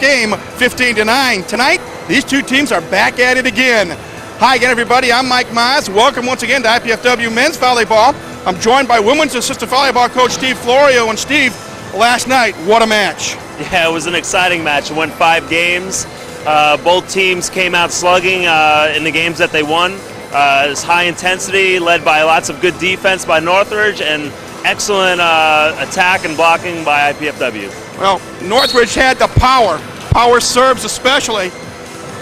game, 15-9. Tonight, these two teams are back at it again. Hi again, everybody. I'm Mike Mize. Welcome once again to IPFW Men's Volleyball. I'm joined by Women's Assistant Volleyball Coach Steve Florio. And Steve, last night, what a match. Yeah, it was an exciting match. It went 5 games. Both teams came out slugging in the games that they won. It was high intensity, led by lots of good defense by Northridge and excellent attack and blocking by IPFW. Well, Northridge had the power serves especially.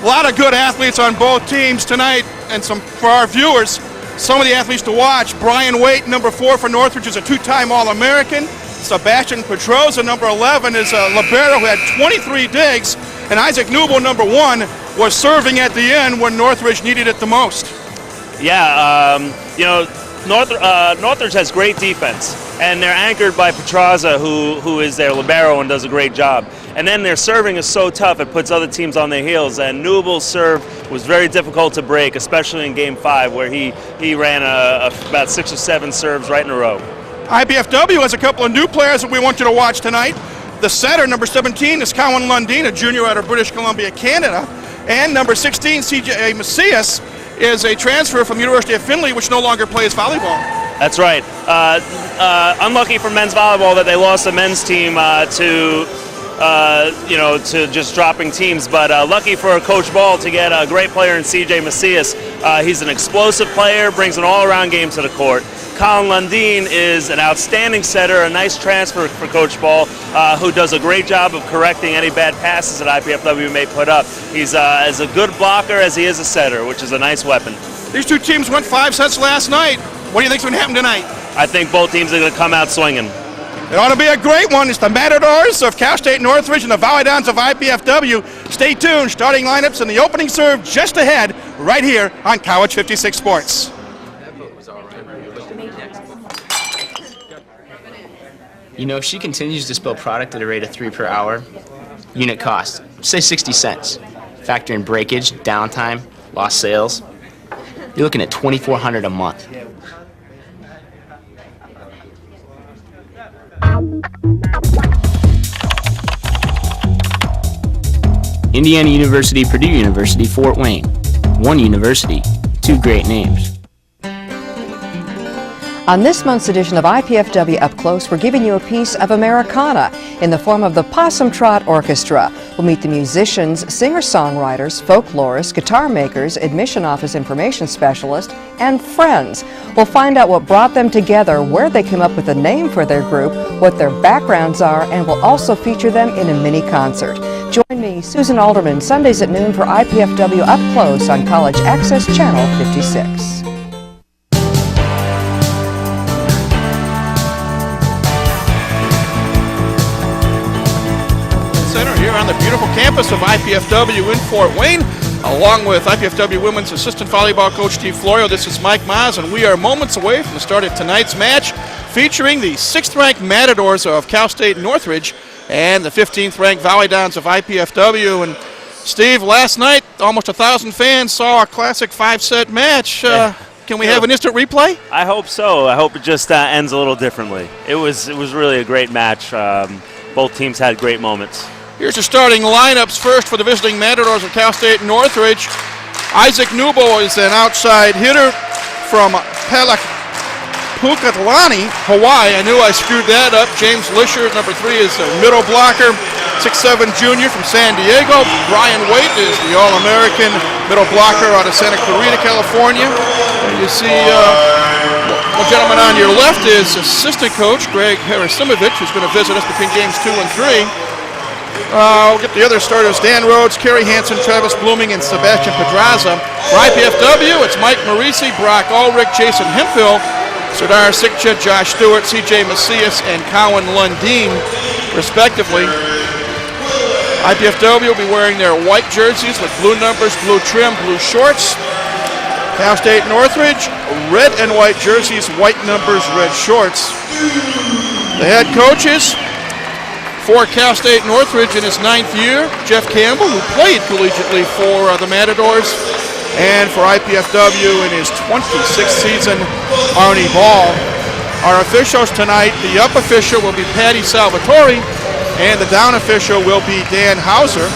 A lot of good athletes on both teams tonight, and for our viewers, some of the athletes to watch. Brian Waite, number 4 for Northridge, is a 2-time All-American. Sebastian Petroza, number 11, is a libero who had 23 digs, and Isaac Newble, number 1, was serving at the end when Northridge needed it the most. Yeah, Northridge has great defense, and they're anchored by Petroza, who is their libero and does a great job. And then their serving is so tough, it puts other teams on their heels, and Newble's serve was very difficult to break, especially in Game 5, where he ran about 6 or 7 serves right in a row. IPFW has a couple of new players that we want you to watch tonight. The setter, number 17, is Cowan Lundeen, a junior out of British Columbia, Canada. And number 16, C.J. Macias, is a transfer from the University of Findlay, which no longer plays volleyball. That's right. Unlucky for men's volleyball that they lost the men's team to just dropping teams, but lucky for Coach Ball to get a great player in C.J. Macias. He's an explosive player, brings an all-around game to the court. Colin Lundeen is an outstanding setter, a nice transfer for Coach Ball, who does a great job of correcting any bad passes that IPFW may put up. He's as a good blocker as he is a setter, which is a nice weapon. These two teams went 5 sets last night. What do you think's going to happen tonight? I think both teams are going to come out swinging. It ought to be a great one. It's the Matadors of Cal State Northridge and the Volleyball of IPFW. Stay tuned. Starting lineups and the opening serve just ahead right here on College 56 Sports. You know, if she continues to spill product at a rate of 3 per hour, unit cost, say 60 cents. Factor in breakage, downtime, lost sales, you're looking at $2,400 a month. Indiana University, Purdue University, Fort Wayne. One university, 2 great names. On this month's edition of IPFW Up Close, we're giving you a piece of Americana in the form of the Possum Trot Orchestra. We'll meet the musicians, singer-songwriters, folklorists, guitar makers, admission office information specialists, and friends. We'll find out what brought them together, where they came up with a name for their group, what their backgrounds are, and we'll also feature them in a mini-concert. Join me, Susan Alderman, Sundays at noon for IPFW Up Close on College Access Channel 56. Here on the beautiful campus of IPFW in Fort Wayne, along with IPFW Women's Assistant Volleyball Coach Steve Florio. This is Mike Mize, and we are moments away from the start of tonight's match, featuring the 6th-ranked Matadors of Cal State Northridge and the 15th-ranked Volleyball of IPFW. And Steve, last night, almost 1,000 fans saw a classic 5-set match. Can we have an instant replay? I hope so. I hope it just ends a little differently. It was really a great match. Both teams had great moments. Here's your starting lineups. First for the visiting Matadors of Cal State Northridge. Isaac Newble is an outside hitter from Pukatlani, Hawaii. I knew I screwed that up. James Lisher, number 3, is a middle blocker. 6'7" junior from San Diego. Brian Waite is the All-American middle blocker out of Santa Clarita, California. And you see the gentleman on your left is assistant coach Greg Harasimovich, who's going to visit us between games 2 and 3. We'll get the other starters: Dan Rhodes, Kerry Hansen, Travis Blooming, and Sebastian Pedraza. For IPFW, it's Mike Marisi, Brock Ulrich, Jason Hemphill, Sardar Sikcha, Josh Stewart, C.J. Macias, and Cowan Lundeen, respectively. IPFW will be wearing their white jerseys with blue numbers, blue trim, blue shorts. Cal State Northridge, red and white jerseys, white numbers, red shorts. The head coaches for Cal State Northridge in his 9th year, Jeff Campbell, who played collegiately for the Matadors, and for IPFW in his 26th season, Arnie Ball. Our officials tonight, the up official will be Patty Salvatore, And the down official will be Dan Hauser.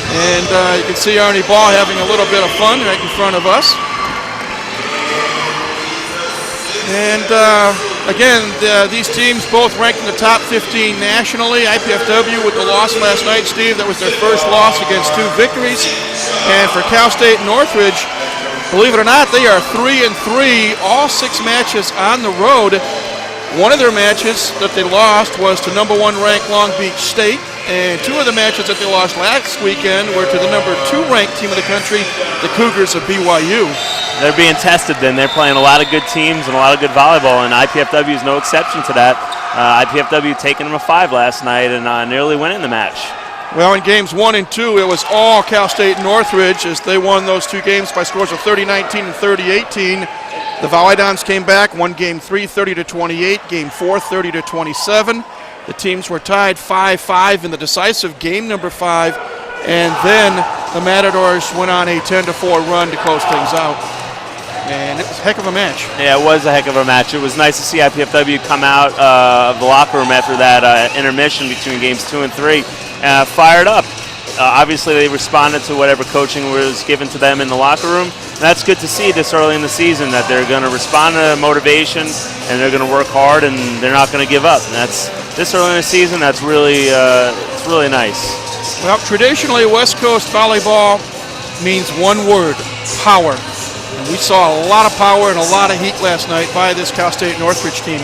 And you can see Arnie Ball having a little bit of fun right in front of us. And again, these teams both ranked in the top 15 nationally. IPFW with the loss last night, Steve, that was their first loss against 2 victories. And for Cal State Northridge, believe it or not, they are 3-3, all 6 matches on the road. One of their matches that they lost was to number 1 ranked Long Beach State. And 2 of the matches that they lost last weekend were to the number 2 ranked team in the country, the Cougars of BYU. They're being tested then. They're playing a lot of good teams and a lot of good volleyball, and IPFW is no exception to that. IPFW taking them a 5 last night and nearly winning the match. Well, in games 1 and 2, it was all Cal State Northridge as they won those 2 games by scores of 30-19 and 30-18. The Volleyball came back, won game 3, 30-28, game 4, 30-27. The teams were tied 5-5 in the decisive game number 5, and then the Matadors went on a 10-4 run to close things out. And it was a heck of a match. Yeah, it was a heck of a match. It was nice to see IPFW come out of the locker room after that intermission between games 2 and 3, fired up. Obviously, they responded to whatever coaching was given to them in the locker room. And that's good to see this early in the season, that they're going to respond to motivation and they're going to work hard and they're not going to give up. And that's this early in the season. That's really it's really nice. Well, traditionally, West Coast volleyball means one word: power. And we saw a lot of power and a lot of heat last night by this Cal State Northridge team.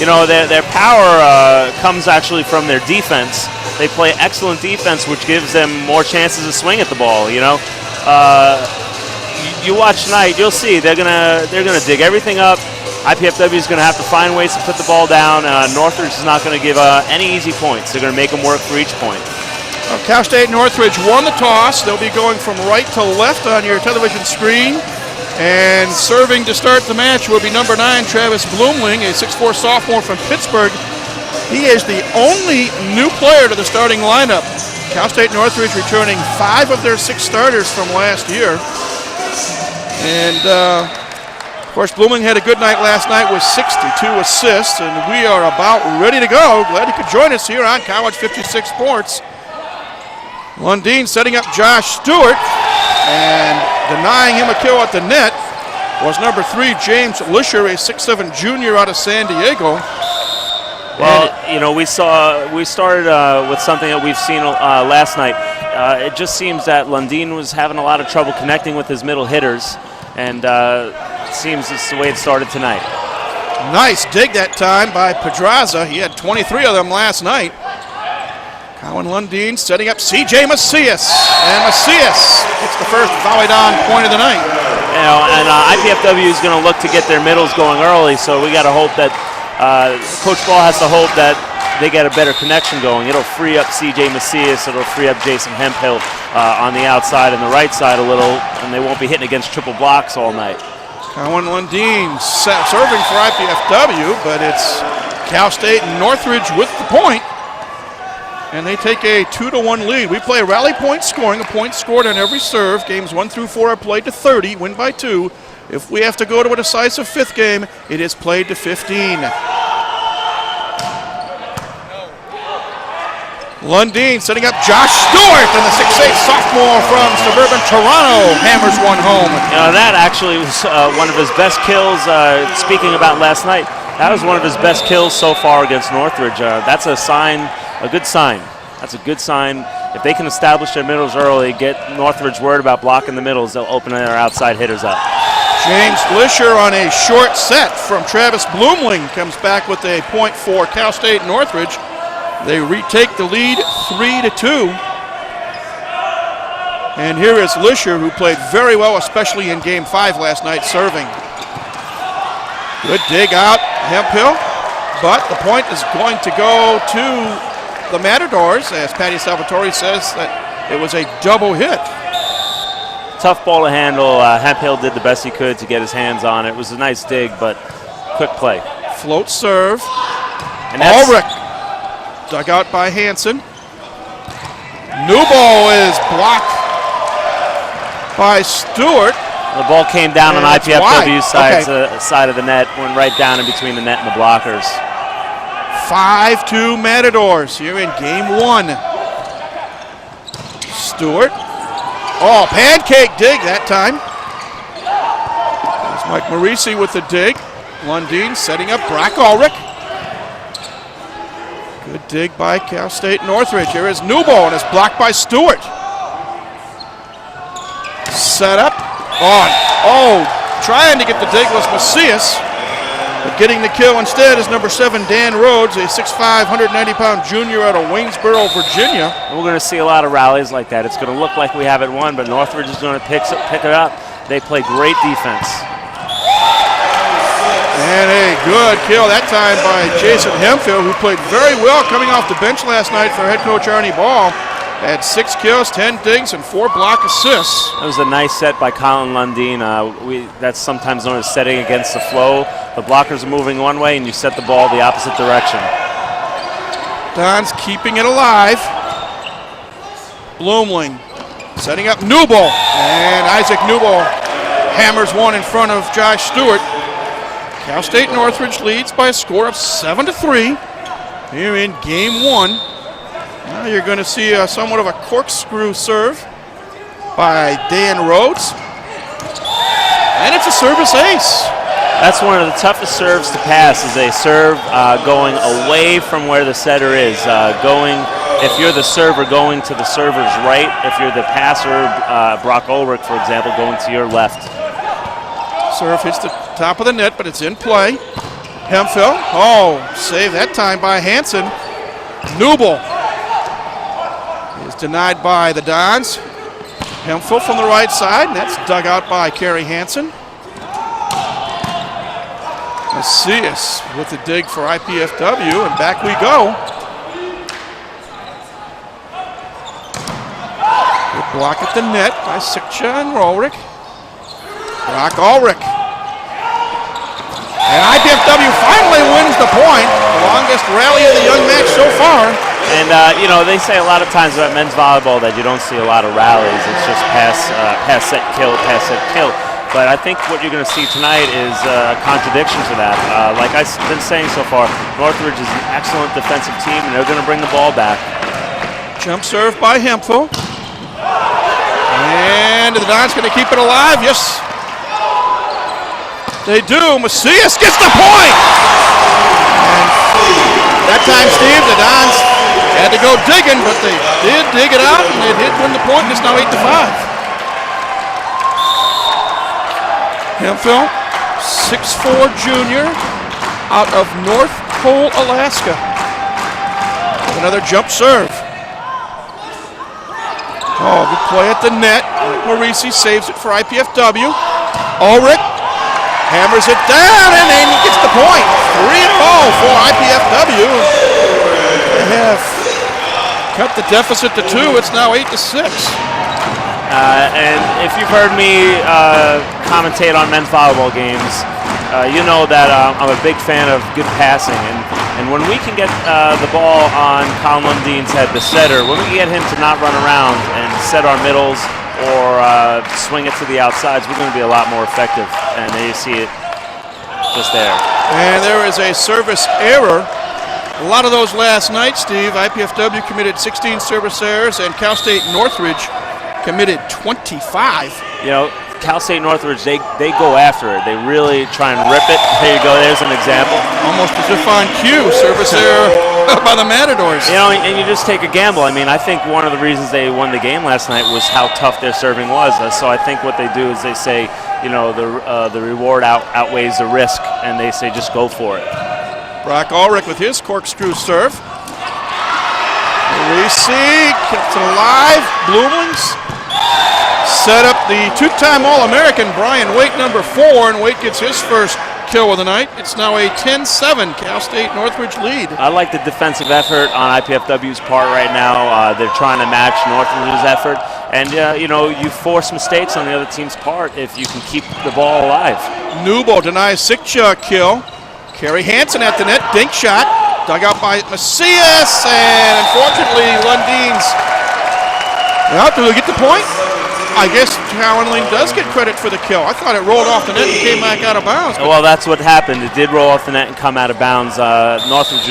You know, their power comes actually from their defense. They play excellent defense, which gives them more chances to swing at the ball. You know, you watch tonight, you'll see they're gonna dig everything up. IPFW is gonna have to find ways to put the ball down. Northridge is not gonna give any easy points. They're gonna make them work for each point. Well, Cal State Northridge won the toss. They'll be going from right to left on your television screen. And serving to start the match will be number 9, Travis Bloomling, a 6'4" sophomore from Pittsburgh. He is the only new player to the starting lineup. Cal State Northridge returning 5 of their 6 starters from last year. And, of course, Bloomling had a good night last night with 62 assists, and we are about ready to go. Glad you could join us here on College 56 Sports. Lundeen setting up Josh Stewart, and denying him a kill at the net was number 3, James Lisher, a 6'7" junior out of San Diego. Well, you know, we started with something that we've seen last night. It just seems that Lundeen was having a lot of trouble connecting with his middle hitters, and it seems it's the way it started tonight. Nice dig that time by Pedraza. He had 23 of them last night. Colin Lundeen setting up C.J. Macias, and Macias gets the first Volleyball point of the night. You know, and IPFW is going to look to get their middles going early, so we got to hope that Coach Ball has to hope that they get a better connection going. It'll free up C.J. Macias, it'll free up Jason Hemphill on the outside and the right side a little, and they won't be hitting against triple blocks all night. Colin Lundeen serving for IPFW, but it's Cal State and Northridge with the point. And they take a 2-1 lead. We play rally point scoring, a point scored on every serve. Games 1 through 4 are played to 30, win by 2. If we have to go to a decisive 5th game, it is played to 15. Lundeen setting up Josh Stewart, and the 6'8" sophomore from suburban Toronto hammers one home. You know, that actually was one of his best kills. Speaking about last night, that was one of his best kills so far against Northridge. That's a sign. A good sign. That's a good sign. If they can establish their middles early, get Northridge worried about blocking the middles, they'll open their outside hitters up. James Lisher on a short set from Travis Bloomling comes back with a point for Cal State Northridge. They retake the lead 3-2. And here is Lisher, who played very well, especially in Game 5 last night, serving. Good dig out, Hemphill. But the point is going to go to the Matadors, as Patty Salvatore says that it was a double hit. Tough ball to handle. Hemphill did the best he could to get his hands on it. It was a nice dig, but quick play. Float serve. And Ulrich dug out by Hansen. New ball is blocked by Stewart. The ball came down on IPFW's side of the net, went right down in between the net and the blockers. 5-2 Matadors here in game 1. Stewart. Oh, pancake dig that time. There's Mike Marisi with the dig. Lundeen setting up Brock Ulrich. Good dig by Cal State Northridge. Here is Newbold, and it's blocked by Stewart. Set up. On. Oh, trying to get the dig was Macias. But getting the kill instead is number 7, Dan Rhodes, a 6'5", 190-pound junior out of Waynesboro, Virginia. We're going to see a lot of rallies like that. It's going to look like we haven't won, but Northridge is going to pick it up. They play great defense. And a good kill that time by Jason Hemphill, who played very well coming off the bench last night for head coach Arnie Ball. Had 6 kills, 10 digs, and 4 block assists. That was a nice set by Colin Lundeen. That's sometimes known as setting against the flow. The blockers are moving one way, and you set the ball the opposite direction. Don's keeping it alive. Bloomling setting up Newbold, and Isaac Newbold hammers one in front of Josh Stewart. Cal State Northridge leads by a score of 7-3 here in game 1. Now you're going to see somewhat of a corkscrew serve by Dan Rhodes. And it's a service ace. That's one of the toughest serves to pass, is a serve going away from where the setter is. If you're the server, going to the server's right. If you're the passer, Brock Ulrich, for example, going to your left. Serve hits the top of the net, but it's in play. Hemphill, oh, save that time by Hansen. Newbold is denied by the Dons. Hemphill from the right side, and that's dug out by Kerry Hansen. Macias with the dig for IPFW, and back we go. Good block at the net by Sikcha and Ulrich. Brock Ulrich. And IPFW finally wins the point. The longest rally of the young match so far. And, they say a lot of times about men's volleyball that you don't see a lot of rallies. It's just pass, set, kill, pass, set, kill. But I think what you're going to see tonight is a contradiction to that. Like I've been saying so far, Northridge is an excellent defensive team, and they're going to bring the ball back. Jump serve by Hemphill. And the Dons going to keep it alive. Yes, they do. Macias gets the point. And that time, Steve, the Dons had to go digging, but they did dig it out, and they did win the point. It's now 8-5. Hemphill, 6'4" junior out of North Pole, Alaska. Another jump serve. Oh, good play at the net. Marisi saves it for IPFW. Ulrich hammers it down, and then he gets the point. 3-0 for IPFW. They have cut the deficit to 2. It's now 8-6. And if you've heard me commentate on men's volleyball games, you know that I'm a big fan of good passing. And when we can get the ball on Colin Lundeen's head, the setter, when we can get him to not run around and set our middles or swing it to the outsides, we're going to be a lot more effective. And there you see it just there. And there is a service error. A lot of those last night, Steve. IPFW committed 16 service errors, and Cal State Northridge committed 25. Cal State Northridge, they go after it. They really try and rip it. There you go. There's an example. Almost as if on cue, service error by the Matadors. And you just take a gamble. I mean, I think one of the reasons they won the game last night was how tough their serving was. So I think what they do is they say, the reward outweighs the risk, and they say just go for it. Brock Ulrich with his corkscrew serve. Marisi kept it alive. Bloomlings set up the two-time All-American Brian Waite, number 4, and Waite gets his first kill of the night. It's now a 10-7 Cal State Northridge lead. I like the defensive effort on IPFW's part right now. They're trying to match Northridge's effort, and you force mistakes on the other team's part if you can keep the ball alive. Newbold denies Sikcha a kill. Kerry Hansen at the net, dink shot, dug out by Macias, and unfortunately Lundeen's. Well, do they get the point? I guess Cowanline does get credit for the kill. I thought it rolled off the net and came back out of bounds. Well, that's what happened. It did roll off the net and come out of bounds. Northridge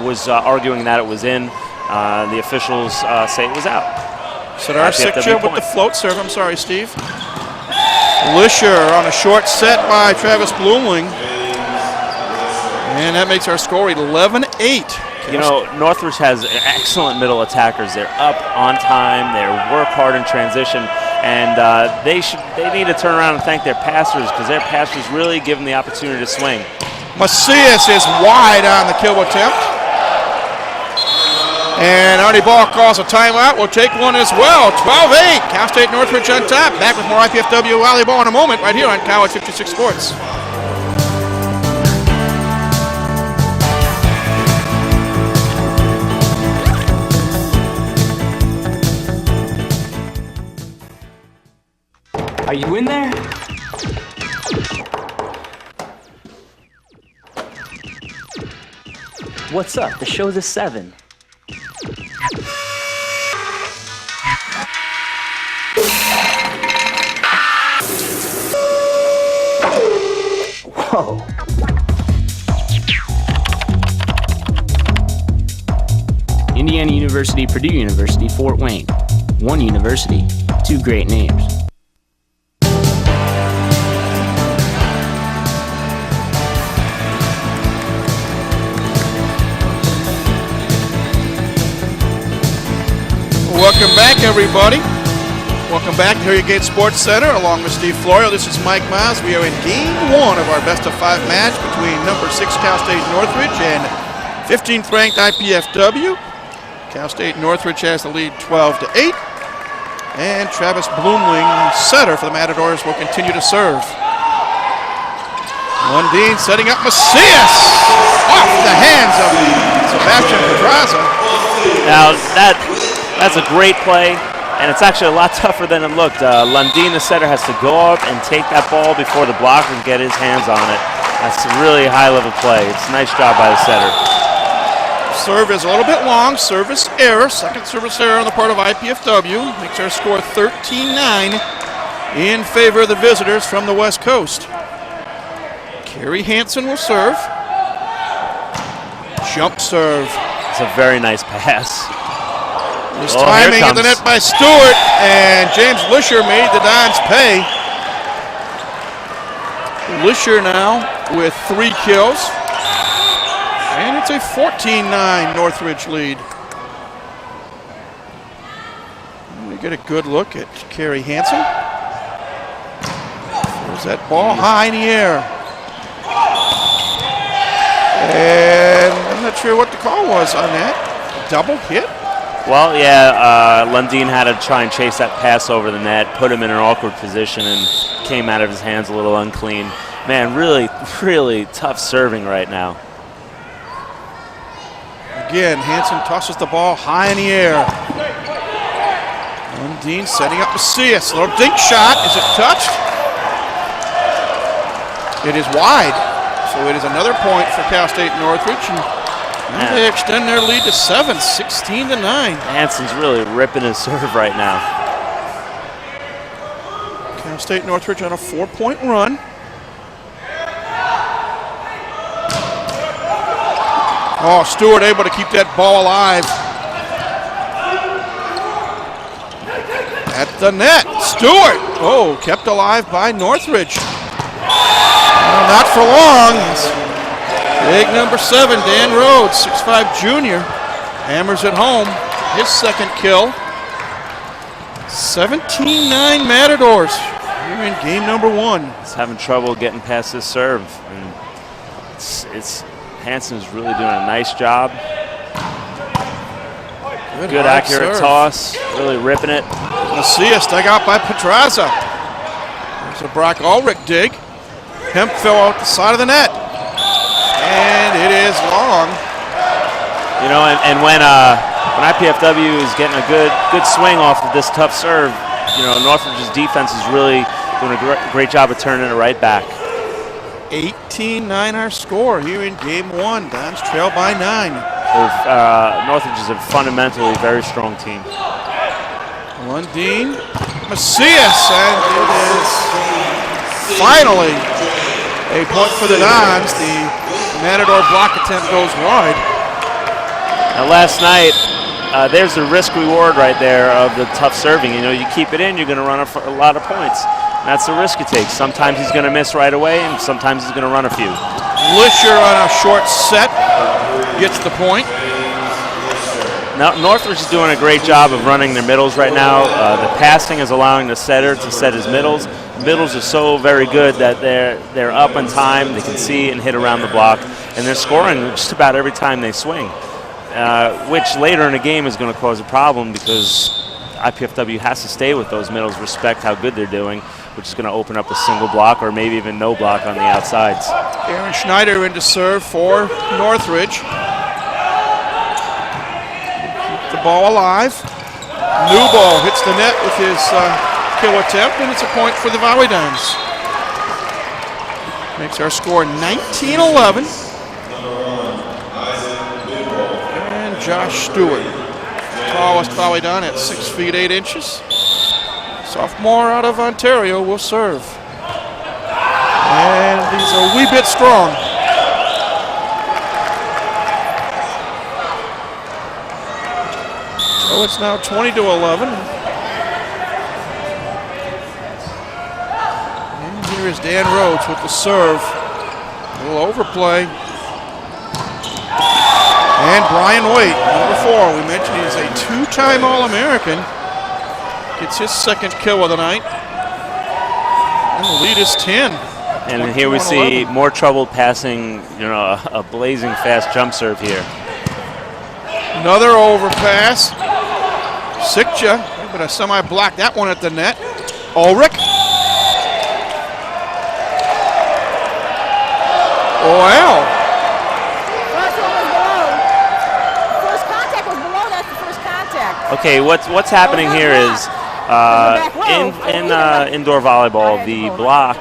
was arguing that it was in. The officials say it was out. Sadar Sikcha with the float serve. I'm sorry, Steve. Lisher on a short set by Travis Bloomling. And that makes our score 11-8. You know, Northridge has excellent middle attackers. They're up on time. They work hard in transition. And they need to turn around and thank their passers, because their passers really give them the opportunity to swing. Macias is wide on the kill attempt. And Arnie Ball calls a timeout. We'll take one as well. 12-8. Cal State Northridge on top. Back with more IPFW volleyball in a moment right here on College 56 Sports. Are you in there? What's up? The show's at 7. Whoa. Indiana University, Purdue University, Fort Wayne. One university, two great names. Welcome back, everybody. Welcome back to Harriet Sports Center along with Steve Florio. This is Mike Miles. We are in Game 1 of our best-of-5 match between number 6 Cal State Northridge and 15th ranked IPFW. Cal State Northridge has the lead 12-8. And Travis Bloomling, setter for the Matadors, will continue to serve. Lundeen setting up Macias off the hands of Sebastian Pedraza. Now, that's a great play, and it's actually a lot tougher than it looked. Lundeen, the setter, has to go up and take that ball before the blocker can get his hands on it. That's a really high-level play. It's a nice job by the setter. Serve is a little bit long. Service error. Second service error on the part of IPFW. Makes our score 13-9 in favor of the visitors from the West Coast. Carrie Hansen will serve. Jump serve. It's a very nice pass. His timing at the net by Stewart, and James Lisher made the Dons pay. Lisher now with 3 kills. And it's a 14-9 Northridge lead. We get a good look at Carrie Hansen. There's that ball high in the air. And I'm not sure what the call was on that. Double hit? Well, yeah, Lundeen had to try and chase that pass over the net, put him in an awkward position, and came out of his hands a little unclean. Man, really, really tough serving right now. Again, Hansen tosses the ball high in the air. Lundeen setting up Macias. Little dink shot. Is it touched? It is wide. So it is another point for Cal State Northridge. And they extend their lead to 7, 16-9. Hansen's really ripping his serve right now. Cal State Northridge on a 4-point run. Oh, Stewart able to keep that ball alive. At the net, Stewart. Oh, kept alive by Northridge. Well, not for long. Big number 7, Dan Rhodes, 6'5" junior, hammers it home. His second kill. 17-9 Matadors here in game number 1. He's having trouble getting past his serve. And Hansen's really doing a nice job. Good accurate toss, really ripping it. Macias dug out by Pedraza. There's a Brock Ulrich dig. Hemp fell out the side of the net. And it is long. You know, and when IPFW is getting a good swing off of this tough serve, you know, Northridge's defense is really doing a great job of turning it right back. 18-9 our score here in game 1. Dons trail by 9. Northridge is a fundamentally very strong team. Lundeen Macias, and it is finally a point for the Dons. The Matador block attempt goes wide. Now last night, there's the risk-reward right there of the tough serving. You know, you keep it in, you're going to run a lot of points. And that's the risk you take. Sometimes he's going to miss right away, and sometimes he's going to run a few. Lisher on a short set gets the point. Now, Northridge is doing a great job of running their middles right now. The passing is allowing the setter to set his middles. Middles are so very good that they're up in time. They can see and hit around the block, and they're scoring just about every time they swing, which later in the game is going to cause a problem because IPFW has to stay with those middles, respect how good they're doing, which is going to open up a single block or maybe even no block on the outsides. Aaron Schneider into serve for Northridge. The ball alive. Newball hits the net with his kill attempt, and it's a point for the Volleyball. Makes our score 19-11. And Josh Stewart, tallest Volleyball at 6 feet 8 inches. Sophomore out of Ontario will serve. And he's a wee bit strong. So it's now 20-11. And here is Dan Rhodes with the serve. A little overplay. And Brian Waite, number 4. We mentioned he's a 2-time All-American. Gets his second kill of the night. And the lead is 10. And here we see more trouble passing, you know, a blazing fast jump serve here. Another overpass. Sikja, but a semi-block that one at the net. Ulrich. Wow. First one was below. First contact was below. That's the first contact. Okay, what's happening here is in indoor volleyball, the block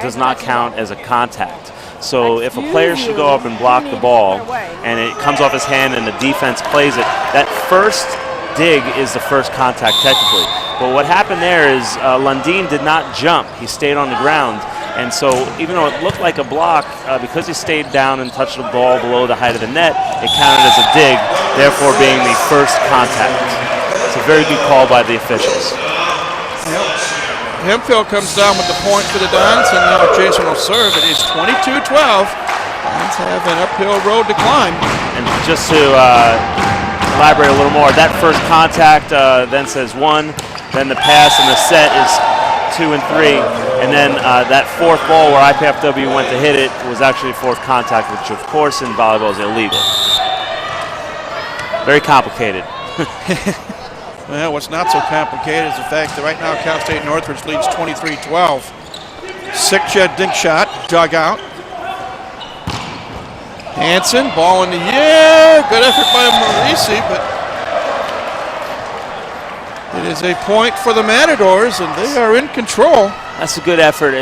does not count as a contact. So if a player should go up and block the ball and it comes off his hand and the defense plays it, that first dig is the first contact technically. But what happened there is Lundin did not jump. He stayed on the ground. And so even though it looked like a block, because he stayed down and touched the ball below the height of the net, it counted as a dig, therefore being the first contact. It's a very good call by the officials. Hemphill comes down with the point for the Dons, and now Jason will serve. It is 22-12. Dons have an uphill road to climb. And just to elaborate a little more, that first contact then says 1, then the pass and the set is 2 and 3, and then that fourth ball where IPFW went to hit it was actually fourth contact, which of course in volleyball is illegal. Very complicated. Well, what's not so complicated is the fact that right now Cal State Northridge leads 23-12. Sikja dink shot, dug out. Hansen, ball in the air. Good effort by Marisi, but it is a point for the Matadors, and they are in control. That's a good effort.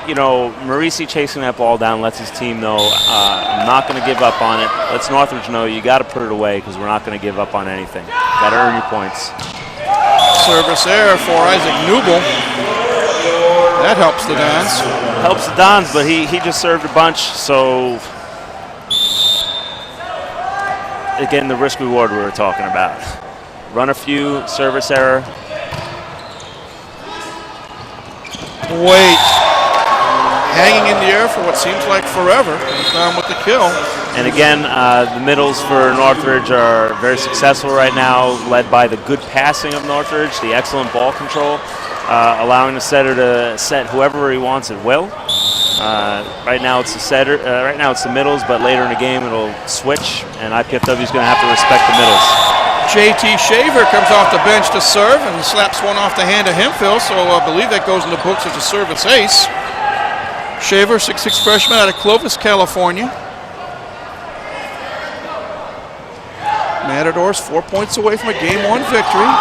You know, Marisi chasing that ball down lets his team know, I'm not going to give up on it. Lets Northridge know you got to put it away because we're not going to give up on anything. Got to earn your points. Service error for Isaac Newbel. That helps the Dons. Helps the Dons, but he just served a bunch, so again, the risk reward we were talking about. Run a few, service error. Wait. Hanging in the air for what seems like forever. Comes down with the kill. And again, the middles for Northridge are very successful right now, led by the good passing of Northridge, the excellent ball control, allowing the setter to set whoever he wants at will. Right now it's the setter. Right now it's the middles, but later in the game it'll switch, and IPFW is going to have to respect the middles. JT Shaver comes off the bench to serve and slaps one off the hand of Hemphill, so I believe that goes in the books as a service ace. Shaver, 6'6" freshman out of Clovis, California. Matadors 4 points away from a Game 1 victory.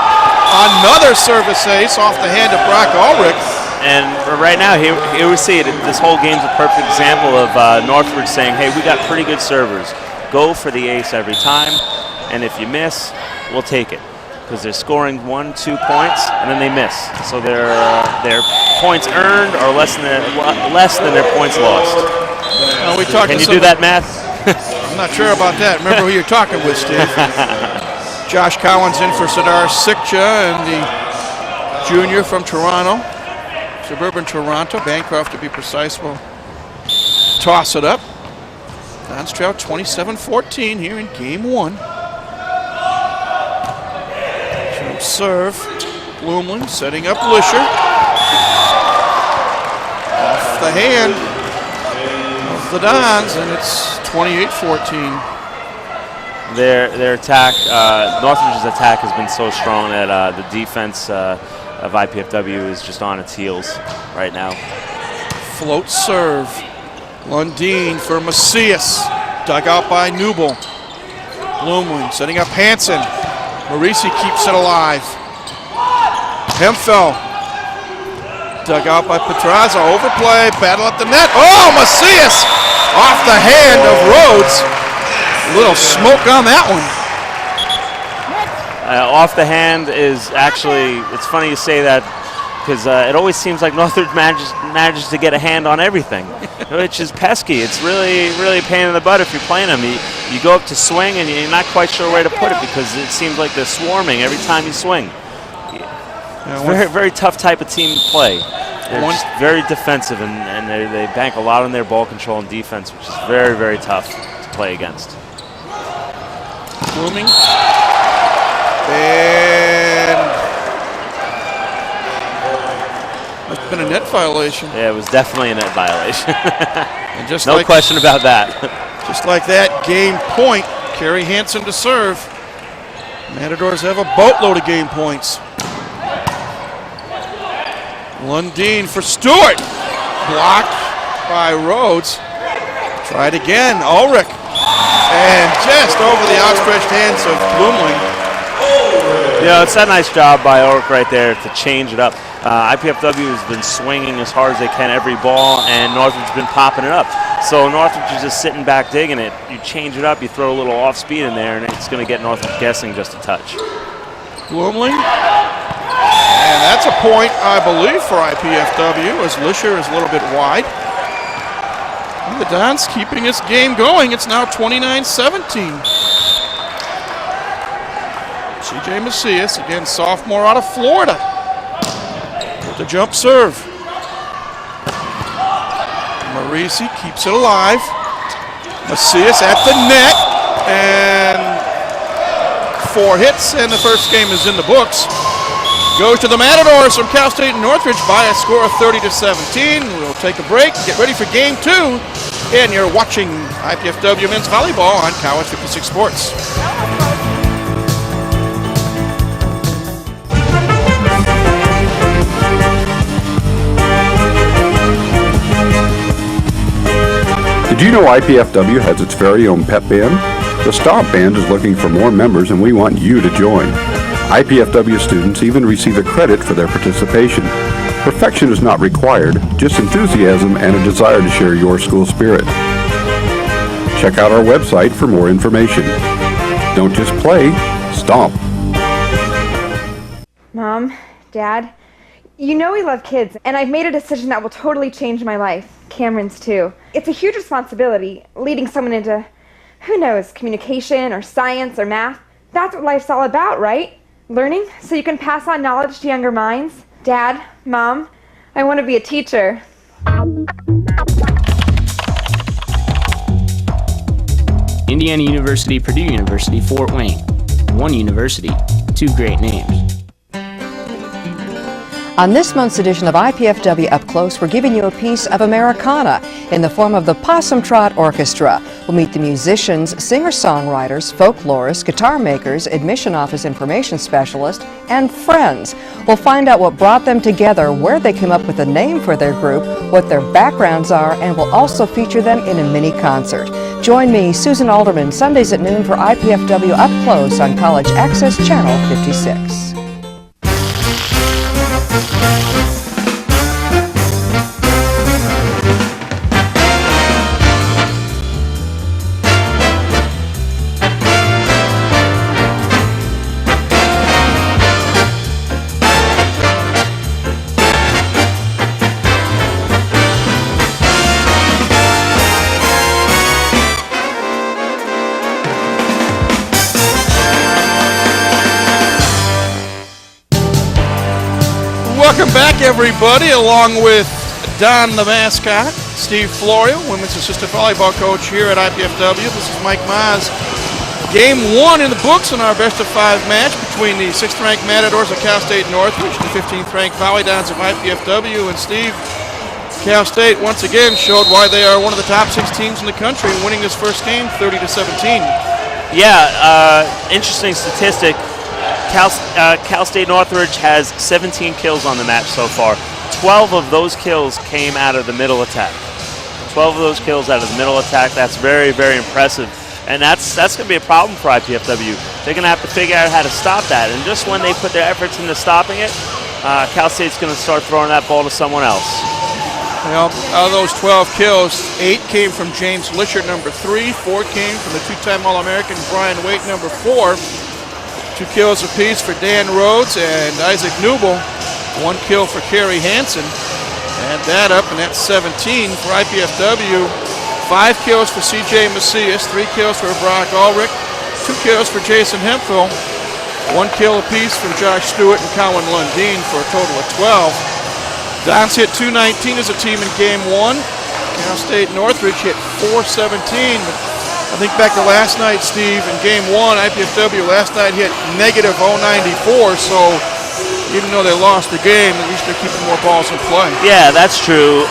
Another service ace off the hand of Brock Ulrich. And right now, here we see it. This whole game's a perfect example of Northridge saying, hey, we got pretty good servers. Go for the ace every time, and if you miss, we'll take it. because they're scoring 1, 2 points and then they miss. So their points earned are less than their points lost. We talked Can to you do that math? I'm not sure about that. Remember who you're talking with, Steve. Josh Collins in for Sadar Sikcha, and the junior from Toronto, suburban Toronto, Bancroft to be precise, will toss it up. Dons trail 27-14 here in game 1. Jump serve. Bloomlin setting up Lisher. Off the hand of the Dons, and it's 28-14. Their attack, Northridge's attack has been so strong that the defense of IPFW is just on its heels right now. Float serve. Lundeen for Macias. Dug out by Newble. Bloomlin setting up Hansen. Marisi keeps it alive. Hempfel. Dug out by Petraza. Overplay. Battle at the net. Oh, Macias off the hand of Rhodes. A little smoke on that one. Off the hand is actually, it's funny you say that, because it always seems like Northridge manages to get a hand on everything, which is pesky. It's really, really a pain in the butt if you're playing them. You go up to swing and you're not quite sure where to put it because it seems like they're swarming every time you swing. It's very, very tough type of team to play. They're just very defensive, and they bank a lot on their ball control and defense, which is very, very tough to play against. Blooming. And it's been a net violation. Yeah, it was definitely a net violation. And just no question about that. Just like that, game point. Kerry Hansen to serve. Matadors have a boatload of game points. Lundeen for Stewart. Blocked by Rhodes. Tried again, Ulrich. And just over the outstretched hands of Bloomling. Yeah, it's a nice job by Ulrich right there to change it up. IPFW has been swinging as hard as they can every ball, and Northridge has been popping it up. So Northridge is just sitting back digging it. You change it up, you throw a little off speed in there, and it's going to get Northridge guessing just a touch. Bloomling. And that's a point, I believe, for IPFW, as Lisher is a little bit wide. And the Dons keeping this game going. It's now 29-17. C.J. Macias, again, sophomore out of Florida, with the jump serve. Marisi keeps it alive. Macias at the net, and 4 hits, and the first game is in the books. Goes to the Matadors from Cal State and Northridge by a score of 30-17. We'll take a break, get ready for game 2, and you're watching IPFW Men's Volleyball on College 56 Sports. Did you know IPFW has its very own pep band? The Stomp Band is looking for more members, and we want you to join. IPFW students even receive a credit for their participation. Perfection is not required, just enthusiasm and a desire to share your school spirit. Check out our website for more information. Don't just play, stomp. Mom, Dad, you know we love kids, and I've made a decision that will totally change my life. Cameron's too. It's a huge responsibility, leading someone into, who knows, communication or science or math. That's what life's all about, right? Learning so you can pass on knowledge to younger minds. Dad, Mom, I want to be a teacher. Indiana University, Purdue University, Fort Wayne. One university, 2 great names. On this month's edition of IPFW Up Close, we're giving you a piece of Americana in the form of the Possum Trot Orchestra. We'll meet the musicians, singer-songwriters, folklorists, guitar makers, admission office information specialists, and friends. We'll find out what brought them together, where they came up with a name for their group, what their backgrounds are, and we'll also feature them in a mini concert. Join me, Susan Alderman, Sundays at noon for IPFW Up Close on College Access Channel 56. Welcome back, everybody, along with Don the mascot, Steve Florio, women's assistant volleyball coach here at IPFW. This is Mike Maz. Game 1 in the books in our best-of-5 match between the 6th-ranked Matadors of Cal State Northridge and the 15th-ranked Volleyball of IPFW. And Steve, Cal State once again showed why they are one of the top 6 teams in the country, winning this first game 30-17. Yeah, interesting statistic. Cal State Northridge has 17 kills on the match so far. 12 of those kills came out of the middle attack. 12 of those kills out of the middle attack. That's very, very impressive. And that's going to be a problem for IPFW. They're going to have to figure out how to stop that. And just when they put their efforts into stopping it, Cal State's going to start throwing that ball to someone else. Well, out of those 12 kills, 8 came from James Lisher, number 3. 4 came from the 2-time All-American Brian Waite, number 4. 2 kills apiece for Dan Rhodes and Isaac Newble. 1 kill for Kerry Hansen. Add that up, and that's 17 for IPFW. 5 kills for C.J. Macias, 3 kills for Brock Ulrich, 2 kills for Jason Hemphill, 1 kill apiece from Josh Stewart and Colin Lundeen for a total of 12. Dons hit 219 as a team in Game 1. Cal State Northridge hit 417. But I think back to last night, Steve, in Game 1, IPFW last night hit negative 094, so even though they lost the game, at least they're keeping more balls in play. Yeah, that's true.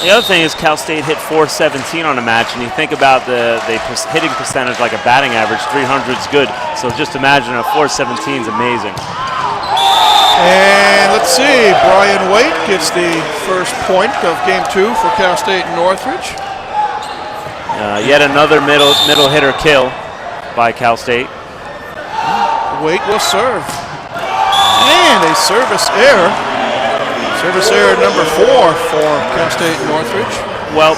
The other thing is Cal State hit 417 on a match, and you think about the hitting percentage like a batting average, 300 is good. So just imagine a 417 is amazing. And let's see, Brian Waite gets the first point of Game 2 for Cal State Northridge. Yet another middle hitter kill by Cal State. Waite will serve. And a service error. Service error number 4 for Cal State Northridge. Well,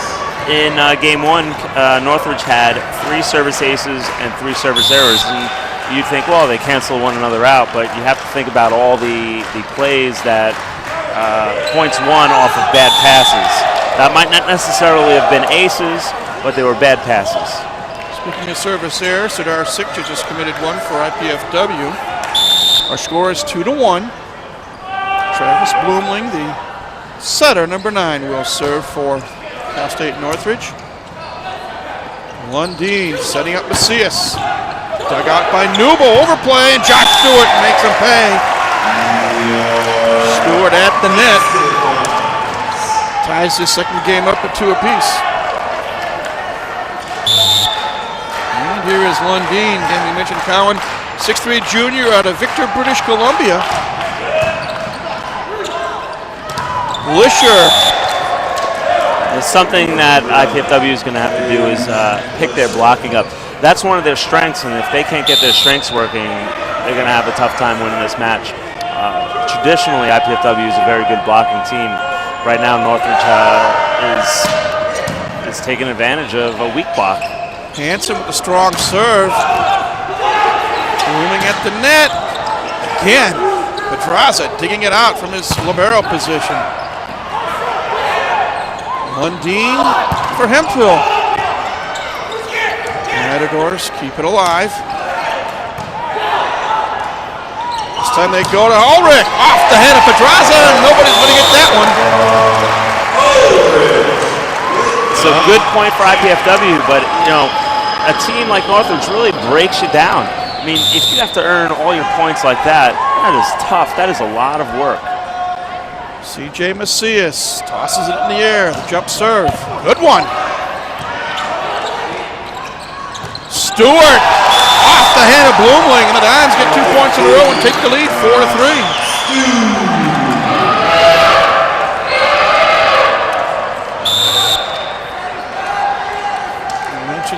in Game 1, Northridge had 3 service aces and 3 service errors. And you'd think, well, they cancel one another out, but you have to think about all the plays that points won off of bad passes. That might not necessarily have been aces, but they were bad passes. Speaking of service error, Sidar Sikja just committed one for IPFW. Our score is 2-1. Travis Bloomling, the setter, number 9, will serve for Cal State Northridge. Lundeen setting up Macias. Dug out by Newble, overplay, and Josh Stewart makes him pay. Stewart at the net. Ties his second game up at 2 apiece. And here is Lundeen, and we mentioned Cowan, 6'3" junior out of Victor, British Columbia. Lisher. It's something that IPFW is going to have to do is pick their blocking up. That's one of their strengths, and if they can't get their strengths working, they're going to have a tough time winning this match. Traditionally, IPFW is a very good blocking team. Right now, Northridge is taking advantage of a weak block. Hansen with a strong serve. Blooming at the net. Again, Pedraza digging it out from his libero position. Lundeen for Hemphill. Matadors keep it alive. This time they go to Ulrich. Off the head of Pedraza, and nobody's going to get that one. It's a good point for IPFW, but you know, a team like Northridge really breaks you down. I mean, if you have to earn all your points like that, that is tough. That is a lot of work. C.J. Macias tosses it in the air. The jump serve. Good one. Stewart off the head of Bloomling, and the Dons get 2 points in a row and take the lead 4-3.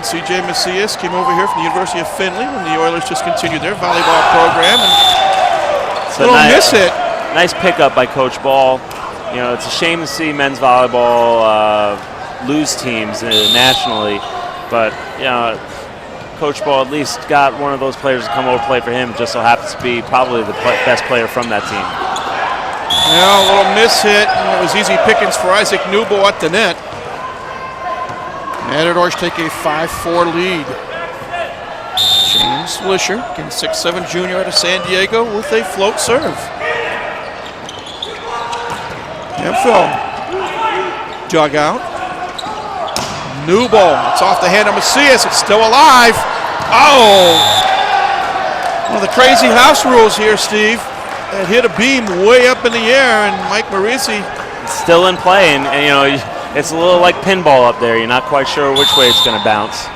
C.J. Macias came over here from the University of Findlay when the Oilers just continued their volleyball program. And so little miss hit. Nice pickup by Coach Ball. You know, it's a shame to see men's volleyball lose teams nationally, but you know, Coach Ball at least got one of those players to come over and play for him. Just so happens to be probably the best player from that team. Yeah, a little miss hit. And it was easy pickings for Isaac Newble at the net. Matadors take a 5-4 lead. James Lisher, again 6'7" junior out of San Diego, with a float serve. Hemphill dug out. Newbold, it's off the hand of Macias, it's still alive. Oh! One of the crazy house rules here, Steve. That hit a beam way up in the air, and Mike Marisi. Still in play, and you know, it's a little like pinball up there. You're not quite sure which way it's going to bounce.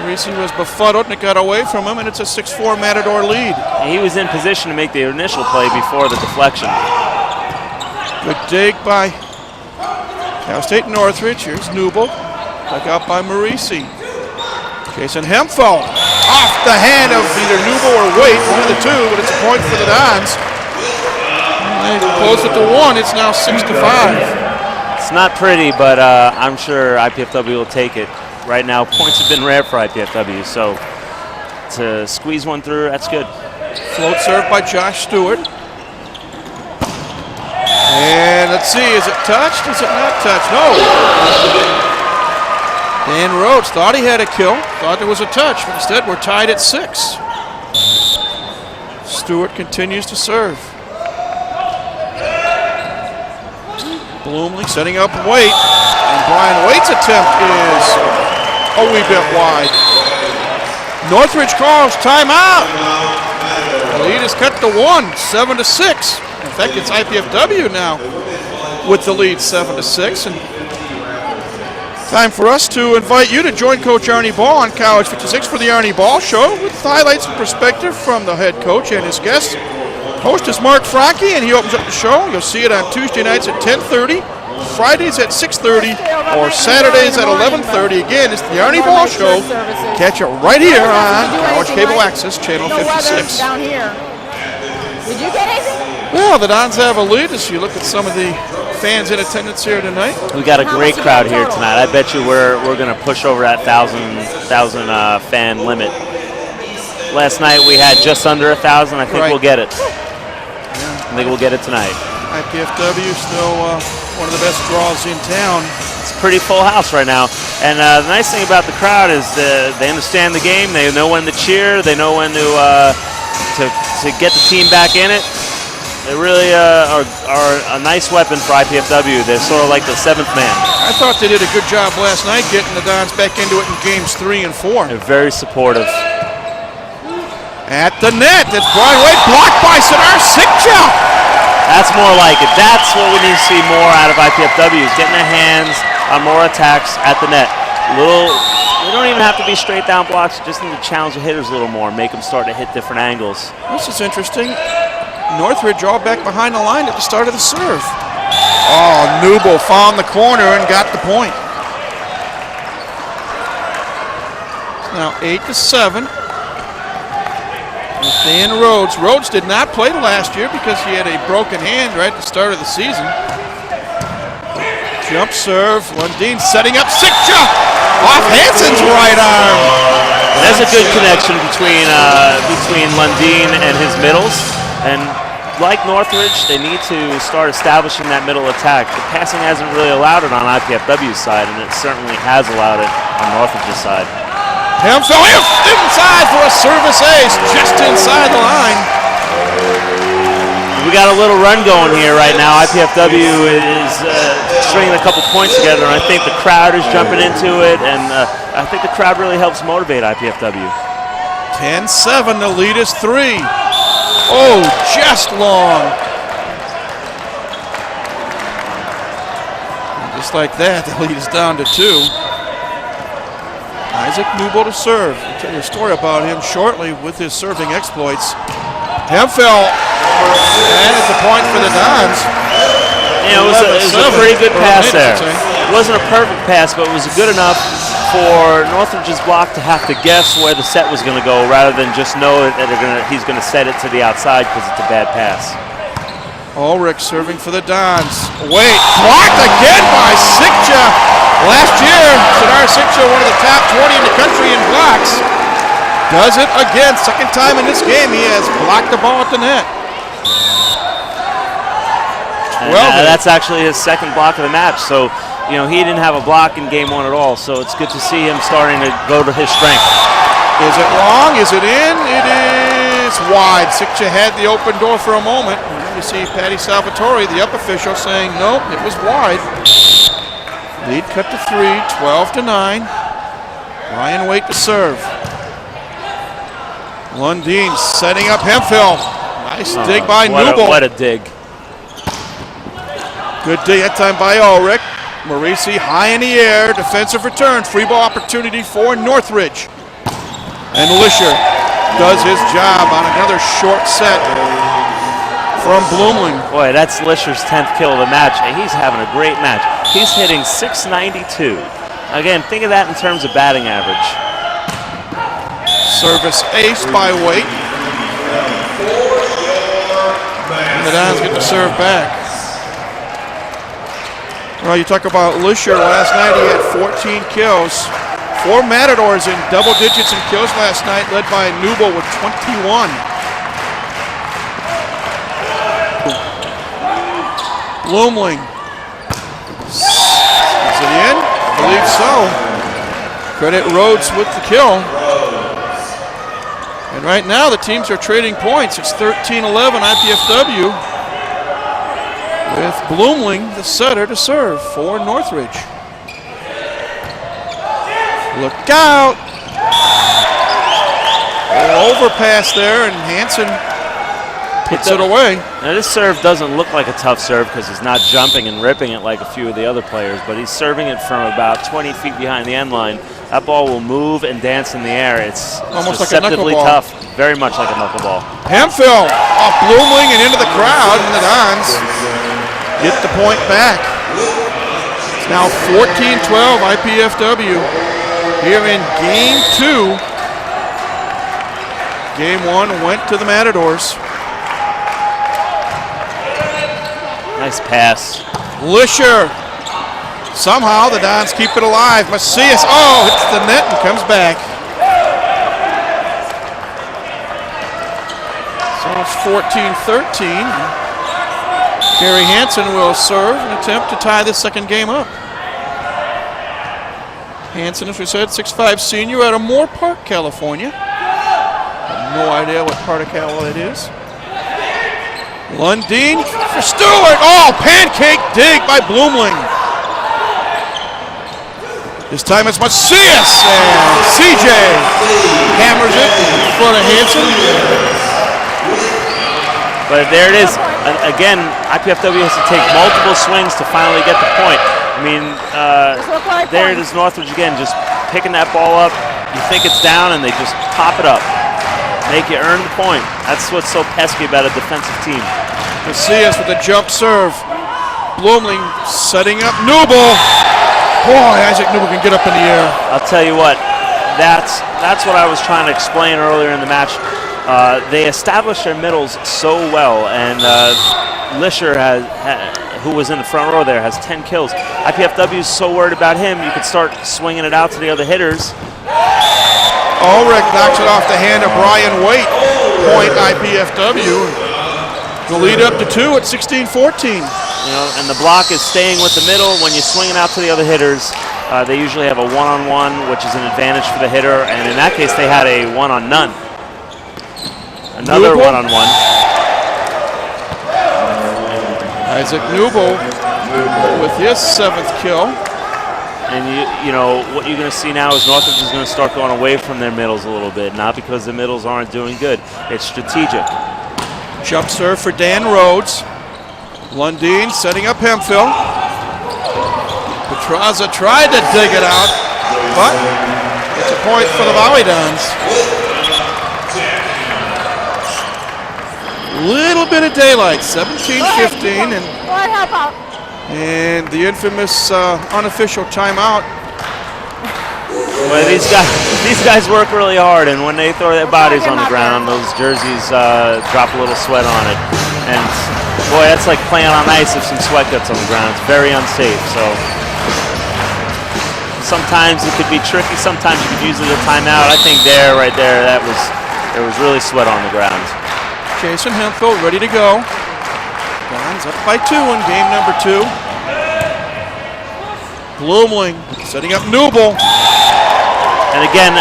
Marisi was befuddled, and it got away from him, and it's a 6-4 Matador lead. And he was in position to make the initial play before the deflection. Good dig by Cal State Northridge. Here's Newbold. Dug out by Marisi. Jason Hemphill off the hand of either Newbold or Waite, one of the two, but it's a point for the Dons. And they close it to 1. It's now 6-5. It's not pretty, but I'm sure IPFW will take it. Right now, points have been rare for IPFW, so to squeeze one through, that's good. Float serve by Josh Stewart. And let's see, is it touched? Is it not touched? No. Dan Rhodes thought he had a kill, thought there was a touch, but instead we're tied at 6. Stewart continues to serve. Bloomley setting up Waite, and Brian Waite's attempt is a wee bit wide. Northridge calls timeout. The lead is cut to 1, 7-6. In fact, it's IPFW now with the lead 7-6. And time for us to invite you to join Coach Arnie Ball on College 56 for the Arnie Ball Show with highlights and perspective from the head coach and his guests. Host is Mark Franke, and he opens up the show. You'll see it on Tuesday nights at 10:30, Fridays at 6:30, or Saturdays at 11:30. Again, it's the Arnie Ball Show. Catch it right here on College Cable Access, Channel 56. Down here. Did you get anything? Well, the Dons have a lead as you look at some of the fans in attendance here tonight. We got a great crowd here tonight. I bet you we're going to push over that 1,000 fan limit. Last night we had just under 1,000. I think we'll get it. I think we'll get it tonight. IPFW still one of the best draws in town. It's a pretty full house right now. And the nice thing about the crowd is they understand the game. They know when to cheer. They know when to get the team back in it. They really are a nice weapon for IPFW. They're sort of like the 7th man. I thought they did a good job last night getting the Dons back into it in games 3 and 4. They're very supportive. At the net, it's Brian Waite, blocked by Sinar Sikja. That's more like it. That's what we need to see more out of IPFW, is getting their hands on more attacks at the net. They don't even have to be straight down blocks, just need to challenge the hitters a little more, make them start to hit different angles. This is interesting. Northridge all back behind the line at the start of the serve. Oh, Newbold found the corner and got the point. It's now 8-7. With Dan Rhodes. Rhodes did not play last year because he had a broken hand right at the start of the season. Jump serve. Lundeen setting up Sikja off Hansen's right arm. There's a good connection between Lundeen and his middles. And like Northridge, they need to start establishing that middle attack. The passing hasn't really allowed it on IPFW's side, and it certainly has allowed it on Northridge's side. Hemphill inside for a service ace, just inside the line. We got a little run going here right now. IPFW is stringing a couple points together, and I think the crowd is jumping into it, and I think the crowd really helps motivate IPFW. 10-7, the lead is 3. Oh, just long. And just like that, the lead is down to 2. Isaac Newbold to serve. I'll tell you a story about him shortly with his serving exploits. Hemphill, and it's a point for the Dons. Yeah, it was a pretty good pass there. It wasn't a perfect pass, but it was good enough for Northridge's block to have to guess where the set was going to go rather than just know that he's going to set it to the outside because it's a bad pass. Ulrich serving for the Dons. Wait, blocked again by Sikja. Last year, Sinar Sikja, one of the top 20 in the country in blocks, does it again. Second time in this game, he has blocked the ball at the net. Well, that's actually his second block of the match. So, you know, he didn't have a block in game 1 at all. So it's good to see him starting to go to his strength. Is it long? Is it in? It is. is wide. Sitcha had the open door for a moment. And you see Patty Salvatore, the up official, saying, nope, it was wide. Lead cut to 3, 12-9. Ryan Waite to serve. Lundeen setting up Hemphill. Nice dig by Newble. What a dig. Good dig that time by Ulrich. Marisi high in the air. Defensive return. Free ball opportunity for Northridge. And Lisher does his job on another short set from Bloomling. Boy, that's Lisher's 10th kill of the match, and he's having a great match. He's hitting .692. Again, think of that in terms of batting average. Service ace by Waite. And the Dons get to serve back. Well, you talk about Lisher. Last night he had 14 kills. 4 Matadors in double digits in kills last night, led by Newble with 21. Bloomling. Is it in? I believe so. Credit Rhodes with the kill. And right now the teams are trading points. It's 13-11 IPFW. With Bloomling, the setter, to serve for Northridge. Look out! Overpass there, and Hansen puts it away. Now this serve doesn't look like a tough serve because he's not jumping and ripping it like a few of the other players, but he's serving it from about 20 feet behind the end line. That ball will move and dance in the air. It's almost deceptively like a knuckleball. tough, very much like a knuckleball. Hemphill off Bloomling and into the crowd, and the Dons get the point back. It's now 14-12 IPFW. Here in Game 2. Game 1 went to the Matadors. Nice pass. Lisher. Somehow the Dons keep it alive. Macias, hits the net and comes back. So it's 14-13. Gary Hansen will serve and attempt to tie this second game up. Hansen, as we said, 6'5" senior out of Moore Park, California. Have no idea what part of Cal it is. Lundeen for Stewart. Pancake dig by Bloomling. This time it's Macias, and CJ hammers it in front of Hansen. But there it is. Again, IPFW has to take multiple swings to finally get the point. I mean, there it is, Northridge again, just picking that ball up. You think it's down, and they just pop it up. Make you earn the point. That's what's so pesky about a defensive team. Macias with a jump serve. Bloomling setting up Newble. Boy, Isaac Newble can get up in the air. I'll tell you what, that's what I was trying to explain earlier in the match. They established their middles so well, and Lisher who was in the front row there, has 10 kills. IPFW is so worried about him, you could start swinging it out to the other hitters. Ulrich knocks it off the hand of Brian Waite. Point IPFW. The lead up to 2 at 16-14. And the block is staying with the middle. When you swing it out to the other hitters, they usually have a one-on-one, which is an advantage for the hitter. And in that case, they had a one-on-none. Another one-on-one. Isaac Newble with his 7th kill. And you know what you're going to see now is Northridge is going to start going away from their middles a little bit. Not because the middles aren't doing good. It's strategic. Jump serve for Dan Rhodes. Lundeen setting up Hemphill. Petraza tried to dig it out, but it's a point for the Volleyball. Little bit of daylight, 17-15, and the infamous unofficial timeout. Well, these guys work really hard, and when they throw their bodies on the ground, those jerseys drop a little sweat on it. And boy, that's like playing on ice if some sweat gets on the ground. It's very unsafe. So sometimes it could be tricky. Sometimes you could use it as a timeout. I think right there, there was really sweat on the ground. Jason Hemphill ready to go. Dons up by 2 in game number 2. Bloomling setting up Newble. And again,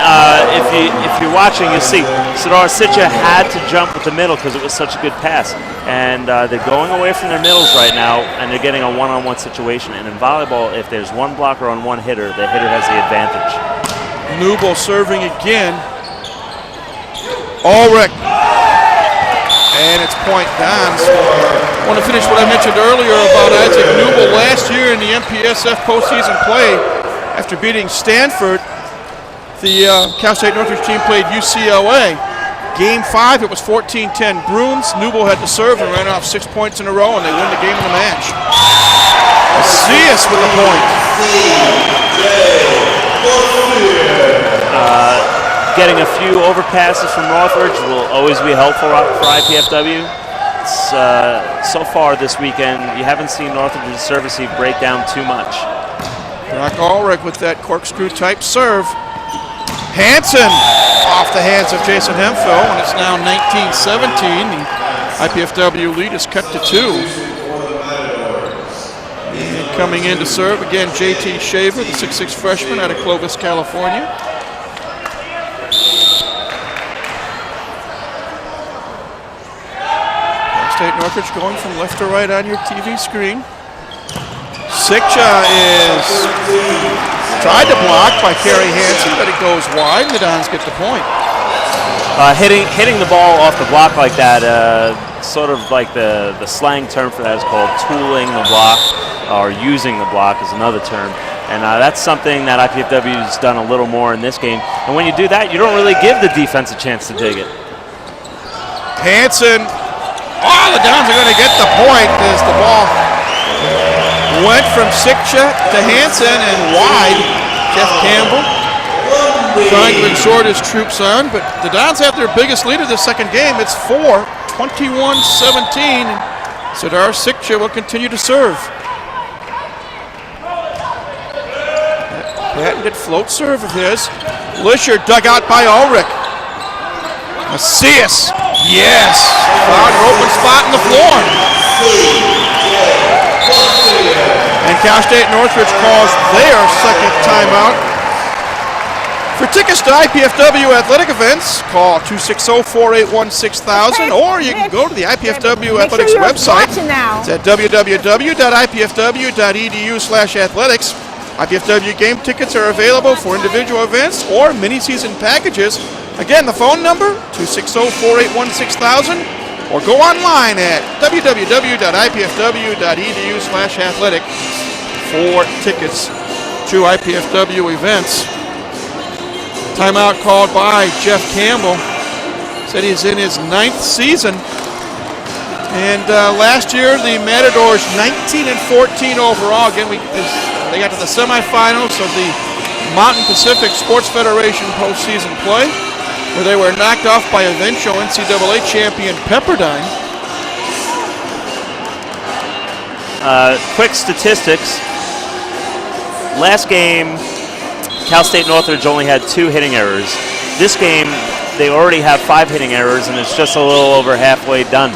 if you're watching, you'll see Sadar Sitcha had to jump with the middle because it was such a good pass. And they're going away from their middles right now, and they're getting a one-on-one situation. And in volleyball, if there's one blocker on one hitter, the hitter has the advantage. Newble serving again. Ulrich. And it's point Dons. I want to finish what I mentioned earlier about Isaac Newble last year in the MPSF postseason play. After beating Stanford, the Cal State Northridge team played UCLA. Game 5, it was 14-10 Bruins. Newble had to serve and ran off 6 points in a row, and they win the game of the match. Macias with the point. Getting a few overpasses from Northridge will always be helpful for IPFW. It's, so far this weekend, you haven't seen Northridge's service break down too much. Brock Ulrich with that corkscrew type serve. Hansen off the hands of Jason Hemphill, and it's now 19-17. The IPFW lead is cut to 2. And coming in to serve, again, JT Shaver, the 6'6 freshman out of Clovis, California. State Northridge going from left to right on your TV screen. Sitcha is tried to block by Kerry Hansen, but it goes wide, and the Dons get the point. Hitting the ball off the block like that, sort of like the slang term for that is called tooling the block, or using the block is another term. And that's something that IPFW has done a little more in this game. And when you do that, you don't really give the defense a chance to dig it. Hansen. Oh, the Dons are going to get the point as the ball went from Sitcha to Hansen and wide. Jeff Campbell trying to exhort his troops on, but the Dons have their biggest lead of the second game. It's 4, 21-17. Sadar Sitcha will continue to serve. That patented float serve of his. Lisher dug out by Ulrich. Macias. Yes, found an open spot in the floor. And Cal State Northridge calls their second timeout. For tickets to IPFW athletic events, call 260-481-6000, or you can go to the IPFW Athletics website. It's at www.ipfw.edu/athletics. IPFW game tickets are available for individual events or mini-season packages. Again, the phone number, 260-481-6000, or go online at www.ipfw.edu/athletic for tickets to IPFW events. Timeout called by Jeff Campbell. Said he's in his 9th season. And last year, the Matadors 19-14 overall. Again, they got to the semifinals of the Mountain Pacific Sports Federation postseason play, where they were knocked off by eventual NCAA champion Pepperdine. Quick statistics. Last game, Cal State Northridge only had 2 hitting errors. This game, they already have 5 hitting errors, and it's just a little over halfway done.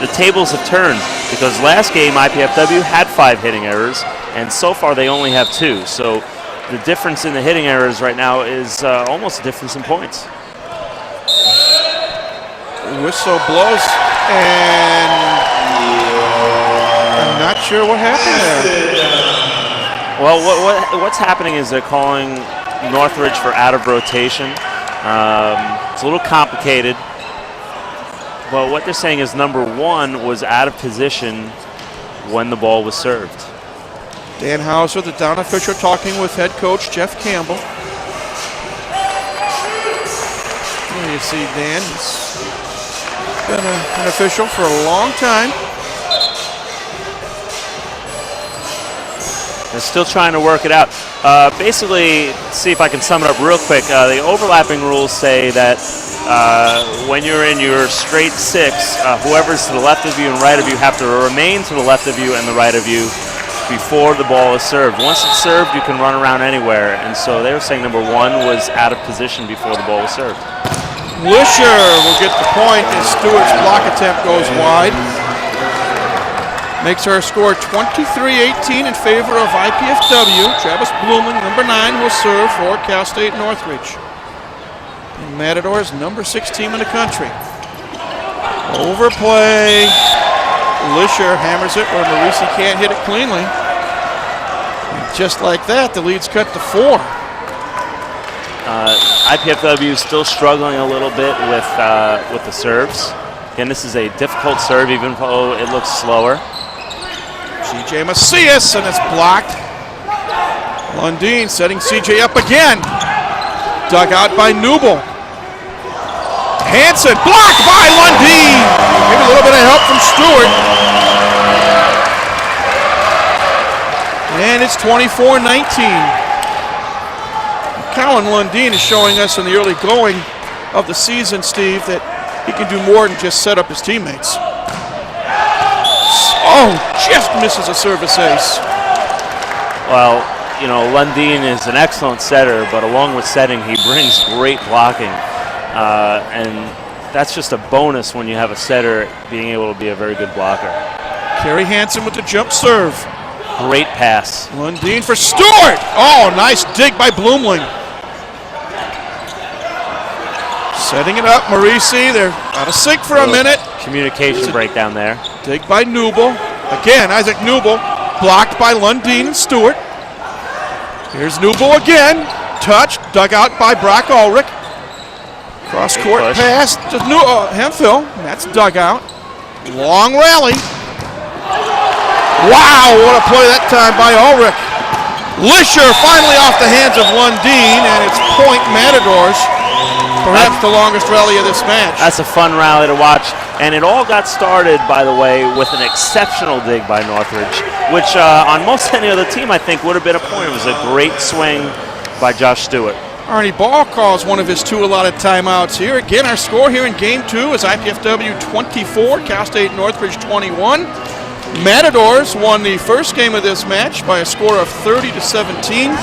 The tables have turned because last game IPFW had 5 hitting errors, and so far they only have 2. So the difference in the hitting errors right now is almost a difference in points. Whistle blows, and I'm not sure what happened there. Well, what's happening is they're calling Northridge for out of rotation. It's a little complicated. Well, what they're saying is number 1 was out of position when the ball was served. Dan Hauser, the down official, talking with head coach Jeff Campbell. There you see Dan. He's been an official for a long time. They're still trying to work it out. Basically, see if I can sum it up real quick. The overlapping rules say that when you're in your straight 6, whoever's to the left of you and right of you have to remain to the left of you and the right of you before the ball is served. Once it's served, you can run around anywhere. And so they were saying number 1 was out of position before the ball was served. Lisher will get the point as Stewart's block attempt goes wide. makes our score 23-18 in favor of IPFW. Travis Blumling, number 9, will serve for Cal State Northridge. And Matadors, number 6 team in the country. Overplay. Lisher hammers it where Marisi can't hit it cleanly. And just like that, the lead's cut to 4. IPFW is still struggling a little bit with the serves. Again, this is a difficult serve, even though it looks slower. CJ Macias, and it's blocked. Lundeen setting CJ up again. Dug out by Newble. Hansen, blocked by Lundeen. Maybe a little bit of help from Stewart. And it's 24-19. Colin Lundeen is showing us in the early going of the season, Steve, that he can do more than just set up his teammates. Oh, just misses a service ace. Well, you know, Lundeen is an excellent setter, but along with setting, he brings great blocking. And that's just a bonus when you have a setter being able to be a very good blocker. Kerry Hansen with the jump serve. Great pass. Lundeen for Stewart. Oh, nice dig by Blumling. Setting it up, Marisi. They're out of sync for a minute. Communication breakdown there. Dig by Newble. Again, Isaac Newble. Blocked by Lundeen and Stewart. Here's Newble again. Touched, dug out by Brock Ulrich. Cross-court pass to Hemphill. That's dug out. Long rally. Wow, what a play that time by Ulrich. Lisher finally off the hands of Lundeen, and it's point Matadors. Perhaps the longest rally of this match. That's a fun rally to watch. And it all got started, by the way, with an exceptional dig by Northridge, which on most any other team, I think, would have been a point. It was a great swing by Josh Stewart. Arnie Ball calls one of his 2 allotted timeouts here. Again, our score here in Game 2 is IPFW 24, Cal State Northridge 21. Matadors won the first game of this match by a score of 30-17.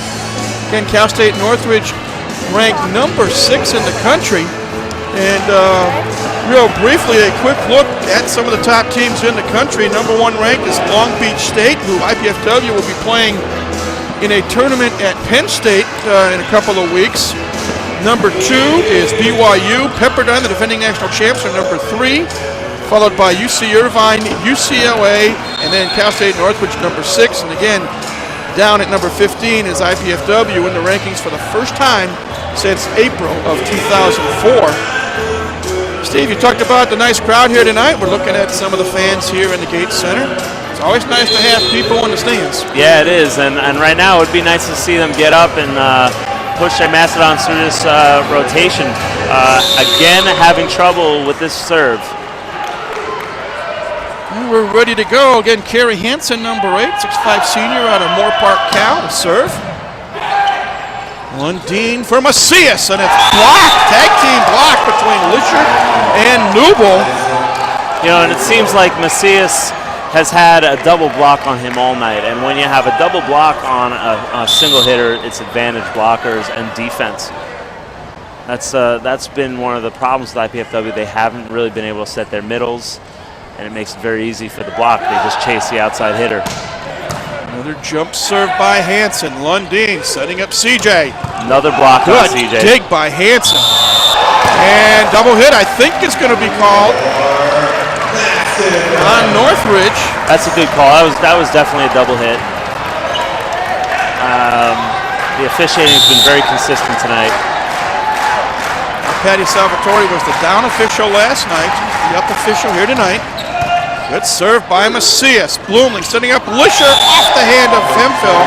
Again, Cal State Northridge ranked number 6 in the country. And real briefly, a quick look at some of the top teams in the country. Number 1 ranked is Long Beach State, who IPFW will be playing in a tournament at Penn State in a couple of weeks. Number 2 is BYU. Pepperdine, the defending national champs, are number 3, followed by UC Irvine, UCLA, and then Cal State Northridge, number 6. And again, down at number 15 is IPFW in the rankings for the first time since April of 2004. Steve, you talked about the nice crowd here tonight. We're looking at some of the fans here in the Gates Center. It's always nice to have people in the stands. Yeah, it is. And right now it would be nice to see them get up and push their Mastodons through this rotation. Again, having trouble with this serve. And we're ready to go. Again, Kerry Hansen, number 8, 6'5" senior out of Moore Park, Cal, to serve. Lundeen for Macias, and it's blocked. Tag team block between Lisher and Newble. You know, and it seems like Macias has had a double block on him all night. And when you have a double block on a single hitter, it's advantage blockers and defense. That's been one of the problems with IPFW. They haven't really been able to set their middles, and it makes it very easy for the block. They just chase the outside hitter. Another jump serve by Hansen. Lundeen setting up CJ. Another block on CJ. Good dig by Hansen. And double hit, I think, is going to be called on Northridge. That's a good call. That was definitely a double hit. The officiating has been very consistent tonight. Patty Salvatore was the down official last night, the up official here tonight. Good serve by Macias. Blumling setting up Lisher off the hand of Hemphill.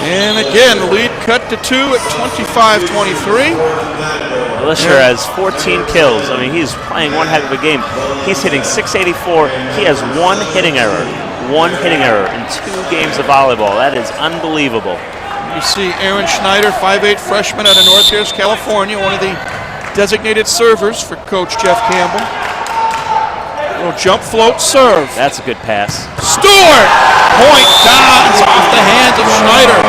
And again, the lead cut to 2 at 25-23. Lisher has 14 kills. I mean, he's playing one heck of a game. He's hitting .684. He has one hitting error in 2 games of volleyball. That is unbelievable. You see Aaron Schneider, 5'8" freshman out of Northridge, California, one of the designated servers for Coach Jeff Campbell. Little jump float serve. That's a good pass. Stewart! Point Dons off the hands of Schneider.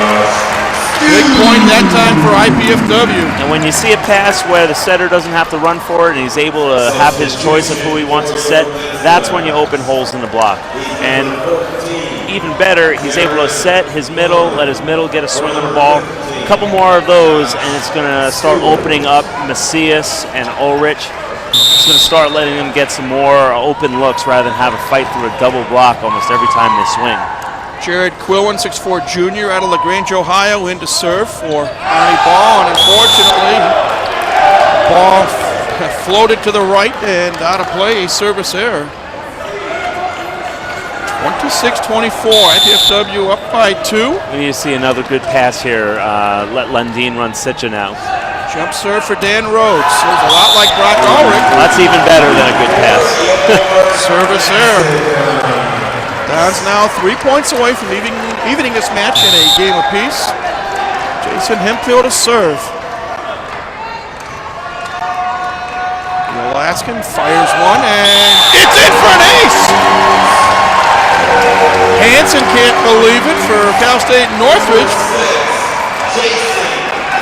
Big point that time for IPFW. And when you see a pass where the setter doesn't have to run for it and he's able to have his choice of who he wants to set, that's when you open holes in the block. And even better, he's able to set his middle, let his middle get a swing on the ball. A couple more of those, and it's going to start opening up Macias and Ulrich. It's going to start letting them get some more open looks rather than have a fight through a double block almost every time they swing. Jared Quillen, 6'4" junior out of LaGrange, Ohio, in to serve for Arnie Ball, and unfortunately, ball floated to the right and out of play, a service error. 26-24, IPFW up by 2. We need to see another good pass here. Let Lundin run Sitcha now. Jump serve for Dan Rhodes. Serves a lot like Brock Ulrich. That's even better than a good pass. Service error. Don's now 3 points away from evening this match in a game apiece. Jason Hemphill to serve. Alaskan fires one, and it's in for an ace! Hansen can't believe it for Cal State Northridge.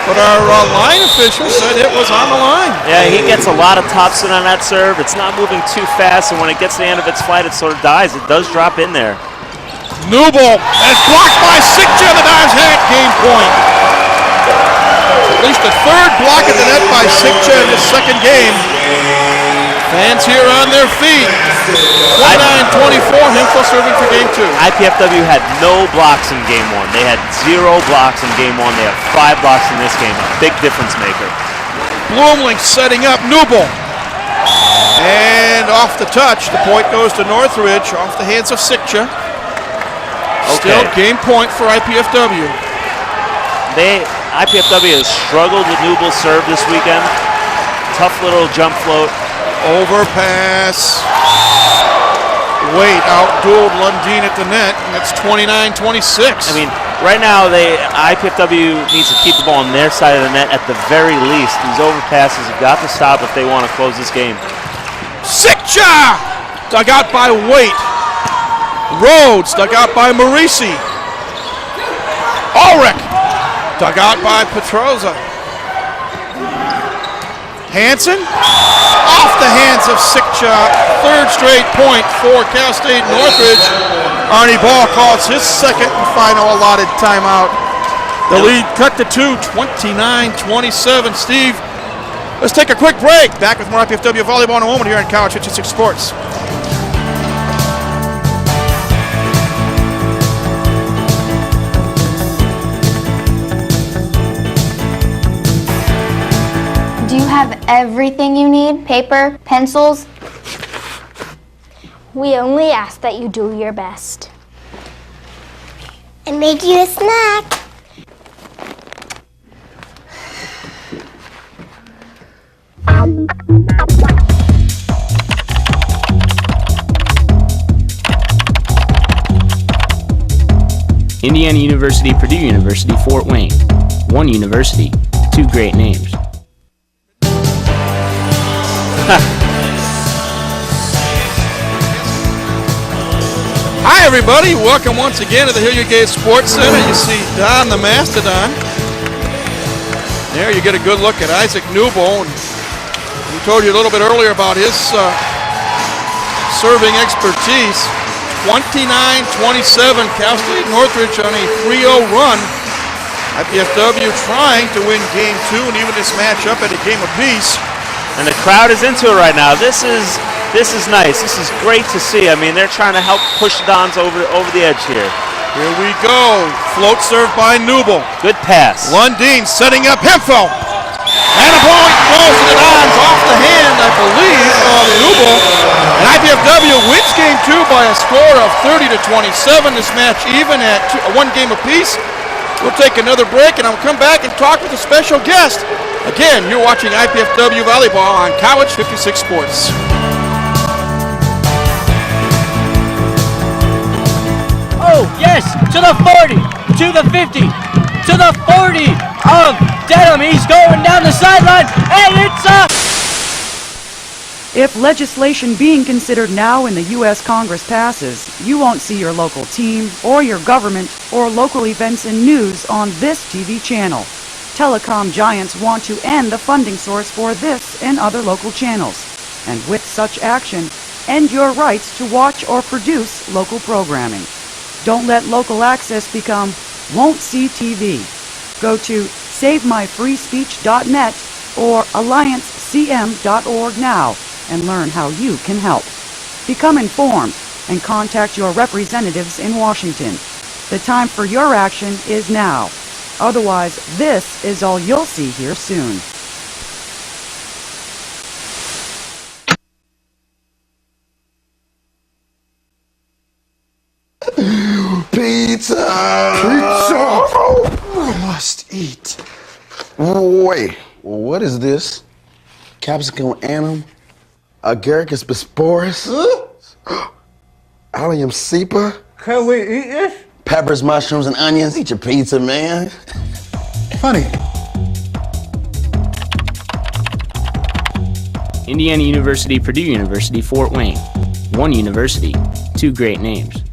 But our line official said it was on the line. Yeah, he gets a lot of topspin on that serve. It's not moving too fast, and when it gets to the end of its flight, it sort of dies. It does drop in there. Newble, and it's blocked by Sikcha. The Dives had game point. At least the third block at the net by Sikcha in his second game. Fans here on their feet. 29-24, Hemphill serving for game 2. IPFW had no blocks in game 1. They had 0 blocks in game 1. They have 5 blocks in this game. A big difference maker. Blumling setting up Newble. And off the touch, the point goes to Northridge, off the hands of Sikcha. Still game point for IPFW. IPFW has struggled with Newble's serve this weekend. Tough little jump float. Overpass. Wait, outdueled Lundin at the net, and it's 29-26. I mean, right now, IPFW needs to keep the ball on their side of the net at the very least. These overpasses have got to stop if they want to close this game. Sikcha! Dug out by Waite. Rhodes dug out by Marisi. Ulrich dug out by Petroza. Hansen off the hands of Sikcha. Third straight point for Cal State Northridge. Arnie Ball calls his second and final allotted timeout. The lead cut to 2, 29-27. Steve, let's take a quick break. Back with more IPFW volleyball in a moment here on College 56 Sports. Do you have everything you need? Paper, pencils? We only ask that you do your best. And make you a snack. Indiana University, Purdue University, Fort Wayne. One university, 2 great names. Hi everybody, welcome once again to the Hilliard Gate Sports Center. You see Don the Mastodon. There you get a good look at Isaac Newble. We told you a little bit earlier about his serving expertise. 29-27, Cal State Northridge on a 3-0 run. IPFW trying to win game 2 and even this matchup at a game apiece. And the crowd is into it right now. This is nice. This is great to see. I mean, they're trying to help push the Dons over the edge here. Here we go. Float served by Newble. Good pass. Lundin setting up Hemphill. And a point goes to the Dons off the hand, I believe, of Newble. And IPFW wins game 2 by a score of 30-27. This match even at 1 game apiece. We'll take another break, and I'll come back and talk with a special guest. Again, you're watching IPFW Volleyball on College 56 Sports. Oh, yes, to the 40, to the 50, to the 40 of Dedham. He's going down the sideline, and it's up. If legislation being considered now in the U.S. Congress passes, you won't see your local team or your government or local events and news on this TV channel. Telecom giants want to end the funding source for this and other local channels. And with such action, end your rights to watch or produce local programming. Don't let local access become won't see TV. Go to SaveMyFreeSpeech.net or AllianceCM.org now and learn how you can help. Become informed and contact your representatives in Washington. The time for your action is now. Otherwise, this is all you'll see here soon. Pizza! I must eat. Wait, what is this? Capsicum anum? Agaricus bisporus? Allium cepa? Can we eat this? Peppers, mushrooms, and onions. Eat your pizza, man. Funny. Indiana University, Purdue University, Fort Wayne. One university, two great names.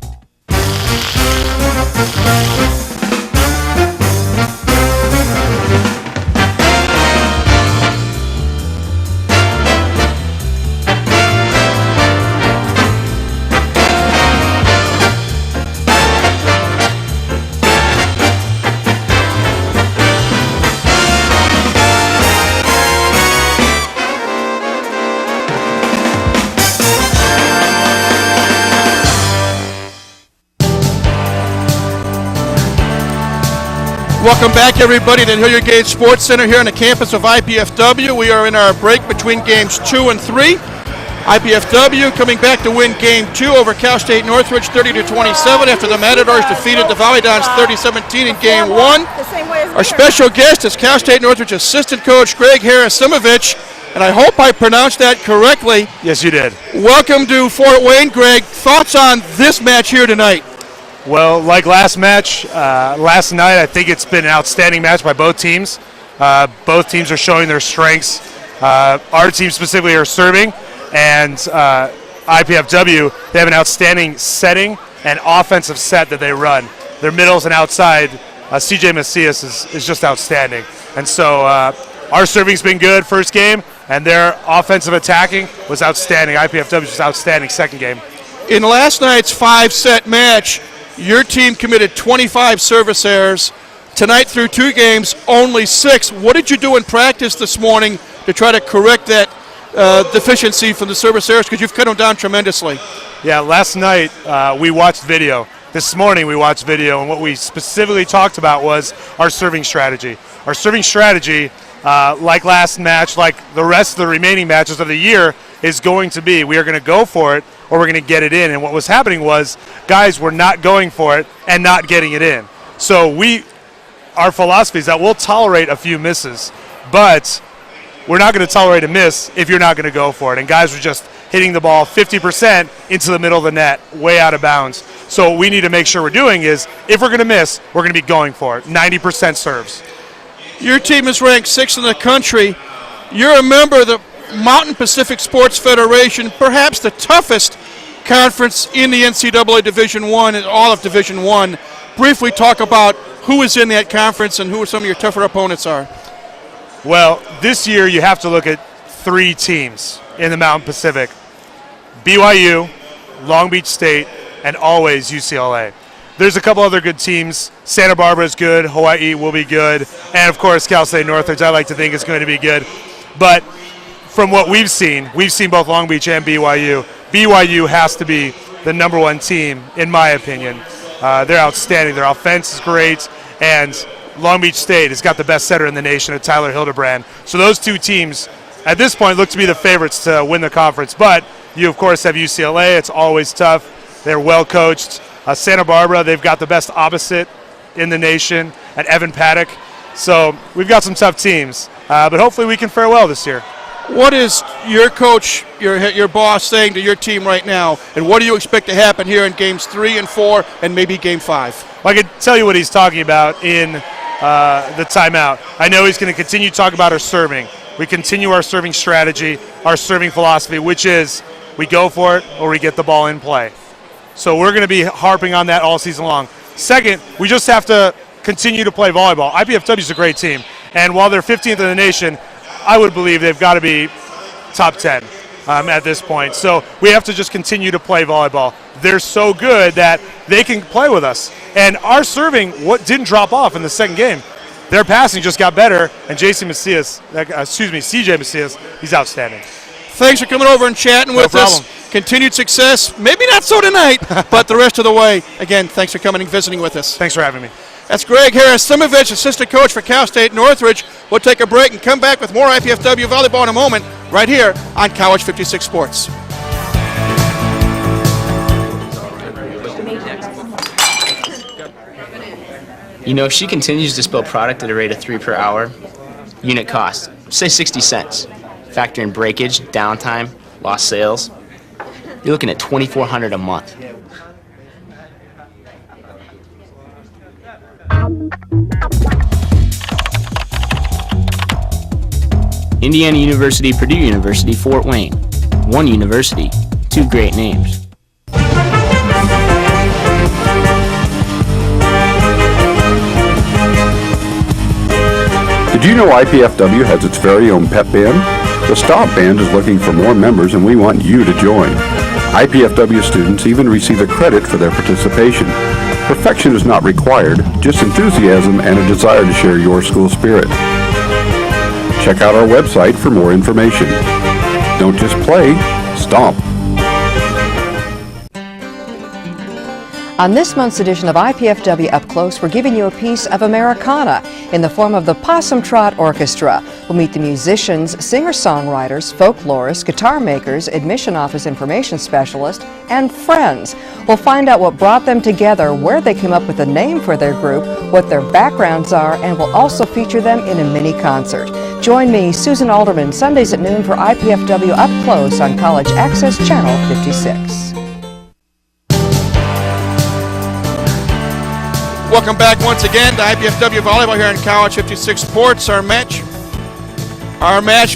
Welcome back, everybody, to the Hilliard Gate Sports Center here on the campus of IPFW. We are in our break between games 2 and 3. IPFW coming back to win game 2 over Cal State Northridge 30-27 after the Matadors defeated the Volleyball 30-17 in game 1. Our special guest is Cal State Northridge assistant coach Greg Harasimovich, and I hope I pronounced that correctly. Yes, you did. Welcome to Fort Wayne, Greg. Thoughts on this match here tonight? Well, like last night, I think it's been an outstanding match by both teams. Both teams are showing their strengths. Our team specifically are serving, and IPFW, they have an outstanding setting and offensive set that they run. Their middles and outside, CJ Macias is just outstanding. And so our serving's been good first game, and their offensive attacking was outstanding. IPFW was outstanding second game. In last night's 5-set match, your team committed 25 service errors. Tonight, through 2 games, only 6. What did you do in practice this morning to try to correct that deficiency from the service errors? Because you've cut them down tremendously. Yeah, last night we watched video. This morning we watched video, and what we specifically talked about was our serving strategy. Our serving strategy, like last match, like the rest of the remaining matches of the year, is going to be we are going to go for it or we're going to get it in. And what was happening was guys were not going for it and not getting it in. So our philosophy is that we'll tolerate a few misses, but we're not going to tolerate a miss if you're not going to go for it. And guys were just hitting the ball 50% into the middle of the net, way out of bounds. So what we need to make sure we're doing is if we're going to miss, we're going to be going for it. 90% serves. Your team is ranked 6th in the country. You're a member of the Mountain Pacific Sports Federation, perhaps the toughest conference in the NCAA Division I and all of Division I. Briefly talk about who is in that conference and who some of your tougher opponents are. Well, this year you have to look at 3 teams in the Mountain Pacific. BYU, Long Beach State, and always UCLA. There's a couple other good teams. Santa Barbara is good, Hawaii will be good, and of course Cal State Northridge I like to think is going to be good. But from what we've seen both Long Beach and BYU. BYU has to be the number 1 team, in my opinion. They're outstanding. Their offense is great, and Long Beach State has got the best setter in the nation at Tyler Hildebrand. So those 2 teams, at this point, look to be the favorites to win the conference. But you, of course, have UCLA. It's always tough. They're well coached. Santa Barbara, they've got the best opposite in the nation at Evan Paddock. So we've got some tough teams, but hopefully we can fare well this year. What is your coach, your boss, saying to your team right now, and what do you expect to happen here in games 3 and 4 and maybe game 5? Well, I can tell you what he's talking about in the timeout. I know he's going to continue to talk about our serving. we continue our serving strategy, our serving philosophy, which is we go for it or we get the ball in play. So we're going to be harping on that all season long. Second, we just have to continue to play volleyball. IPFW is a great team, and while they're 15th in the nation, I would believe they've got to be top 10 at this point. So we have to just continue to play volleyball. They're so good that they can play with us. And our serving didn't drop off in the second game. Their passing just got better, and CJ Macias, he's outstanding. Thanks for coming over and chatting with us. Continued success, maybe not so tonight, but the rest of the way. Again, thanks for coming and visiting with us. Thanks for having me. That's Greg Harris-Simovich, assistant coach for Cal State Northridge. We'll take a break and come back with more IPFW volleyball in a moment, right here on College 56 Sports. You know, if she continues to spill product at a rate of 3 per hour, unit cost, say 60 cents. Factor in breakage, downtime, lost sales, you're looking at $2,400 a month. Indiana University, Purdue University, Fort Wayne. One university, two great names. Did you know IPFW has its very own pep band? The Stomp Band is looking for more members, and we want you to join. IPFW students even receive a credit for their participation. Perfection is not required, just enthusiasm and a desire to share your school spirit. Check out our website for more information. Don't just play, stomp. On this month's edition of IPFW Up Close, we're giving you a piece of Americana in the form of the Possum Trot Orchestra. We'll meet the musicians, singer-songwriters, folklorists, guitar makers, admission office information specialists, and friends. We'll find out what brought them together, where they came up with a name for their group, what their backgrounds are, and we'll also feature them in a mini-concert. Join me, Susan Alderman, Sundays at noon for IPFW Up Close on College Access Channel 56. Welcome back once again to IPFW Volleyball here in College 56 Sports. Our match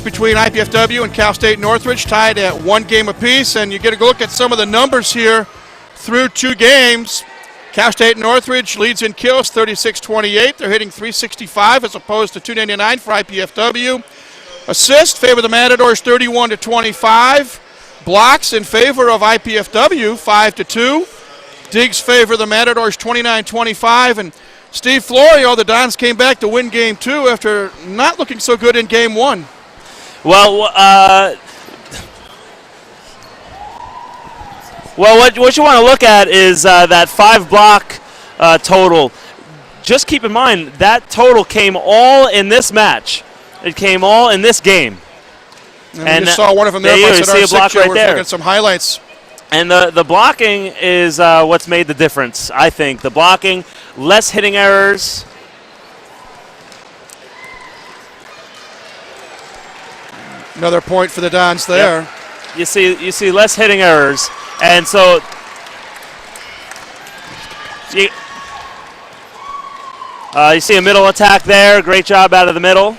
between IPFW and Cal State Northridge tied at 1 game apiece, and you get a look at some of the numbers here through 2 games. Cal State Northridge leads in kills 36-28. They're hitting 365 as opposed to 299 for IPFW. Assists favor the Matadors 31-25. Blocks in favor of IPFW 5-2. Digs favor the Matadors 29-25, and Steve Florio, the Dons came back to win Game 2 after not looking so good in Game 1. Well, what you want to look at is that 5-block total. Just keep in mind that total came all in this match. It came all in this game. And we just saw one of them there. You see a block right there. Looking at some highlights. And the blocking is what's made the difference, I think. The blocking, less hitting errors. Another point for the Dons there. Yep. You see less hitting errors. And so you see a middle attack there. Great job out of the middle.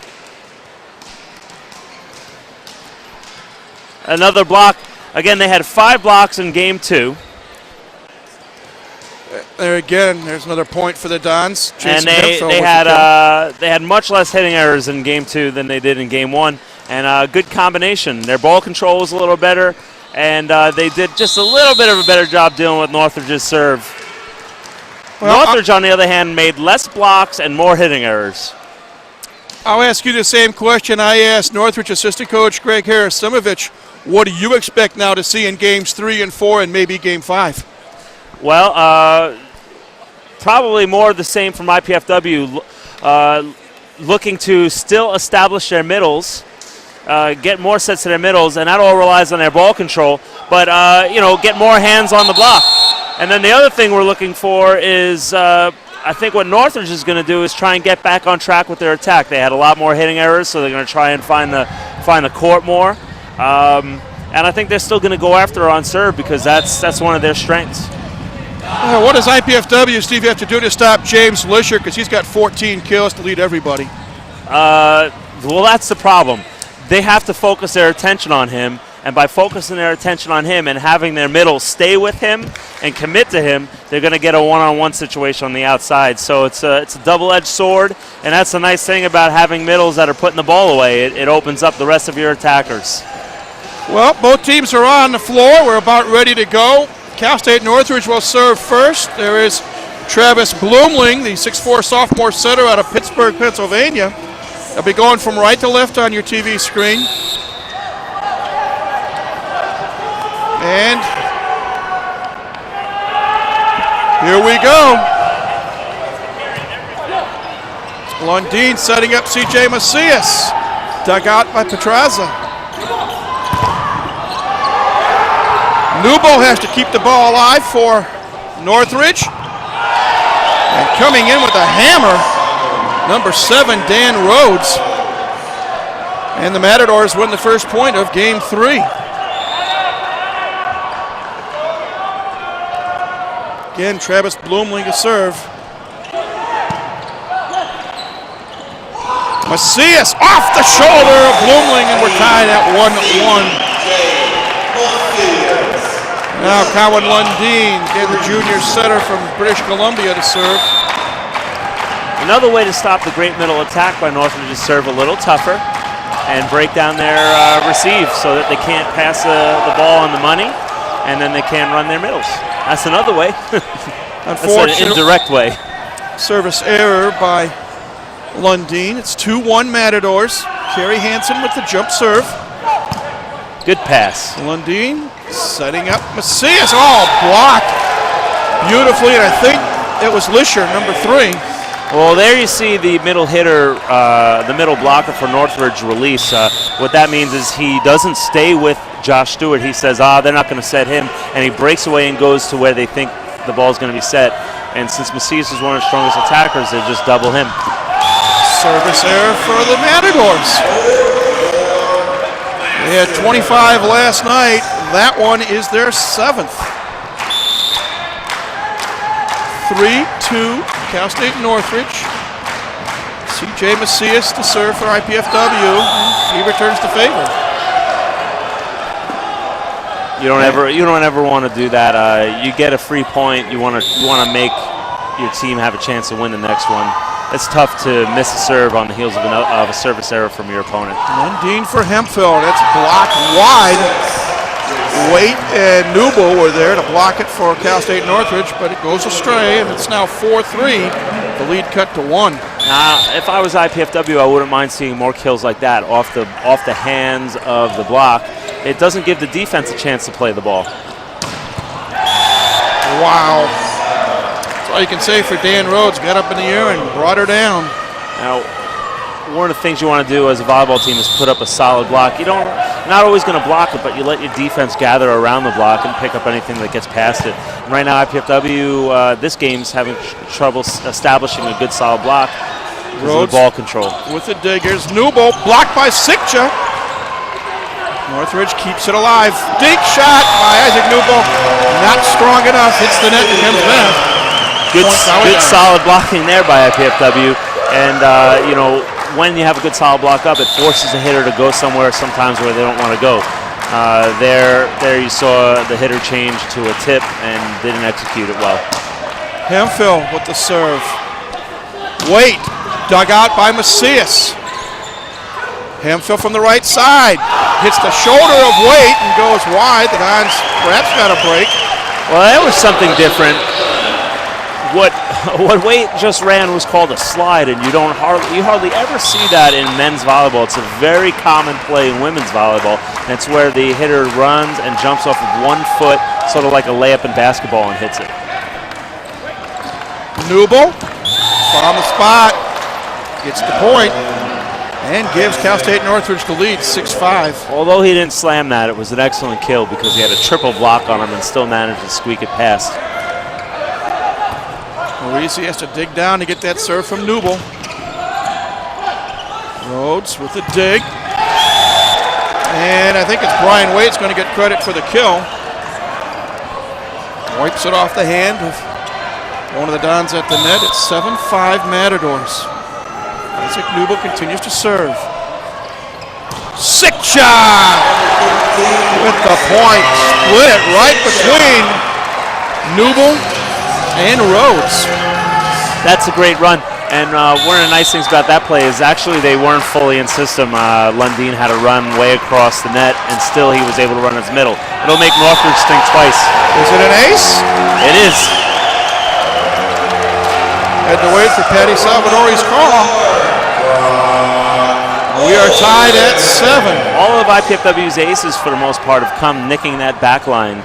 Another block. Again, they had 5 blocks in Game 2. There again, there's another point for the Dons. And they had much less hitting errors in Game 2 than they did in Game 1. And a good combination. Their ball control was a little better, and they did just a little bit of a better job dealing with Northridge's serve. Well, Northridge, on the other hand, made less blocks and more hitting errors. I'll ask you the same question I asked Northridge assistant coach Greg Harris-Simovich. What do you expect now to see in Games 3 and 4 and maybe Game 5? Well, probably more of the same from IPFW, looking to still establish their middles, get more sets to their middles, and that all relies on their ball control, but, get more hands on the block. And then the other thing we're looking for is I think what Northridge is going to do is try and get back on track with their attack. They had a lot more hitting errors, so they're going to try and find the court more. And I think they're still going to go after her on serve because that's one of their strengths. What does IPFW, Steve, have to do to stop James Lisher? Because he's got 14 kills to lead everybody. Well, that's the problem. they have to focus their attention on him, and by focusing their attention on him and having their middle stay with him and commit to him, they're going to get a one-on-one situation on the outside. So it's a double-edged sword, and that's the nice thing about having middles that are putting the ball away. It opens up the rest of your attackers. Well, both teams are on the floor. We're about ready to go. Cal State Northridge will serve first. There is Travis Bloomling, the 6'4" sophomore center out of Pittsburgh, Pennsylvania. They'll be going from right to left on your TV screen. And here we go. Lundeen setting up C.J. Macias. Dug out by Petraza. Newbo has to keep the ball alive for Northridge. And coming in with a hammer, number 7, Dan Rhodes. And the Matadors win the first point of game 3. Again, Travis Bloomling to serve. Macias off the shoulder of Bloomling, and we're tied at 1-1. Now Cowan Lundeen, again the junior setter from British Columbia to serve. Another way to stop the great middle attack by Northridge is serve a little tougher and break down their receive so that they can't pass the ball on the money, and then they can run their middles. That's another way. That's an indirect way. Service error by Lundeen. It's 2-1 Matadors. Kerry Hansen with the jump serve. Good pass. Lundeen setting up Macias. Oh, blocked beautifully, and I think it was Lisher, number 3. Well, there you see the middle hitter, the middle blocker for Northridge release. What that means is he doesn't stay with Josh Stewart. He says, they're not going to set him, and he breaks away and goes to where they think the ball's going to be set. And since Macias is one of the strongest attackers, they just double him. Service error for the Matadors. They had 25 last night. That one is their 7th. 3-2, Cal State Northridge. C.J. Macias to serve for IPFW. He returns the favor. You don't ever want to do that. You get a free point. You want to make your team have a chance to win the next one. It's tough to miss a serve on the heels of a service error from your opponent. Lundeen for Hemphill. That's blocked wide. Waite and Newble were there to block it for Cal State Northridge, but it goes astray, and it's now 4-3. The lead cut to 1. If I was IPFW, I wouldn't mind seeing more kills like that off the hands of the block. It doesn't give the defense a chance to play the ball. Wow. That's all you can say for Dan Rhodes. Got up in the air and brought her down. Now, one of the things you want to do as a volleyball team is put up a solid block. You're not always going to block it, but you let your defense gather around the block and pick up anything that gets past it. And right now, IPFW, this game's having trouble establishing a good solid block because of the ball control. With the dig, here's Newble, blocked by Sikcha. Northridge keeps it alive. Dig shot by Isaac Newble. Not strong enough. Hits the net and comes back. Good solid blocking there by IPFW. And, when you have a good solid block up, it forces the hitter to go somewhere sometimes where they don't want to go. There you saw the hitter change to a tip and didn't execute it well. Hemphill with the serve. Waite, dug out by Macias. Hemphill from the right side. Hits the shoulder of Waite and goes wide. The Dons perhaps got a break. Well, that was something different. What Waite just ran was called a slide, and you hardly ever see that in men's volleyball. It's a very common play in women's volleyball, and it's where the hitter runs and jumps off of one foot, sort of like a layup in basketball, and hits it. Newble on the spot, gets the point, and gives Cal State Northridge the lead, 6-5. Although he didn't slam that, it was an excellent kill because he had a triple block on him and still managed to squeak it past. Marisi has to dig down to get that serve from Newble. Rhodes with the dig. And I think it's Brian Waite's going to get credit for the kill. Wipes it off the hand of one of the Dons at the net. It's 7-5 Matadors. Isaac Newble continues to serve. Sick shot with the point. Split it right between Newble and Rhodes. That's a great run. And one of the nice things about that play is actually they weren't fully in system. Lundin had to run way across the net, and still he was able to run his middle. It'll make Northridge think twice. Is it an ace? It is. Had to wait for Patty Salvadori's call. We are tied at 7. All of IPFW's aces, for the most part, have come nicking that back line,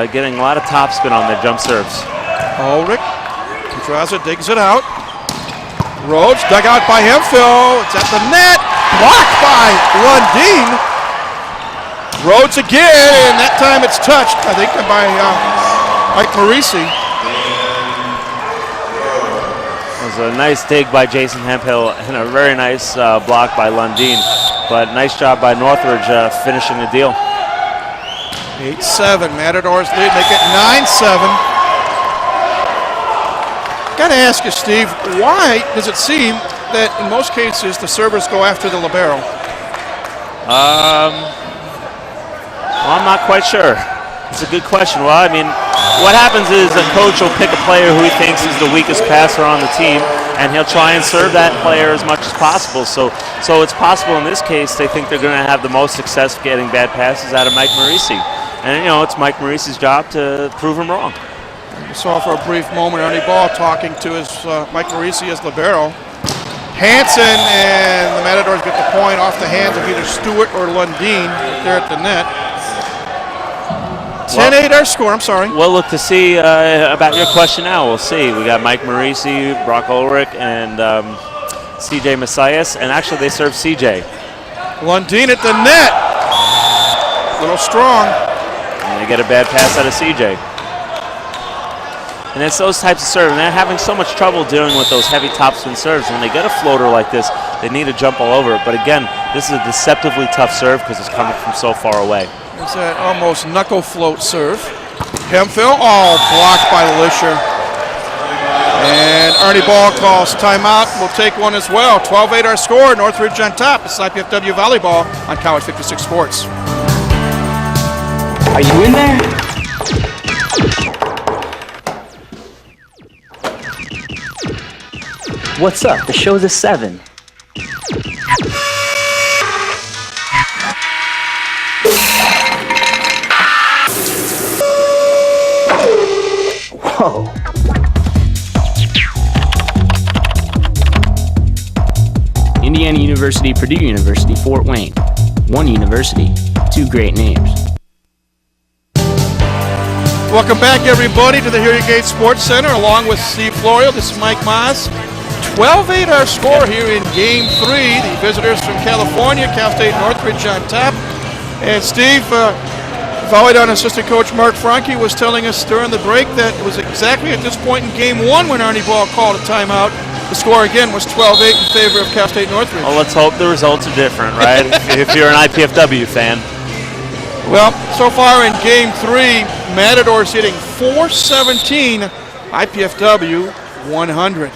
getting a lot of topspin on their jump serves. Ulrich, Pedraza digs it out. Rhodes dug out by Hemphill. It's at the net. Blocked by Lundin. Rhodes again, and that time it's touched, I think, by Mike Marisi. It was a nice dig by Jason Hemphill and a very nice block by Lundin. But nice job by Northridge finishing the deal. 8-7. Matadors lead. Make it 9-7. Got to ask you, Steve, why does it seem that in most cases the servers go after the libero? Well, I'm not quite sure. It's a good question. Well, I mean, what happens is a coach will pick a player who he thinks is the weakest passer on the team, and he'll try and serve that player as much as possible. So it's possible in this case they think they're going to have the most success getting bad passes out of Mike Marisi. And, you know, it's Mike Marisi's job to prove him wrong. We saw for a brief moment Ernie Ball talking to his Mike Marisi as libero. Hansen, and the Matadors get the point off the hands of either Stewart or Lundin there at the net. 10-8 our score, I'm sorry. We'll look to see about your question now. We'll see. We got Mike Marisi, Brock Ulrich, and CJ Messias, and actually they serve CJ. Lundin at the net. A little strong. And they get a bad pass out of CJ. And it's those types of serves, and they're having so much trouble dealing with those heavy topspin serves. When they get a floater like this, they need to jump all over it. But again, this is a deceptively tough serve because it's coming from so far away. It's that almost knuckle float serve. Hemphill, blocked by Lisher. And Ernie Ball calls timeout. We'll take one as well. 12-8 our score. Northridge on top. It's IPFW Volleyball on College 56 Sports. Are you in there? What's up? The show's at 7. Whoa. Indiana University, Purdue University, Fort Wayne. One university, two great names. Welcome back, everybody, to the Here You Gate Sports Center, along with Steve Florio. This is Mike Maas. 12-8 our score here in Game 3. The visitors from California, Cal State Northridge on top. And Steve, Volleyball assistant coach Mark Franke was telling us during the break that it was exactly at this point in Game 1 when Ernie Ball called a timeout. The score again was 12-8 in favor of Cal State Northridge. Well, let's hope the results are different, right? if you're an IPFW fan. Well, so far in Game 3, Matadors hitting .417, IPFW 100.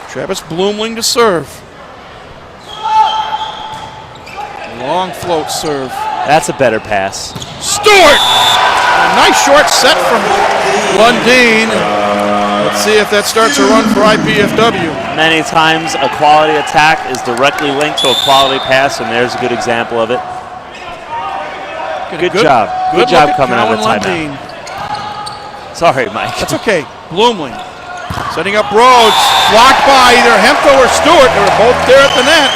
Travis Bloomling to serve. Long float serve. That's a better pass. Stewart! A nice short set from Lundin. Let's see if that starts a run for IPFW. Many times a quality attack is directly linked to a quality pass, and there's a good example of it. Good job. Good job coming out of the timeout. Sorry, Mike. That's okay. Bloomling setting up Rhodes. Blocked by either Hemphill or Stewart. They were both there at the net.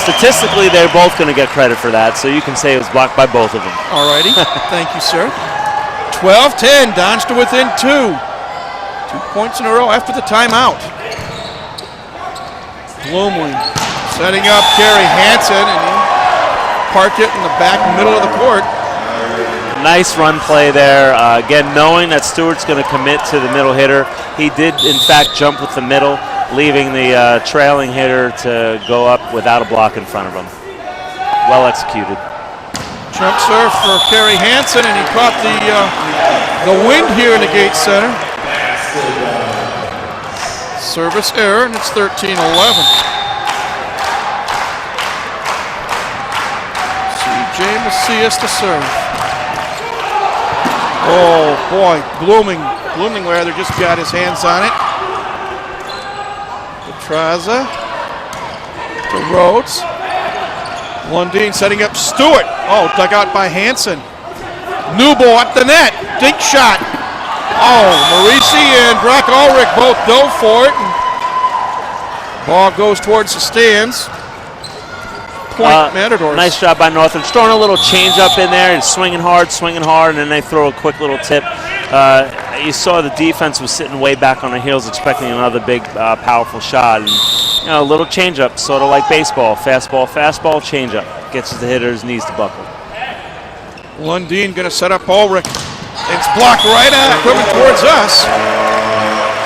Statistically, they're both going to get credit for that, so you can say it was blocked by both of them. All righty. Thank you, sir. 12-10. Dons to within 2. 2 points in a row after the timeout. Bloomling setting up Kerry Hansen, and he parked it in the back middle of the court. Nice run play there. Again, knowing that Stewart's going to commit to the middle hitter, he did, in fact, jump with the middle, leaving the trailing hitter to go up without a block in front of him. Well executed. Jump serve for Kerry Hansen, and he caught the wind here in the Gate Center. Service error, and it's 13-11. C.J. Macias to serve. Oh boy, Blooming rather just got his hands on it. Petraza to Rhodes. Lundeen setting up Stewart. Oh, dug out by Hansen. Newbold at the net. Dink shot. Oh, Marisi and Brock Ulrich both dove for it. And ball goes towards the stands. Point Matadors. Nice job by Northridge. Throwing a little change up in there and swinging hard, and then they throw a quick little tip. You saw the defense was sitting way back on their heels expecting another big, powerful shot. And, a little change up, sort of like baseball. Fastball, change up. Gets the hitter's knees to buckle. Lundeen going to set up Ulrich. It's blocked right out, coming towards us.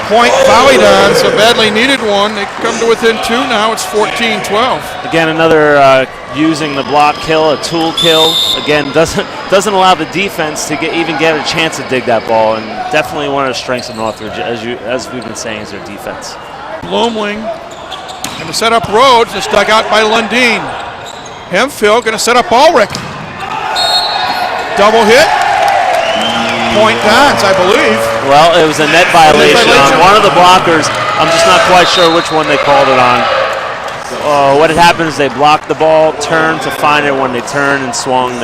Point Volleyball, a badly needed one. They come to within 2 now. It's 14-12. Again, another using the block kill, a tool kill. Again, doesn't allow the defense to even get a chance to dig that ball, and definitely one of the strengths of Northridge, as we've been saying, is their defense. Bloomling going to set up Rhodes. It's dug out by Lundeen. Hemphill going to set up Ulrich. Double hit. Point Dons, I believe. Well, it was a net violation on one of the blockers. I'm just not quite sure which one they called it on. What had happened is they blocked the ball, turned to find it. When they turned and swung,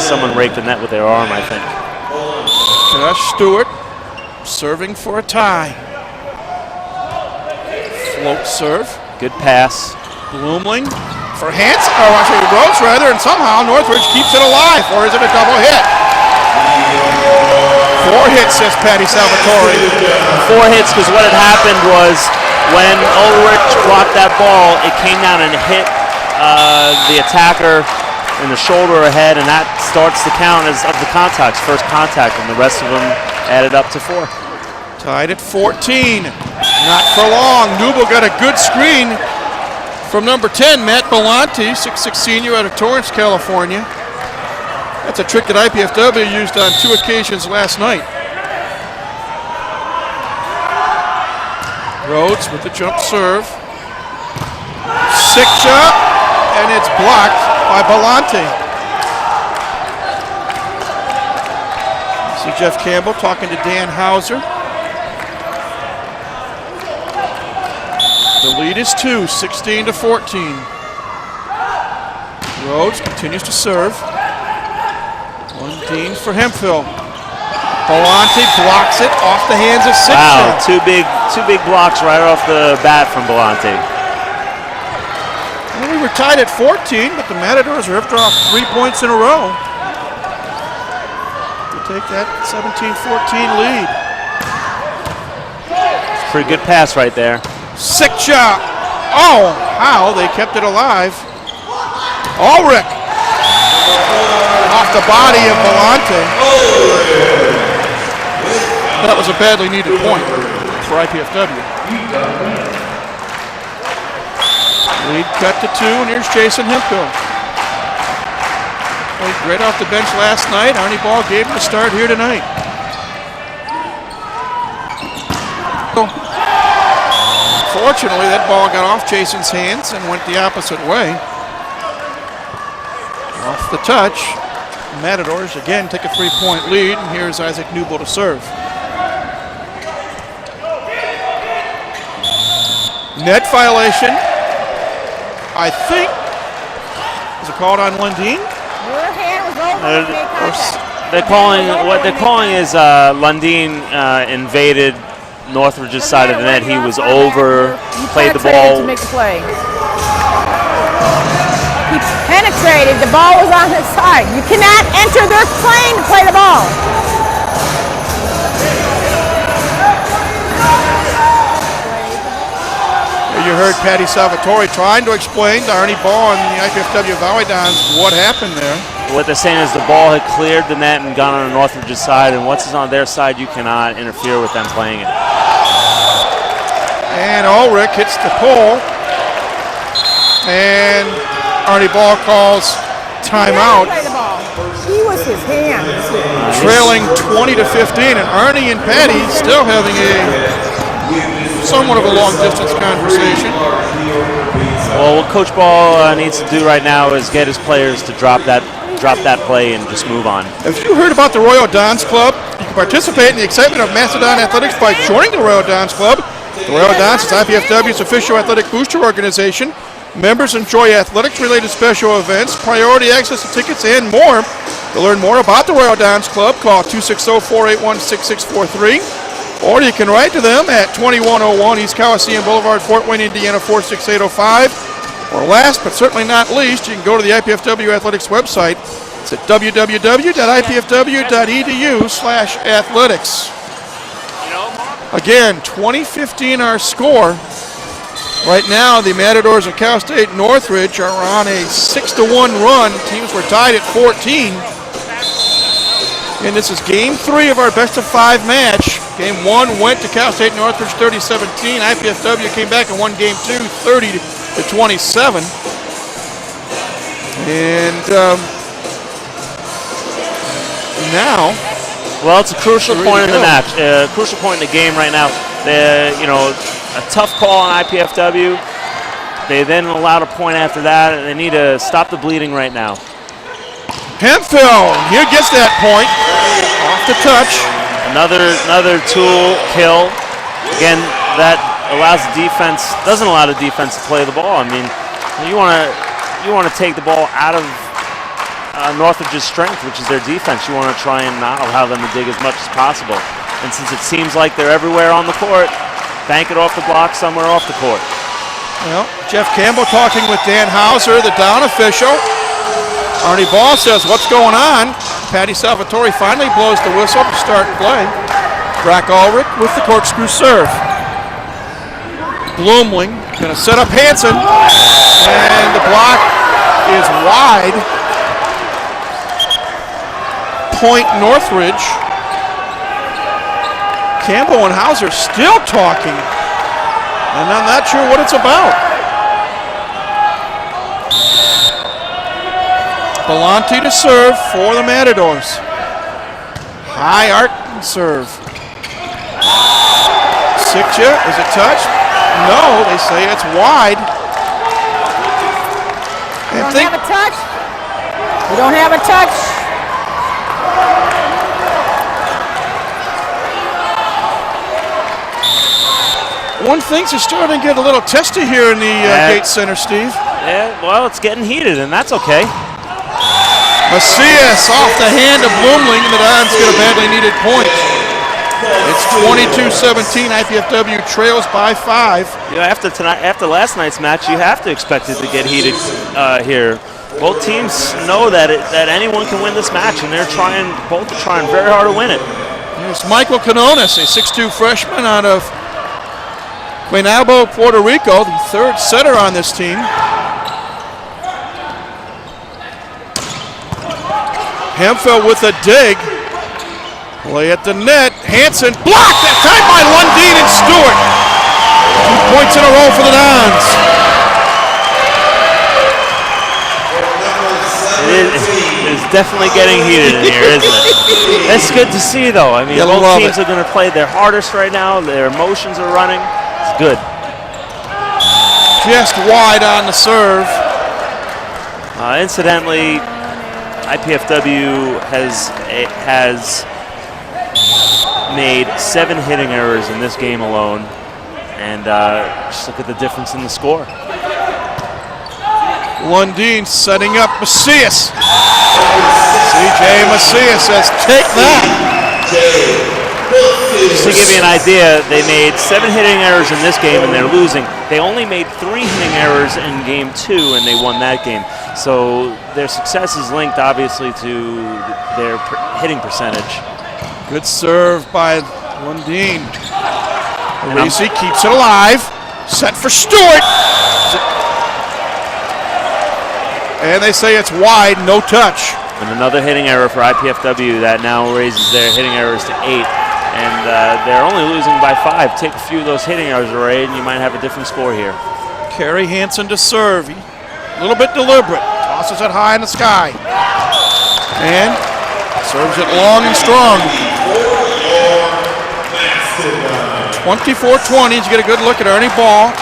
someone raked the net with their arm, I think. Josh Stewart serving for a tie. Float serve. Good pass. Bloomling for Hansen. Rhodes rather, and somehow Northridge keeps it alive. Or is it a double hit? 4 hits, says Patty Salvatore. 4 hits because what had happened was when Ulrich blocked that ball, it came down and hit the attacker in the shoulder or head, and that starts the count as of the contacts, first contact, and the rest of them added up to 4. Tied at 14. Not for long. Newbold got a good screen from number 10, Matt Belanti, 6'6" senior out of Torrance, California. That's a trick that IPFW used on 2 occasions last night. Rhodes with the jump serve. Sick shot, and it's blocked by Belanti. See Jeff Campbell talking to Dan Hauser. The lead is 2, 16-14. Rhodes continues to serve. Lundeen for Hemphill. Belanti blocks it off the hands of Sixer. Wow, two big blocks right off the bat from Belanti. Well, we were tied at 14, but the Matadors ripped off 3 points in a row to take that 17-14 lead. Pretty good pass right there. Sick shot. Oh, how they kept it alive. Ulrich. Off the body of Belanti. That was a badly needed point for IPFW. Lead cut to 2, and here's Jason Hemphill. Played great off the bench last night. Arnie Ball gave him a start here tonight. Fortunately, that ball got off Jason's hands and went the opposite way. Off the touch. Matadors again take a 3-point lead, and here's Isaac Newbold to serve. Net violation, I think. Is it called on Lundeen? Your hand was over. What they're calling is Lundeen invaded Northridge's side of the net. He was over, played the ball. To make the play. He penetrated. The ball was on his side. You cannot enter their plane to play the ball. You heard Patty Salvatore trying to explain to Arnie Ball and the IPFW Volleyball what happened there. What they're saying is the ball had cleared the net and gone on Northridge's side, and once it's on their side, you cannot interfere with them playing it. And Ulrich hits the pole, and Arnie Ball calls timeout. He was his hands. Trailing 20-15, and Arnie and Patty still having a somewhat of a long-distance conversation. Well, what Coach Ball needs to do right now is get his players to drop that drop that play and just move on. Have you heard about the Royal Dons Club? You can participate in the excitement of Mastodon Athletics by joining the Royal Dons Club. The Royal Dons is IPFW's official athletic booster organization. Members enjoy athletics-related special events, priority access to tickets, and more. To learn more about the Royal Dons Club, call 260-481-6643. Or you can write to them at 2101 East Coliseum Boulevard, Fort Wayne, Indiana 46805. Or last but certainly not least, you can go to the IPFW Athletics website. It's at www.ipfw.edu/athletics. Again, 2015 our score. Right now, the Matadors of Cal State Northridge are on a 6-1 run. Teams were tied at 14. And this is game 3 of our best-of-5 match. Game 1 went to Cal State Northridge 30-17. IPFW came back and won game 2 30-27. And now, well, it's a crucial point in the match, crucial point in the game right now. A tough call on IPFW. They then allowed a point after that, and they need to stop the bleeding right now. Hemphill, here gets that point. Off the touch. Another tool kill. Again, that allows the defense, doesn't allow the defense to play the ball. I mean, you want to take the ball out of Northridge's strength, which is their defense. You want to try and not allow them to dig as much as possible. And since it seems like they're everywhere on the court, bank it off the block somewhere off the court. Well, Jeff Campbell talking with Dan Hauser, the down official. Arnie Ball says, what's going on? Patty Salvatore finally blows the whistle to start play. Brack Ulrich with the corkscrew serve. Blumling going to set up Hansen, and the block is wide. Point Northridge. Campbell and Hauser still talking, and I'm not sure what it's about. Belanti to serve for the Matadors. High arc and serve. Sikja, is it touched? No, they say it's wide. We don't have a touch. We don't have a touch. One thing's are starting to get a little testy here in the Gate Center, Steve. Yeah, well, it's getting heated, and that's okay. Macias off the hand of Blumling, and the Dons get a badly needed point. It's 22-17. IPFW trails by 5. After last night's match, you have to expect it to get heated here. Both teams know that anyone can win this match, and both are trying very hard to win it. There's Michael Canones, a 6'2 freshman out of Guaynabo, Puerto Rico, the third setter on this team. Hemphill with a dig. Play at the net. Hansen blocked that time by Lundeen and Stewart. 2 points in a row for the Dons. It is definitely getting heated in here, isn't it? That's good to see, though. I mean, both teams are going to play their hardest right now. Their emotions are running. It's good. Just wide on the serve. Incidentally, IPFW has made 7 hitting errors in this game alone, and just look at the difference in the score. Lundeen setting up Macias. CJ Macias says, take that. Just to give you an idea, they made 7 hitting errors in this game, and they're losing. They only made 3 hitting errors in game 2, and they won that game. So their success is linked, obviously, to their hitting percentage. Good serve by Lundeen. Arisi keeps it alive. Set for Stewart. And they say it's wide, no touch. And another hitting error for IPFW that now raises their hitting errors to 8. And they're only losing by 5. Take a few of those hitting errors away, and you might have a different score here. Kerry Hansen to serve. A little bit deliberate. Tosses it high in the sky. And serves it long and strong. 24-20. You get a good look at Ernie Ball.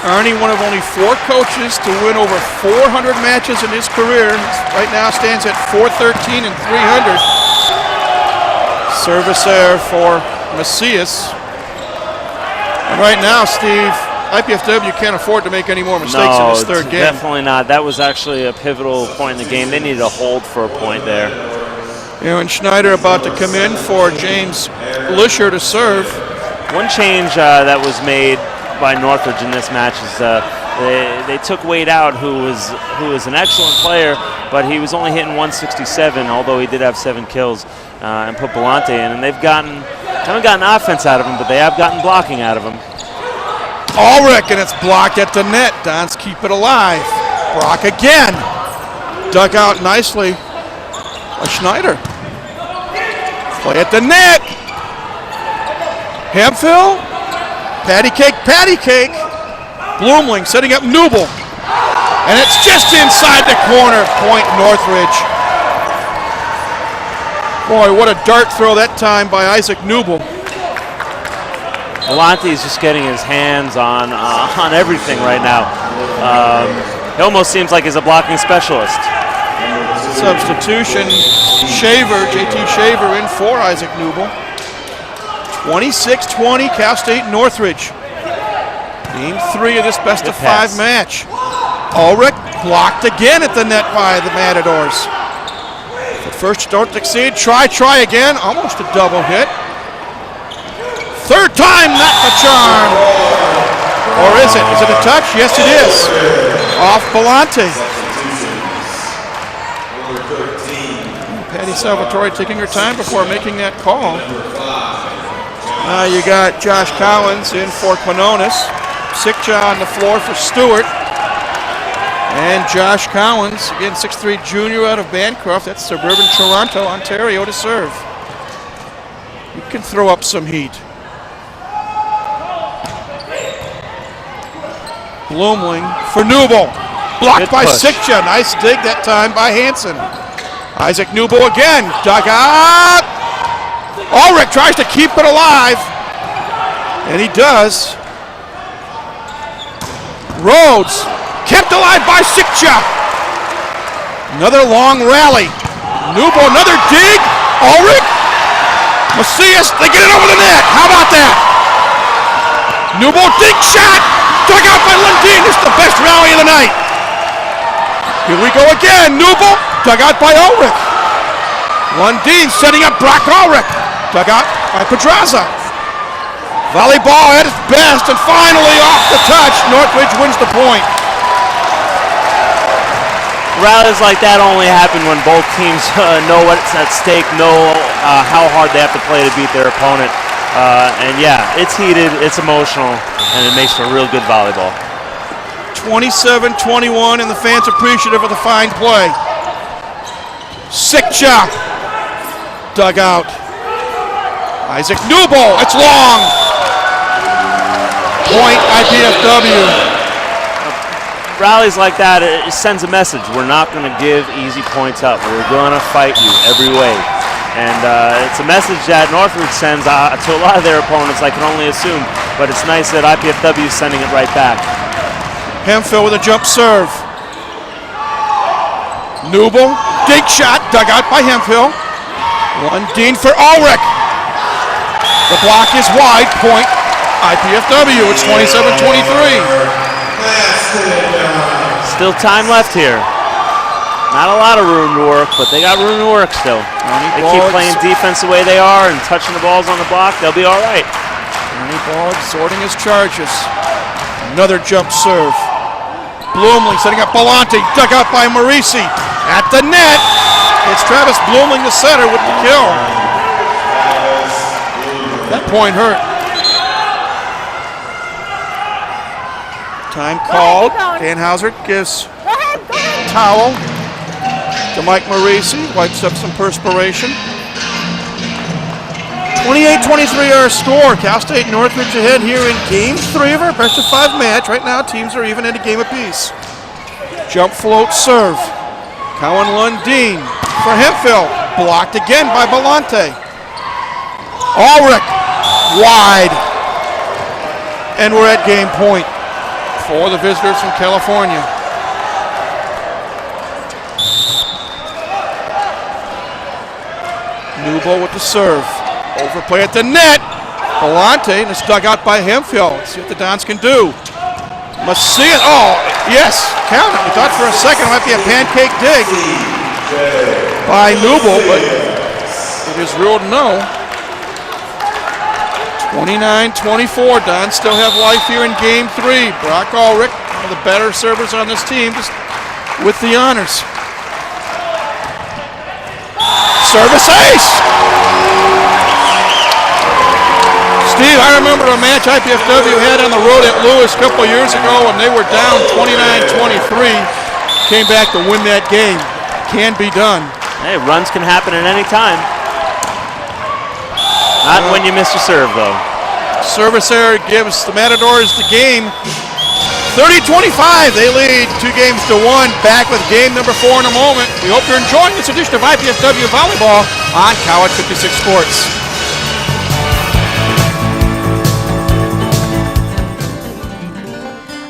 Arnie, one of only 4 coaches to win over 400 matches in his career. Right now stands at 413 and 300. Service there for Macias. And right now, Steve, IPFW can't afford to make any more mistakes in this third game. Definitely not. That was actually a pivotal point in the game. They needed a hold for a point there. Aaron Schneider about to come in for James Lisher to serve. One change that was made by Northridge in this match is they took Wade out, who was an excellent player, but he was only hitting 167, although he did have 7 kills, and put Belante in. And haven't gotten offense out of him, but they have gotten blocking out of him. Ulrich, and it's blocked at the net. Dons keep it alive. Brock again. Dug out nicely by Schneider. Play at the net. Hemphill. Patty cake. Bloomling setting up Newble. And it's just inside the corner. Point Northridge. Boy, what a dart throw that time by Isaac Newble. Belante is just getting his hands on everything right now. He almost seems like he's a blocking specialist. Substitution, JT Shaver in for Isaac Newble. 26-20, Cal State Northridge. Game 3 of this best of 5 match. Ulrich blocked again at the net by the Matadors. The first don't succeed, try again, almost a double hit. Third time, not the charm. Or is it? Is it a touch? Yes, it is. Off Belante. Patty Salvatore taking her time before making that call. You got Josh Collins in for Quinones. Sikja on the floor for Stewart. And Josh Collins, again 6'3" junior out of Bancroft. That's suburban Toronto, Ontario to serve. You can throw up some heat. Bloomling for Newble. Blocked by Sikja. Nice dig that time by Hansen. Isaac Newble again. Dug out. Ulrich tries to keep it alive. And he does. Rhodes. Kept alive by Sikja. Another long rally. Newble, another dig. Ulrich. Macias, they get it over the net. How about that? Newble, dig shot. Dug out by Lundin. This is the best rally of the night. Here we go again. Newble, dug out by Ulrich. Lundin setting up Brock Ulrich. Dug out by Pedraza. Volleyball at its best, and finally off the touch, Northridge wins the point. Rallies like that only happen when both teams know what's at stake, know how hard they have to play to beat their opponent. And yeah, it's heated, it's emotional, and it makes for real good volleyball. 27-21, and the fans appreciative of the fine play. Sikja dug out. Isaac Newble, it's long. Point IPFW. Rallies like that, it sends a message. We're not going to give easy points up. We're going to fight you every way. And it's a message that Northridge sends to a lot of their opponents, I can only assume. But it's nice that IPFW is sending it right back. Hemphill with a jump serve. Newble, dig shot, dug out by Hemphill. Lundin for Ulrich. The block is wide, point IPFW. It's 27-23. Still time left here. Not a lot of room to work, but they got room to work still. They keep playing defense the way they are and touching the balls on the block, they'll be all right. Ernie Ball sorting his charges. Another jump serve. Bloomling setting up Belante, dug out by Marisi. At the net, it's Travis Bloomling, the setter, with the kill. That point hurt. Time called. Danhauser gives towel to Mike Marisi, wipes up some perspiration. 28-23 our score. Cal State Northridge ahead here in Game 3 of our best of 5 match. Right now, teams are even at a game apiece. Jump float serve. Cowan Lundin for Hemphill. Blocked again by Belante. Ulrich wide. And we're at game point. for the visitors from California. Nubo with the serve. Overplay at the net. Galante, and it's dug out by Hemphill. Let's see what the Dons can do. Macias, oh, yes, count it. We thought for a second it might be a pancake dig by Nubo, but it is ruled no. 29-24, Dons still have life here in game 3. Brock Ulrich, one of the better servers on this team, just with the honors. Service ace! Steve, I remember a match IPFW had on the road at Lewis a couple years ago when they were down 29-23. Came back to win that game. Can be done. Hey, runs can happen at any time. Not when you miss your serve, though. Service error gives the Matadors the game. 30-25, they lead 2 games to 1. Back with game number 4 in a moment. We hope you're enjoying this edition of IPFW Volleyball on College 56 Sports.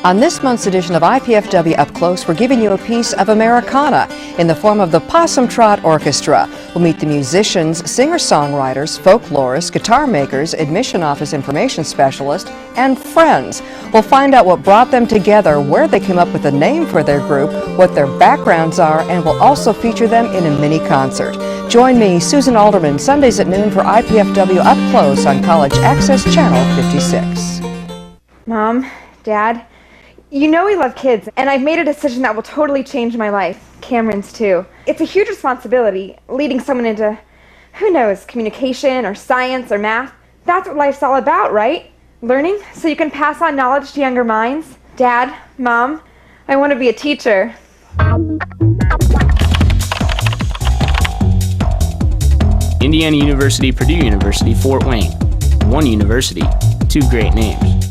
On this month's edition of IPFW Up Close, we're giving you a piece of Americana in the form of the Possum Trot Orchestra. We'll meet the musicians, singer-songwriters, folklorists, guitar makers, admission office information specialists, and friends. We'll find out what brought them together, where they came up with a name for their group, what their backgrounds are, and we'll also feature them in a mini concert. Join me, Susan Alderman, Sundays at noon for IPFW Up Close on College Access Channel 56. Mom, Dad, you know we love kids, and I've made a decision that will totally change my life. Cameron's too. It's a huge responsibility, leading someone into, who knows, communication or science or math. That's what life's all about, right? Learning so you can pass on knowledge to younger minds. Dad, Mom, I want to be a teacher. Indiana University, Purdue University, Fort Wayne. One university, 2 great names.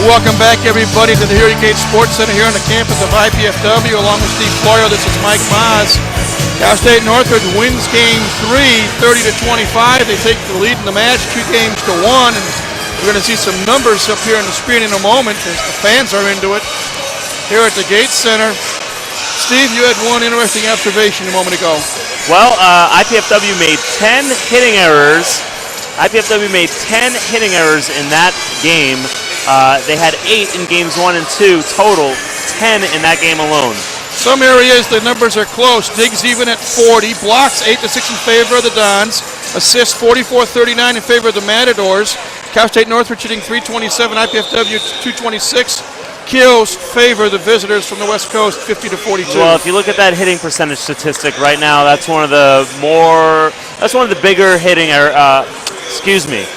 Welcome back, everybody, to the Hurricane Sports Center here on the campus of IPFW. Along with Steve Florio, this is Mike Maz. Cal State Northridge wins game 3, 30-25. They take the lead in the match, 2 games to 1. And we're going to see some numbers up here on the screen in a moment as the fans are into it here at the Gates Center. Steve, you had one interesting observation a moment ago. Well, IPFW made 10 hitting errors. IPFW made 10 hitting errors in that game. They had 8 in games 1 and 2 total, 10 in that game alone. Some areas the numbers are close. Diggs even at 40, blocks 8-6 in favor of the Dons, assists 44-39 in favor of the Matadors. Cal State Northridge hitting 327, IPFW 226. Kills favor the visitors from the West Coast 50-42. Well, if you look at that hitting percentage statistic right now, that's one of the bigger hitting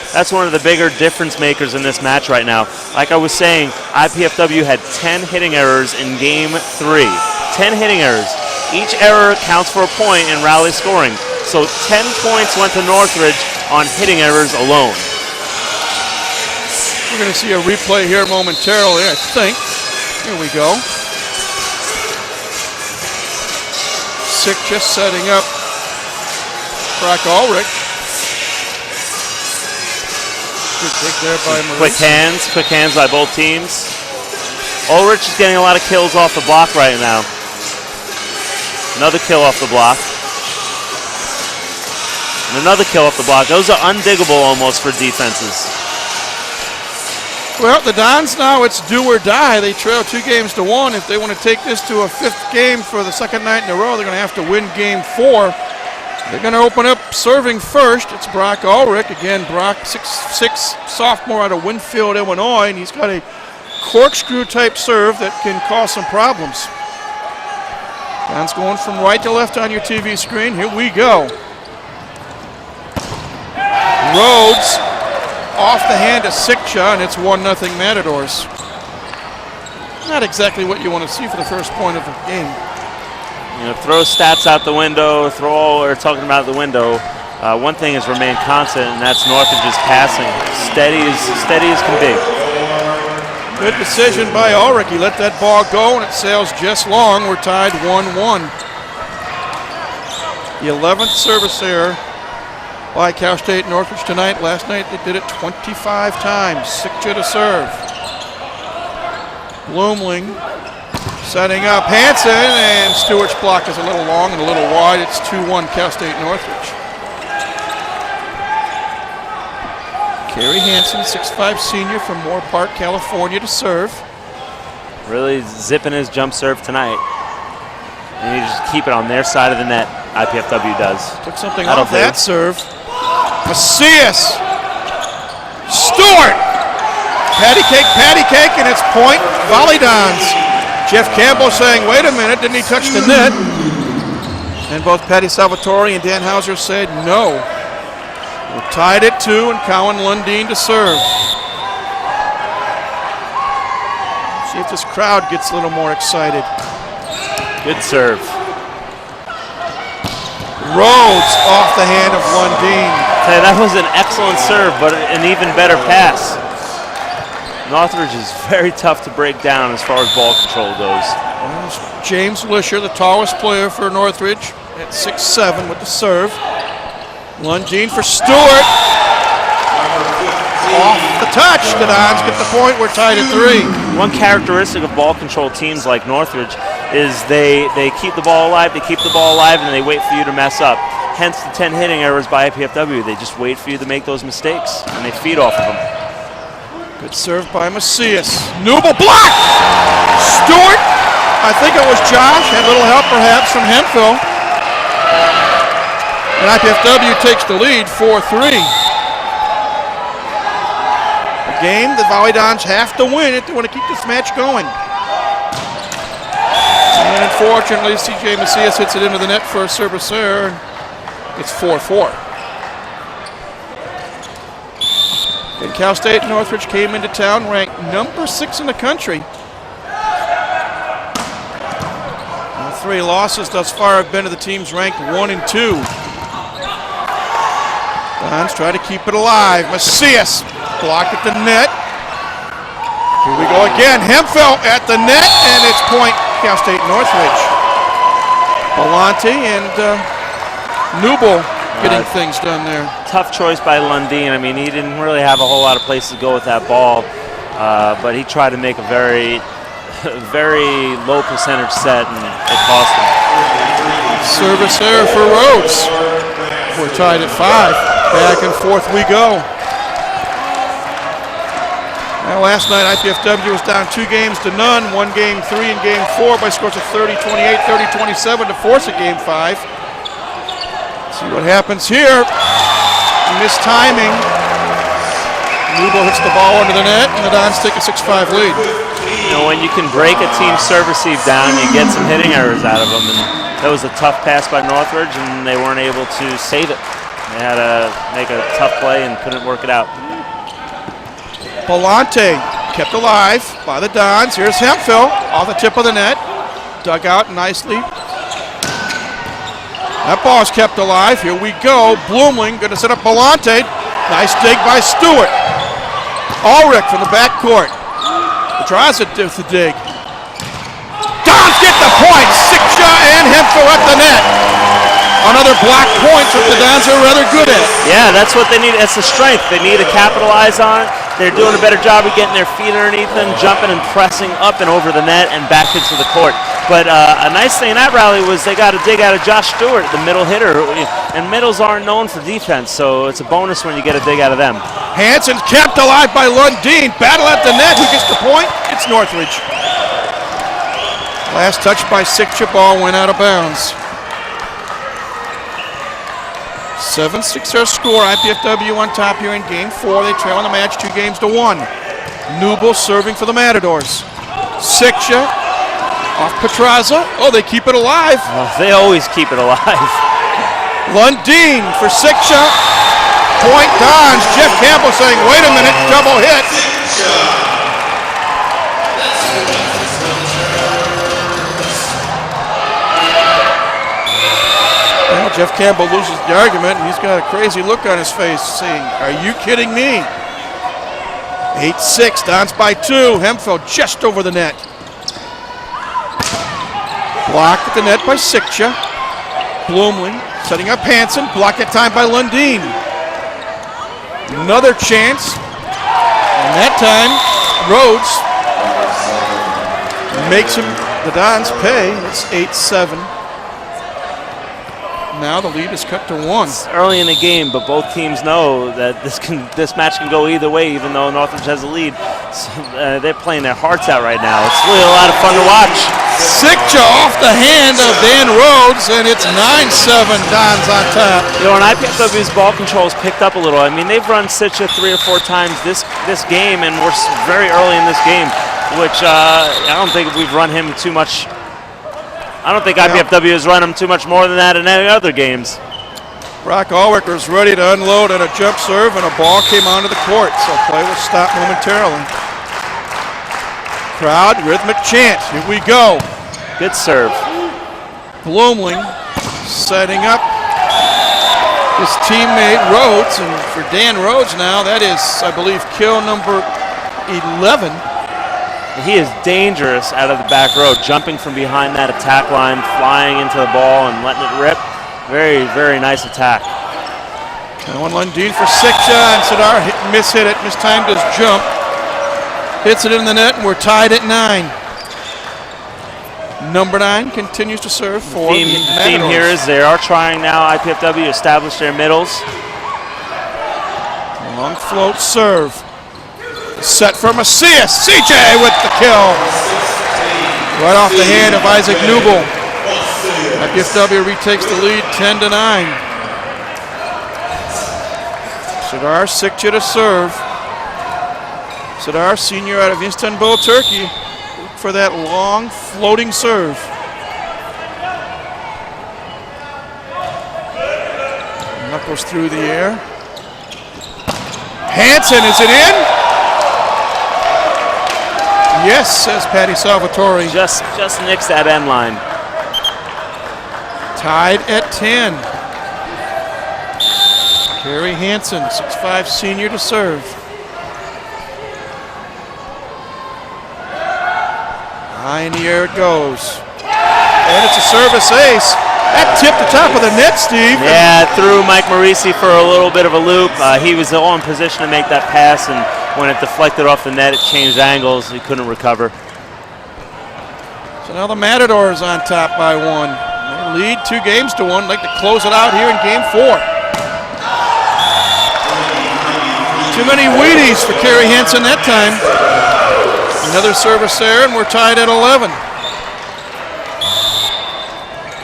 that's one of the bigger difference makers in this match right now. Like I was saying, IPFW had 10 hitting errors in game 3. 10 hitting errors. Each error counts for a point in rally scoring. So 10 points went to Northridge on hitting errors alone. We're going to see a replay here momentarily, I think. Here we go. Sick just setting up Brock Ulrich. Good dig there by Maurice. Quick hands by both teams. Ulrich is getting a lot of kills off the block right now. Another kill off the block. And another kill off the block. Those are undiggable almost for defenses. Well, the Dons now, it's do or die. They trail 2 games to 1. If they want to take this to a 5th game for the second night in a row, they're going to have to win game 4. They're going to open up serving first. It's Brock Ulrich. Again, Brock, 6'6", sophomore out of Winfield, Illinois, and he's got a corkscrew-type serve that can cause some problems. Dons going from right to left on your TV screen. Here we go. Rhodes off the hand of Sikcha, and it's 1-0 Matadors. Not exactly what you want to see for the first point of the game. You know, throw stats out the window, throw all we're talking about the window. One thing has remained constant, and that's Northridge's passing. Steady as can be. Good decision by Ulrich. He let that ball go, and it sails just long. We're tied 1-1. The 11th service error by Cal State Northridge tonight. Last night they did it 25 times. Sikcha to serve. Blumling setting up Hansen, and Stewart's block is a little long and a little wide. It's 2-1 Cal State Northridge. Kerry Hansen, 6'5" senior from Moore Park, California, to serve. Really zipping his jump serve tonight. And you just keep it on their side of the net, IPFW does. Took something off that serve. Macias. Stewart. Patty cake, and it's point Volleyball. Jeff Campbell saying, wait a minute, didn't he touch the net? And both Patty Salvatore and Dan Hauser said no. We're tied at 2, and Cowan Lundeen to serve. See if this crowd gets a little more excited. Good serve. Rhodes off the hand of Lundeen. That was an excellent serve, but an even better pass. Northridge is very tough to break down as far as ball control goes. James Lisher, the tallest player for Northridge, at 6'7" with the serve. Lundeen for Stewart. Off the touch. The Dons get the point. We're tied at 3. One characteristic of ball control teams like Northridge is they keep the ball alive, and they wait for you to mess up. Hence the 10 hitting errors by IPFW. They just wait for you to make those mistakes, and they feed off of them. Good serve by Macias. Newble block! Stewart, I think it was Josh, had a little help perhaps from Hemphill. And IPFW takes the lead 4-3. A game the Volleyball have to win if they want to keep this match going. And unfortunately, C.J. Macias hits it into the net for a service error. It's 4-4. And Cal State Northridge came into town ranked number 6 in the country. And the 3 losses thus far have been to the teams ranked 1 and 2. Dons try to keep it alive. Macias blocked at the net. Here we go again. Hemphill at the net, and it's point Cal State Northridge. Belmonte and Newble getting things done there. Tough choice by Lundeen. I mean, he didn't really have a whole lot of places to go with that ball, but he tried to make a very low percentage set, and it cost him. Service error for Rhodes. We're tied at 5. Back and forth we go. Now, last night IPFW was down 2 games to none, won game 3 and game 4 by scores of 30-28, 30-27 to force a game 5. See what happens here. Missed timing. Newble hits the ball under the net, and the Dons take a 6-5 lead. You know, when you can break a team's serve receive down, you get some hitting errors out of them, and that was a tough pass by Northridge, and they weren't able to save it. They had to make a tough play and couldn't work it out. Belmonte kept alive by the Dons. Here's Hemphill off the tip of the net. Dug out nicely. That ball's kept alive. Here we go. Blumling going to set up Belmonte. Nice dig by Stewart. Ulrich from the backcourt. Tries it with the dig. Dons get the point. Sikcha and Hemphill at the net. Another block point that the Dons are rather good at. Yeah, that's what they need. That's the strength. They need to capitalize on it. They're doing a better job of getting their feet underneath them, jumping and pressing up and over the net and back into the court. But a nice thing in that rally was they got a dig out of Josh Stewart, the middle hitter. And middles aren't known for defense, so it's a bonus when you get a dig out of them. Hansen kept alive by Lundeen. Battle at the net. Who gets the point? It's Northridge. Last touch by Sikcha. Ball went out of bounds. 7-6 our score. IPFW on top here in game 4. They trail in the match 2-1. Newble serving for the Matadors. Sikcha off Petraza. Oh, they keep it alive. Oh, they always keep it alive. Lundeen for Sikcha. Point Dons. Jeff Campbell saying, wait a minute, double hit. Well, Jeff Campbell loses the argument, and he's got a crazy look on his face saying, are you kidding me? 8-6, Dons by 2. Hemphill just over the net. Blocked at the net by Sikcha. Blumling setting up Hansen. Blocked that time by Lundin. Another chance. And that time, Rhodes makes the Dons pay. It's 8-7. Now the lead is cut to 1. It's early in the game, but both teams know that this match can go either way, even though Northridge has a lead. So, they're playing their hearts out right now. It's really a lot of fun to watch. Sikcha off the hand of Dan Rhodes, and it's 9-7, Dons on top. You know, and IPFW's ball control has picked up a little. I mean, they've run Sikcha 3 or 4 times this game, and we're very early in this game, which I don't think we've run him too much. I don't think IPFW has run him too much more than that in any other games. Brock Allwicker's ready to unload on a jump serve, and a ball came onto the court, so play will stop momentarily. Crowd, rhythmic chant. Here we go. Good serve. Blumling setting up his teammate Rhodes, and for Dan Rhodes now, that is, I believe, kill number 11. He is dangerous out of the back row, jumping from behind that attack line, flying into the ball and letting it rip. Very, very nice attack. One Lundin for Sikcha, and Sadar mishit it, mistimed his jump. Hits it in the net, and we're tied at 9. Number 9 continues to serve for the theme here is they are trying now, IPFW, to establish their middles. Long float serve. Set for Macias. CJ with the kill. Right off the hand of Isaac Newble. IPFW retakes the lead 10-9. Sadar Sikcha to serve. Sadar, senior out of Istanbul, Turkey, for that long floating serve. Knuckles through the air. Hansen, is it in? Yes, says Patty Salvatore. Just nicks that end line. Tied at 10. Carrie Hansen, 6'5", senior to serve. High in the air it goes. And it's a service ace. That tipped the top of the net, Steve. Yeah, threw Mike Marisi for a little bit of a loop. He was all in position to make that pass, and when it deflected off the net, it changed angles. He couldn't recover. So now the Matadors on top by 1. They lead 2 games to 1. Like to close it out here in game 4. Too many Wheaties for Carrie Hansen that time. Another service there, and we're tied at 11.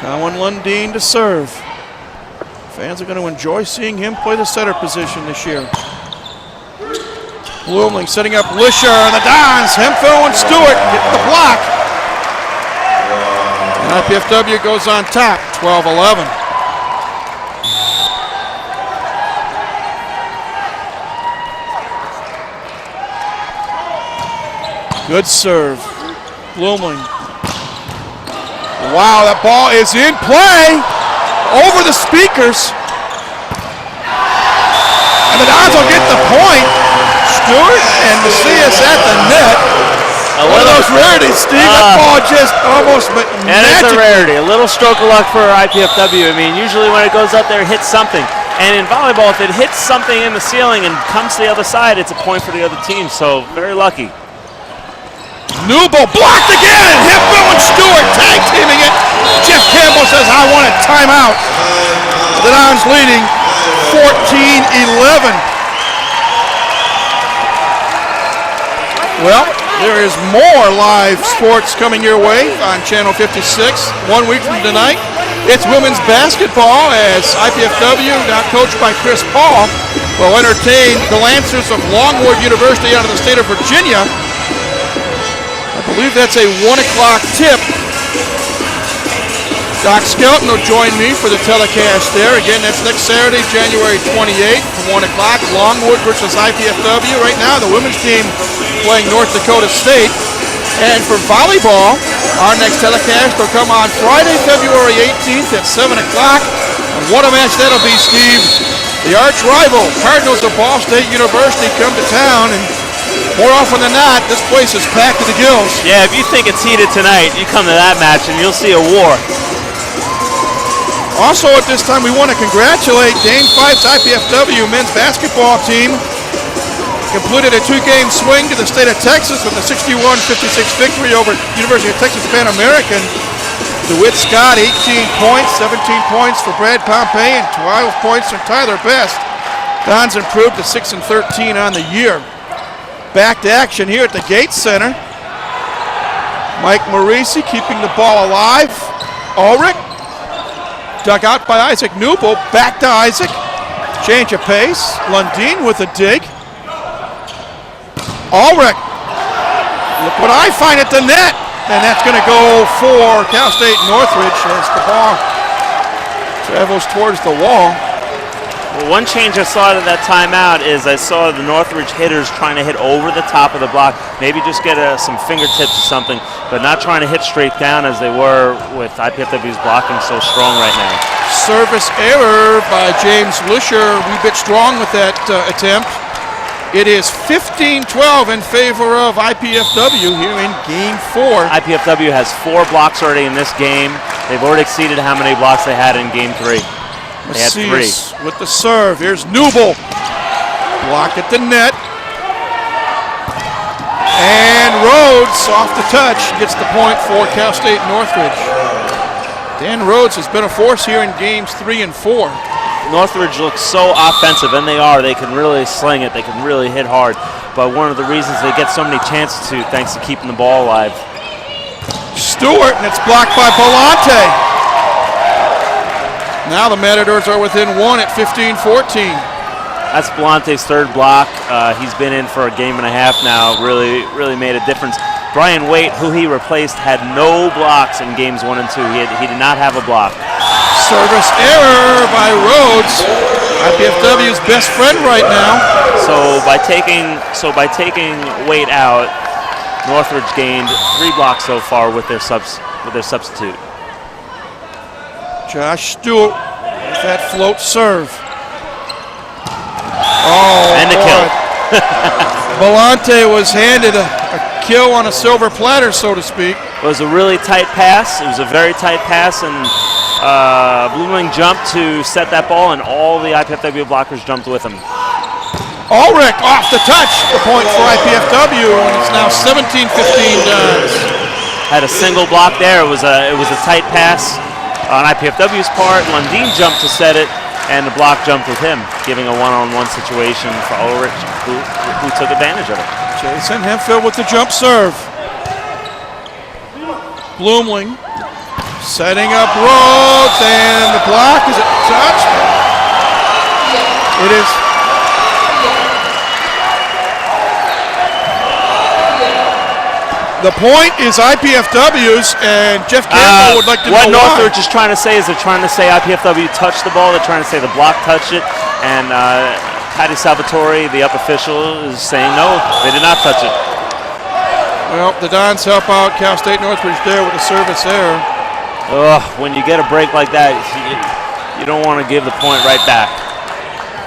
Colin Lundin to serve. Fans are going to enjoy seeing him play the setter position this year. Blumling setting up Lisher, and the Dons, Hemphill and Stewart get the block. And IPFW goes on top, 12-11. Good serve. Blumling. Wow, that ball is in play over the speakers. And the Dons will get the point. Stewart and Macias at the net. One of those rarities, Steve. That ball just almost and it's a rarity. A little stroke of luck for IPFW. I mean, usually when it goes up there, it hits something. And in volleyball, if it hits something in the ceiling and comes to the other side, it's a point for the other team. So very lucky. Newble blocked again. Hemphill and Stewart tag teaming it. Jeff Campbell says, I want a timeout. The Dons leading 14-11. Well, there is more live sports coming your way on Channel 56. 1 week from tonight, it's women's basketball as IPFW, now coached by Chris Paul, will entertain the Lancers of Longwood University out of the state of Virginia. I believe that's a 1 o'clock tip. Doc Skelton will join me for the telecast there. Again, that's next Saturday, January 28th from 1 o'clock. Longwood versus IPFW. Right now, the women's team playing North Dakota State. And for volleyball, our next telecast will come on Friday, February 18th at 7 o'clock. And what a match that'll be, Steve. The arch rival, Cardinals of Ball State University, come to town. And more often than not, this place is packed to the gills. Yeah, if you think it's heated tonight, you come to that match and you'll see a war. Also at this time, we want to congratulate Dane Fife's IPFW men's basketball team. Completed a 2-game swing to the state of Texas with a 61-56 victory over University of Texas Pan American. DeWitt Scott, 18 points, 17 points for Brad Pompey, and 12 points from Tyler Best. Dons improved to 6-13 on the year. Back to action here at the Gates Center. Mike Morisi keeping the ball alive. Ulrich. Dug out by Isaac Newble. Back to Isaac. Change of pace. Lundin with a dig. Ulrich. Look what I find at the net. And that's going to go for Cal State Northridge as the ball travels towards the wall. Well, one change I saw at that timeout is I saw the Northridge hitters trying to hit over the top of the block, maybe just get some fingertips or something, but not trying to hit straight down as they were with IPFW's blocking so strong right now. Service error by James Lisher. We bit strong with that attempt. It is 15-12 in favor of IPFW here in Game 4. IPFW has 4 blocks already in this game. They've already exceeded how many blocks they had in Game 3. They had 3. With the serve. Here's Newble. Block at the net. And Rhodes off the touch gets the point for Cal State Northridge. Dan Rhodes has been a force here in Games 3 and 4. Northridge looks so offensive, and they are. They can really sling it. They can really hit hard. But one of the reasons they get so many chances to, thanks to keeping the ball alive. Stewart, and it's blocked by Belante. Now the Matadors are within 1 at 15-14. That's Belante's 3rd block. He's been in for a game and a half now. Really made a difference. Brian Waite, who he replaced, had no blocks in games 1 and 2. He did not have a block. Service error by Rhodes, IPFW's best friend right now. So by taking Waite out, Northridge gained 3 blocks so far with their substitute. Josh Stewart with that float serve. Oh, and a kill. Belante was handed a kill on a silver platter, so to speak. It was a really tight pass. It was a very tight pass, and Blooming jumped to set that ball, and all the IPFW blockers jumped with him. Ulrich off the touch, the point for IPFW, and it's now 17-15 Dons. Had a single block there. It was a tight pass on IPFW's part. Lundin jumped to set it, and the block jumped with him, giving a one-on-one situation for Ulrich, who took advantage of it. Jason Hemphill with the jump serve. Bloomling setting up Rhodes, and the block, is it touched? It is. The point is IPFW's, and Jeff Campbell would like to know what why. Northridge is trying to say is they're trying to say IPFW touched the ball. They're trying to say the block touched it, and Patty Salvatore, the up official, is saying no, they did not touch it. Well, the Dons help out Cal State Northridge there with a service error. When you get a break like that, you don't want to give the point right back.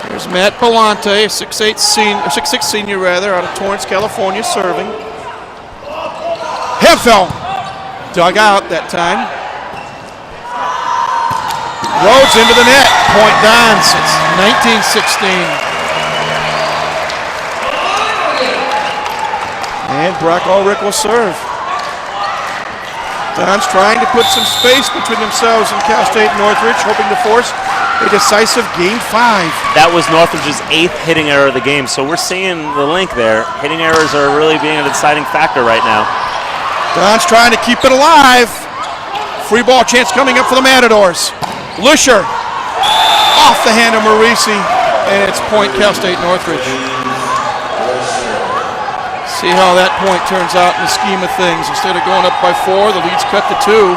Here's Matt Belante, a 6'6 senior out of Torrance, California, serving. Hemphill dug out that time. Rhodes into the net. Point Dons. It's 19-16. And Brock Ulrich will serve. Dons trying to put some space between themselves and Cal State Northridge, hoping to force a decisive Game 5. That was Northridge's 8th hitting error of the game, so we're seeing the link there. Hitting errors are really being a deciding factor right now. Dons trying to keep it alive. Free ball chance coming up for the Matadors. Lisher off the hand of Morisi, and it's point Cal State Northridge. See how that point turns out in the scheme of things. Instead of going up by 4, the lead's cut to 2.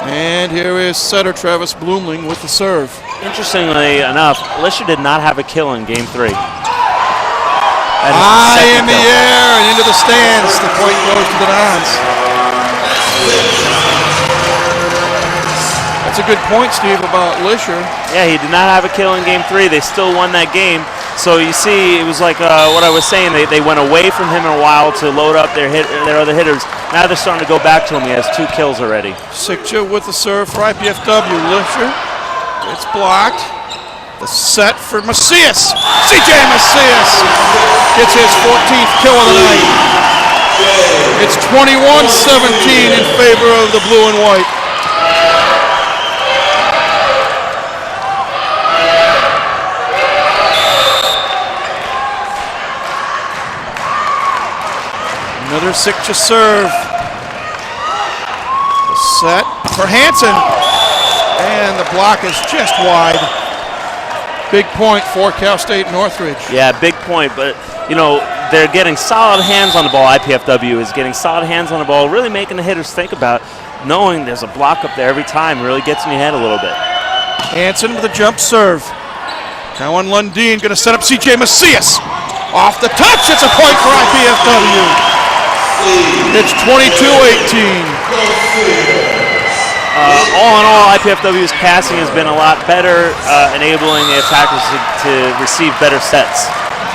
And here is setter Travis Blumling with the serve. Interestingly enough, Lisher did not have a kill in game 3. High in the air and into the stands. The point goes to the Dons. That's a good point, Steve, about Lisher. Yeah, he did not have a kill in game 3. They still won that game. So you see, it was like what I was saying. They went away from him in a while to load up their other hitters. Now they're starting to go back to him. He has 2 kills already. Sikcha with the serve for IPFW. Lisher. It's blocked. The set for Macias. CJ Macias gets his 14th kill of the night. It's 21-17 in favor of the blue and white. Another Sikcha serve. The set for Hansen. And the block is just wide. Big point for Cal State Northridge. Yeah, big point, but they're getting solid hands on the ball. IPFW is getting solid hands on the ball, really making the hitters think about knowing there's a block up there every time. Really gets in your head a little bit. Hansen with a jump serve. Cowan Lundeen going to set up CJ Macias. Off the touch, it's a point for IPFW. It's 22-18. All in all, IPFW's passing has been a lot better, enabling the attackers to receive better sets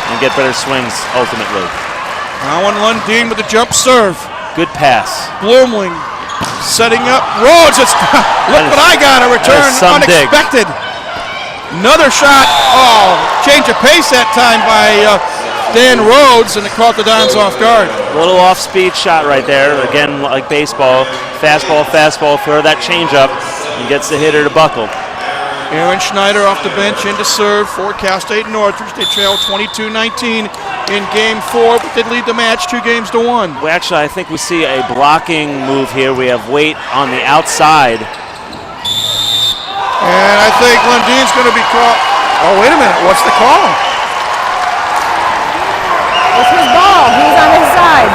and get better swings ultimately. Cowan Lundeen with a jump serve. Good pass. Blumling setting up Rhodes. Look what I got, a return unexpected. Another shot. Oh, change of pace that time by Dan Rhodes, and it caught the Dons off guard. A little off-speed shot right there. Again, like baseball. Fastball, throw that change up, and gets the hitter to buckle. Aaron Schneider off the bench into serve for Cal State Northridge. They trail 22-19 in game 4, but did lead the match 2-1. Well, actually, I think we see a blocking move here. We have Waite on the outside. And I think Lundeen's going to be caught. Oh, wait a minute. What's the call? It's his ball. He's on his side.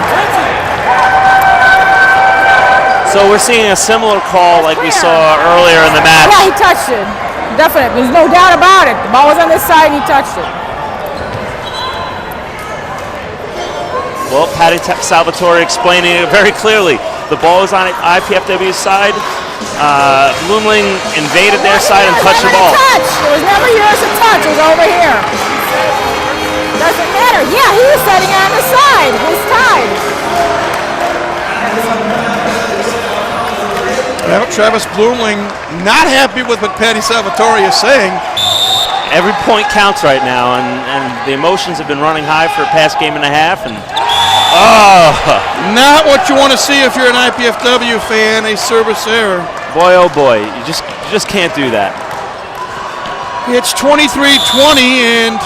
So we're seeing a similar call like we saw earlier in the match. Yeah, he touched it. Definitely. There's no doubt about it. The ball was on this side and he touched it. Well, Patty Salvatore explaining it very clearly. The ball is on IPFW's side. Blumling invaded their side and touched the ball. It was never yours to touch. It was over here. Doesn't matter. Yeah, he was setting on the side. His time. Well, Travis Blumling not happy with what Patty Salvatore is saying. Every point counts right now, and the emotions have been running high for the past game and a half. And not what you want to see if you're an IPFW fan. A service error. Boy, oh boy, you just can't do that. It's 23-20, and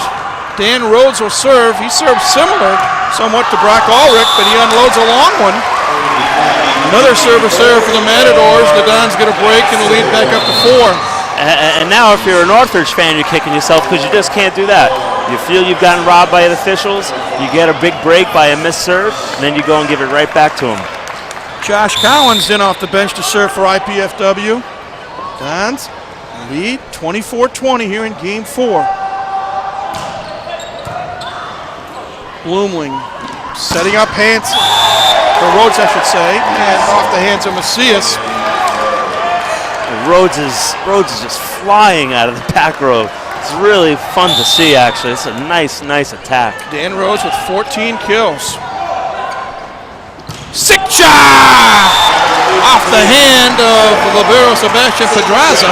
Dan Rhodes will serve. He serves similar somewhat to Brock Ulrich, but he unloads a long one. Another service error for the Matadors. The Dons get a break and the lead back up to 4. And now if you're a Northridge fan, you're kicking yourself because you just can't do that. You feel you've gotten robbed by the officials, you get a big break by a missed serve, and then you go and give it right back to him. Josh Collins in off the bench to serve for IPFW. Dons lead 24-20 here in game 4. Blumling setting up Hansen, or Rhodes I should say, and off the hands of Macias. Rhodes is just flying out of the back row. It's really fun to see, actually. It's a nice attack. Dan Rhodes with 14 kills. Sikcha! Off the hand of libero Sebastian Pedraza.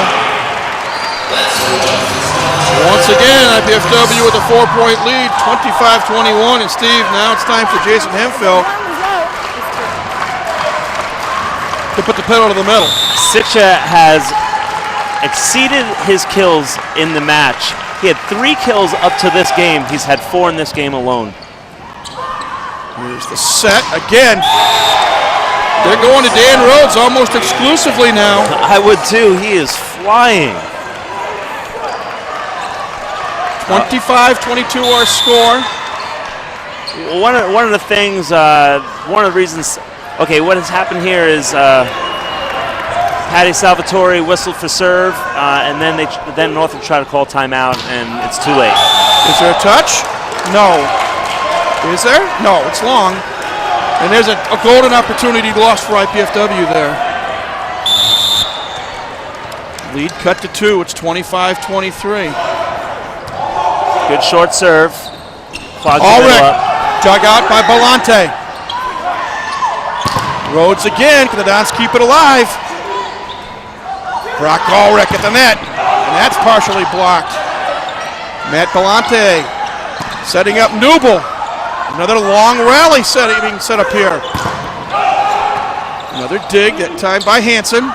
Once again, IPFW with a 4-point lead, 25-21. And Steve, now it's time for Jason Hemphill to put the pedal to the metal. Sikcha has exceeded his kills in the match. He had 3 kills up to this game. He's had 4 in this game alone. Here's the set again. They're going to Dan Rhodes almost exclusively now. I would too. He is flying. 25-22 our score. One of the things, one of the reasons. Okay, what has happened here is Patty Salvatore whistled for serve, and then Northridge tried to call timeout, and it's too late. Is there a touch? No. Is there? No, it's long. And there's a golden opportunity lost for IPFW there. Lead cut to 2. It's 25-23. Good short serve. Ulrich, dug out by Belante. Rhodes again. Can the Dons keep it alive? Brock Ulrich at the net. And that's partially blocked. Matt Belante setting up Newble. Another long rally being set up here. Another dig, that time by Hansen.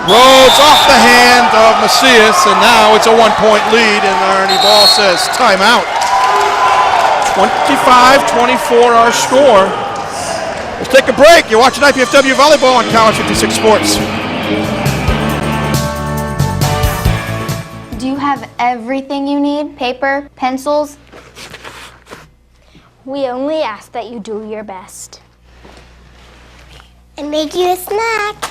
Rhodes off the hand of Macias, and now it's a 1-point lead, and Ernie Ball says timeout. 25-24 our score. Let's take a break. You're watching IPFW Volleyball on College 56 Sports. Do you have everything you need? Paper, pencils? We only ask that you do your best. And make you a snack.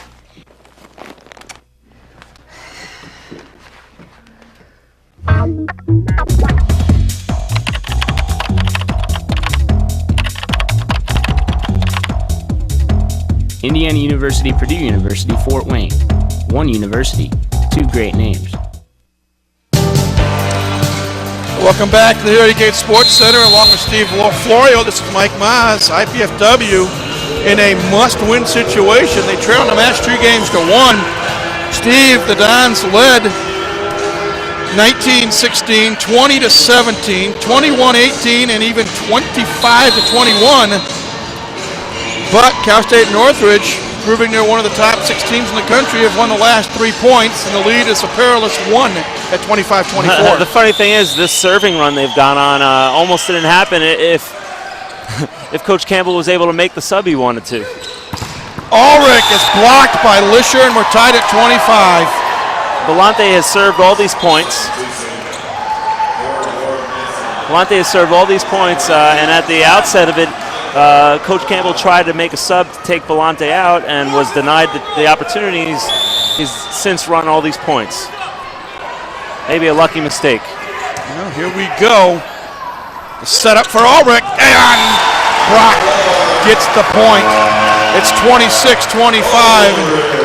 Indiana University, Purdue University, Fort Wayne. One university, two great names. Welcome back to the Heritage Gate Sports Center along with Steve Florio. This is Mike Maas. IPFW in a must-win situation. They trail in the match 2-1. Steve, the Dons led 19-16, 20-17, 21-18, and even 25-21. But Cal State Northridge, proving they're one of the top 6 teams in the country, have won the last 3 points, and the lead is a perilous 1 at 25-24. The funny thing is, this serving run they've gone on almost didn't happen if Coach Campbell was able to make the sub he wanted to. Ulrich is blocked by Lisher, and we're tied at 25. Belante has served all these points. And at the outset of it, Coach Campbell tried to make a sub to take Belante out and was denied the opportunities. He's since run all these points. Maybe a lucky mistake. Well, here we go. The setup for Ulrich, and Brock gets the point. It's 26-25.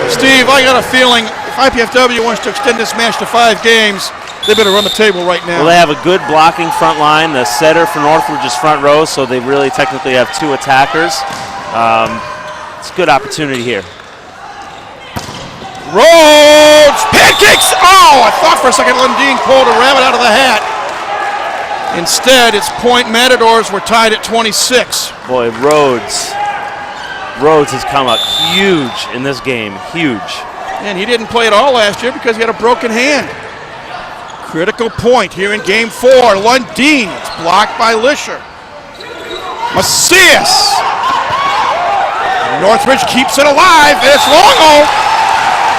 Steve, I got a feeling if IPFW wants to extend this match to 5 games, they better run the table right now. Well, they have a good blocking front line. The setter for Northridge is front row, so they really technically have 2 attackers. It's a good opportunity here. Rhodes, pancakes! Oh, I thought for a second Lundeen pulled a rabbit out of the hat. Instead, it's point Matadors. We're tied at 26. Boy, Rhodes has come up huge in this game, huge. And he didn't play at all last year because he had a broken hand. Critical point here in game 4. Lundeen, it's blocked by Lisher. Macias. Northridge keeps it alive, and it's Longo.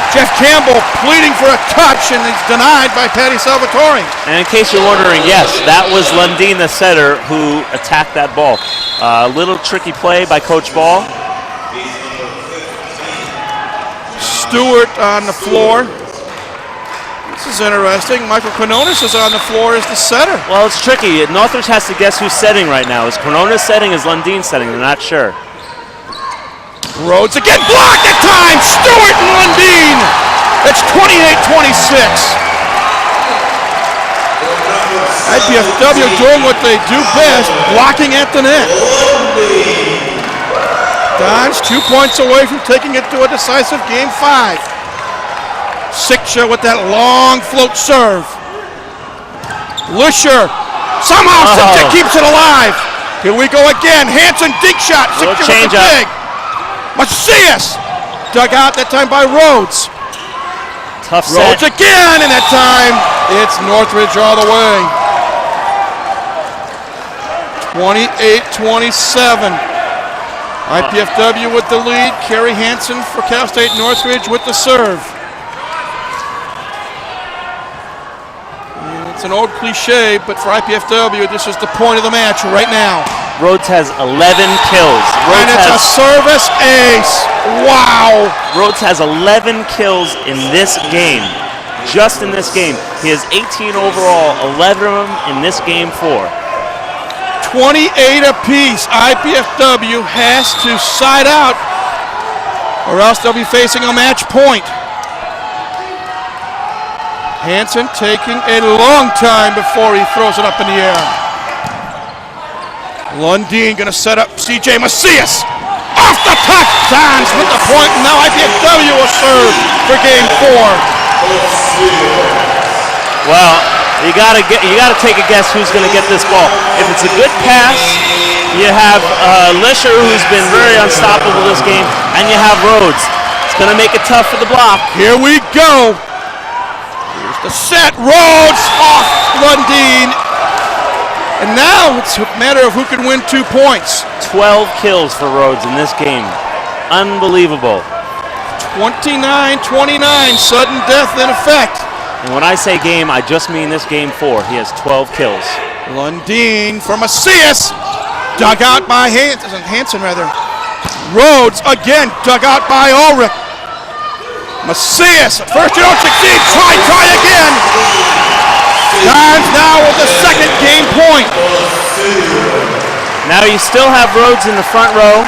Jeff Campbell pleading for a touch, and it's denied by Patty Salvatore. And in case you're wondering, yes, that was Lundeen, the setter, who attacked that ball. A little tricky play by Coach Ball. Stewart on the floor. This is interesting. Michael Quinones is on the floor as the setter. Well, it's tricky. Northridge has to guess who's setting right now. Is Quinones setting? Is Lundeen setting? They're not sure. Rhodes again, blocked at time. Stewart and Lundeen. It's 28-26. IPFW doing what they do best, blocking at the net. Dons 2 points away from taking it to a decisive game 5. Siksha with that long float serve. Lisher somehow Siksha keeps it alive. Here we go again. Hansen dig shot. Siksha with the dig. Macias dug out that time by Rhodes. Tough set. Rhodes again, and that time it's Northridge all the way. 28-27. IPFW with the lead. Kerry Hansen for Cal State Northridge with the serve. It's an old cliche, but for IPFW, this is the point of the match right now. Rhodes has 11 kills. And it's a service ace. Wow. Rhodes has 11 kills in this game. Just in this game. He has 18 overall, 11 of them in this game 4. 28 apiece. IPFW has to side out, or else they'll be facing a match point. Hansen taking a long time before he throws it up in the air. Lundin going to set up CJ Macias. Off the top, Dons with the point, and now IPFW will serve for game 4. Well, you gotta take a guess who's gonna get this ball. If it's a good pass, you have Lisher, who's been very unstoppable this game, and you have Rhodes. It's gonna make it tough for the block. Here we go. Here's the set. Rhodes off Lundin. And now it's a matter of who can win 2 points. 12 kills for Rhodes in this game. Unbelievable. 29-29, sudden death in effect. And when I say game, I just mean this game 4. He has 12 kills. Lundin for Macias. Dug out by Hansen rather. Rhodes again dug out by Ulrich. Macias, first you don't succeed, try again. Dons now with the second game point. Now you still have Rhodes in the front row,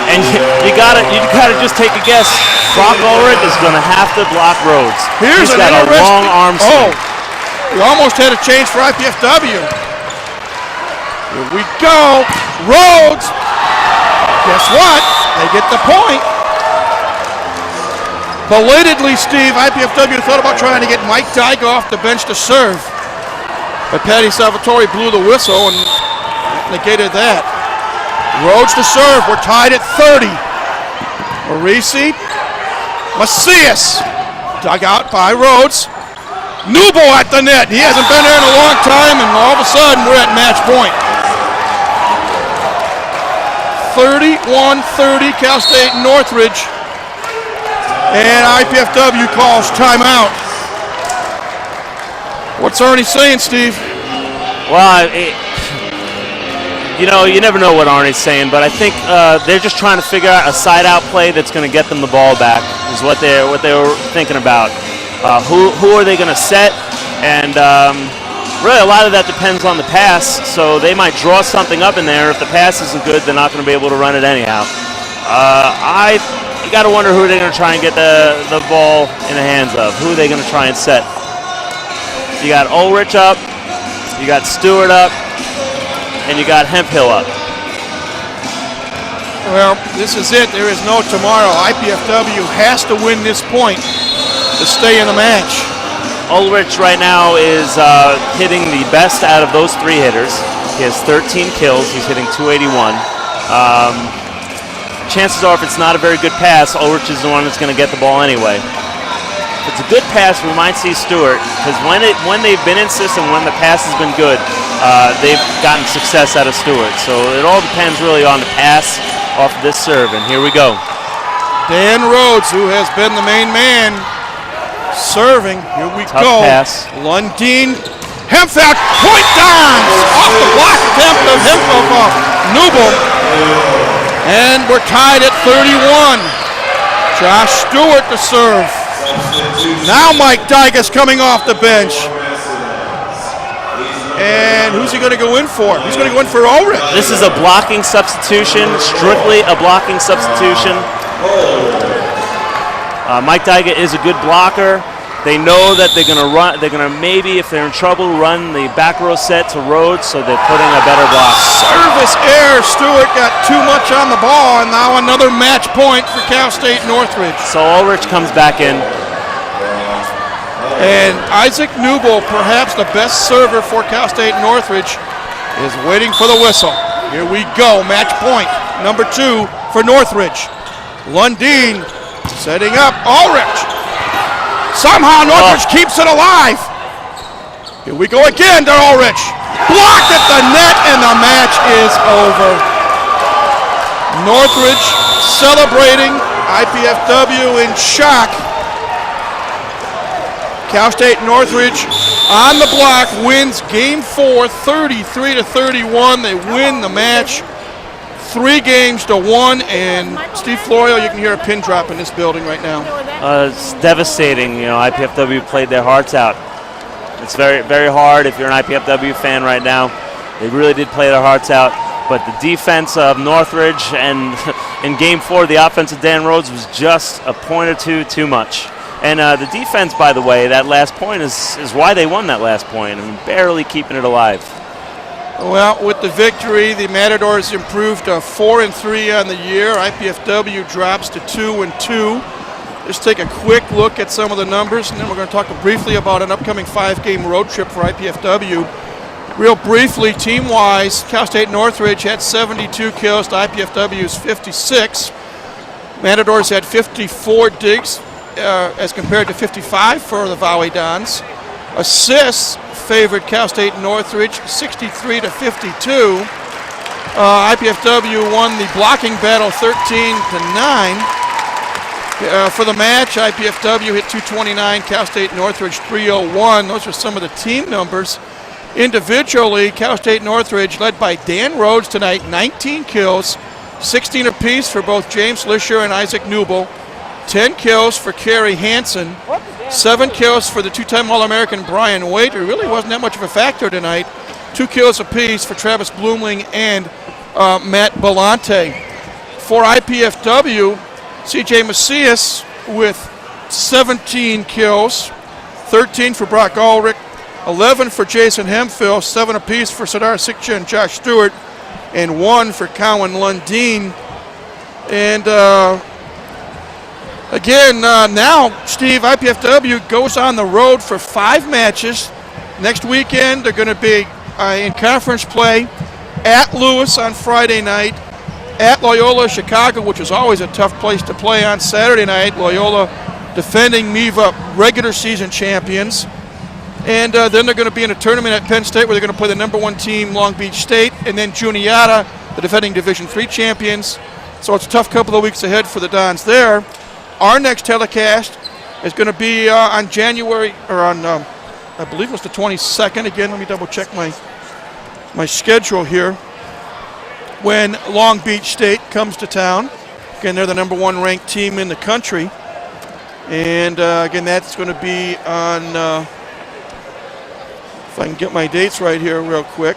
and you gotta just take a guess. Brock Ulrich is gonna have to block Rhodes. He's got a long arm swing. We almost had a change for IPFW. Here we go. Rhodes. Guess what? They get the point. Belatedly, Steve, IPFW thought about trying to get Mike Dyke off the bench to serve. But Patty Salvatore blew the whistle and negated that. Rhodes to serve. We're tied at 30. Marisi. Macias. Dug out by Rhodes. Newbo at the net. He hasn't been there in a long time, and all of a sudden we're at match point. 31-30 Cal State Northridge. And IPFW calls timeout. What's Arnie saying, Steve? Well, you never know what Arnie's saying, but I think they're just trying to figure out a side-out play that's going to get them the ball back. Is what they were thinking about. Who are they going to set? And really, a lot of that depends on the pass. So they might draw something up in there. If the pass isn't good, they're not going to be able to run it anyhow. You got to wonder who they're going to try and get the ball in the hands of. Who are they going to try and set? You got Ulrich up, you got Stewart up, and you got Hemphill up. Well, this is it. There is no tomorrow. IPFW has to win this point to stay in the match. Ulrich right now is hitting the best out of those 3 hitters. He has 13 kills. He's hitting .281. Chances are, if it's not a very good pass, Ulrich is the one that's going to get the ball anyway. If it's a good pass, we might see Stewart, because when they've been in system, when the pass has been good, they've gotten success out of Stewart. So it all depends really on the pass off of this serve, and here we go. Dan Rhodes, who has been the main man, serving. Here we Tough go. Pass. Lundin, Hemphill, point Dons! Off the block attempt of Hemphill off Newble. And we're tied at 31. Josh Stewart to serve. Now Mike Dyke is coming off the bench. And who's he going to go in for? He's going to go in for Ulrich. This is a blocking substitution, strictly a blocking substitution. Mike Dyke is a good blocker. They know that they're going to run. They're going to maybe, if they're in trouble, run the back row set to Rhodes, so they're putting a better block. Service error. Stewart got too much on the ball, and now another match point for Cal State Northridge. So Ulrich comes back in. And Isaac Newble, perhaps the best server for Cal State Northridge, is waiting for the whistle. Here we go. Match point number 2 for Northridge. Lundin setting up Ulrich. Somehow Northridge keeps it alive. Here we go again to Ulrich. Blocked at the net, and the match is over. Northridge celebrating. IPFW in shock. Cal State Northridge on the block wins game 4, 33-31. They win the match 3-1. And Steve Florio, you can hear a pin drop in this building right now. It's devastating. You know, IPFW played their hearts out. It's very, very hard if you're an IPFW fan right now. They really did play their hearts out. But the defense of Northridge and in game 4, the offense of Dan Rhodes was just a point or two too much. And the defense, by the way, that last point is why they won that last point. I mean, barely keeping it alive. Well, with the victory, the Matadors improved to 4-3 on the year. IPFW drops to 2-2. Let's take a quick look at some of the numbers, and then we're going to talk briefly about an upcoming 5-game road trip for IPFW. Real briefly, team-wise, Cal State Northridge had 72 kills to IPFW's 56. Matadors had 54 digs as compared to 55 for the Volleyball. Assists favored Cal State Northridge 63-52. IPFW won the blocking battle 13-9. For the match, IPFW hit 229, Cal State Northridge 301. Those are some of the team numbers. Individually, Cal State Northridge, led by Dan Rhodes tonight, 19 kills, 16 apiece for both James Lisher and Isaac Newble, 10 kills for Kerry Hansen, 7 kills for the two-time All-American Brian Waite, who really wasn't that much of a factor tonight, 2 kills apiece for Travis Bloomling and Matt Belante. For IPFW, CJ Macias with 17 kills, 13 for Brock Ulrich, 11 for Jason Hemphill, 7 apiece for Sadar Sikcha and Josh Stewart, and 1 for Cowan Lundeen. And again, now, Steve, IPFW goes on the road for 5 matches. Next weekend, they're going to be in conference play at Lewis on Friday night, at Loyola Chicago, which is always a tough place to play on Saturday night. Loyola defending MIVA regular season champions. And then they're going to be in a tournament at Penn State where they're going to play the #1 team, Long Beach State, and then Juniata, the defending Division III champions. So it's a tough couple of weeks ahead for the Dons there. Our next telecast is going to be on January, or on, I believe it was the 22nd. Again, let me double check my schedule here. When Long Beach State comes to town. Again, they're the #1 ranked team in the country. And again, that's going to be on, if I can get my dates right here real quick.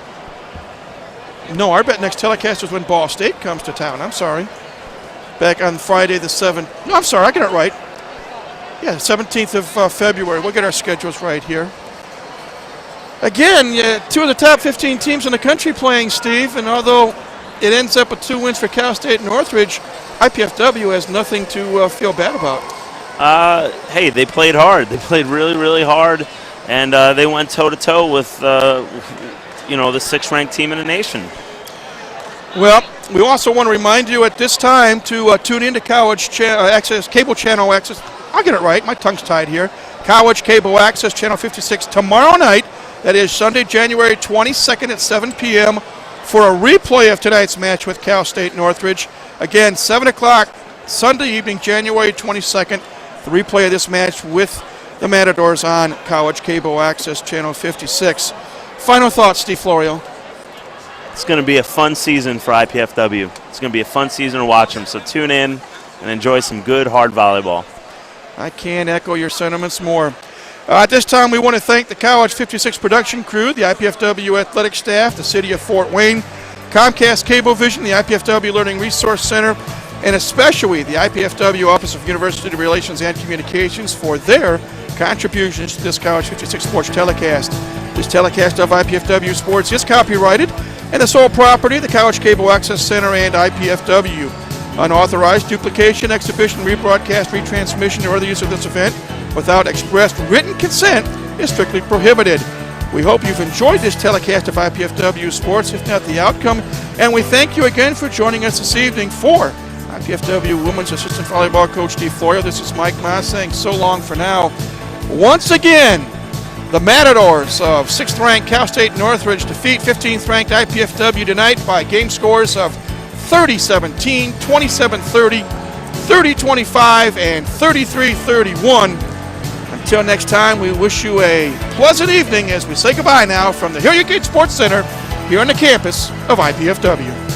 No, our next telecast is when Ball State comes to town. I'm sorry. Back on Friday the 7th. No, I'm sorry, I got it right. Yeah, 17th of February. We'll get our schedules right here. Again, 2 of the top 15 teams in the country playing, Steve, and although it ends up with 2 wins for Cal State Northridge, IPFW has nothing to feel bad about. Hey, they played hard. They played really, really hard, and they went toe-to-toe with, the 6th-ranked team in the nation. Well, we also want to remind you at this time to tune into College Access, Cable Channel Access. I'll get it right. My tongue's tied here. College Cable Access, Channel 56, tomorrow night. That is Sunday, January 22nd at 7 p.m. for a replay of tonight's match with Cal State Northridge. Again, 7 o'clock Sunday evening, January 22nd. The replay of this match with the Matadors on College Cable Access, Channel 56. Final thoughts, Steve Florio. It's going to be a fun season for IPFW. It's going to be a fun season to watch them, so tune in and enjoy some good, hard volleyball. I can't echo your sentiments more. At this time, we want to thank the College 56 production crew, the IPFW athletic staff, the City of Fort Wayne, Comcast Cablevision, the IPFW Learning Resource Center, and especially the IPFW Office of University Relations and Communications for their contributions to this College 56 Sports telecast. This telecast of IPFW Sports is copyrighted and the sole property of the College Cable Access Center and IPFW. Unauthorized duplication, exhibition, rebroadcast, retransmission, or other use of this event without expressed written consent is strictly prohibited. We hope you've enjoyed this telecast of IPFW Sports, if not the outcome, and we thank you again for joining us this evening for IPFW Women's Assistant Volleyball Coach Steve Florio. This is Mike Maas saying so long for now. Once again, the Matadors of 6th-ranked Cal State Northridge defeat 15th-ranked IPFW tonight by game scores of 30-17, 27-30, 30-25, and 33-31. Until next time, we wish you a pleasant evening as we say goodbye now from the Hilliard Gate Sports Center here on the campus of IPFW.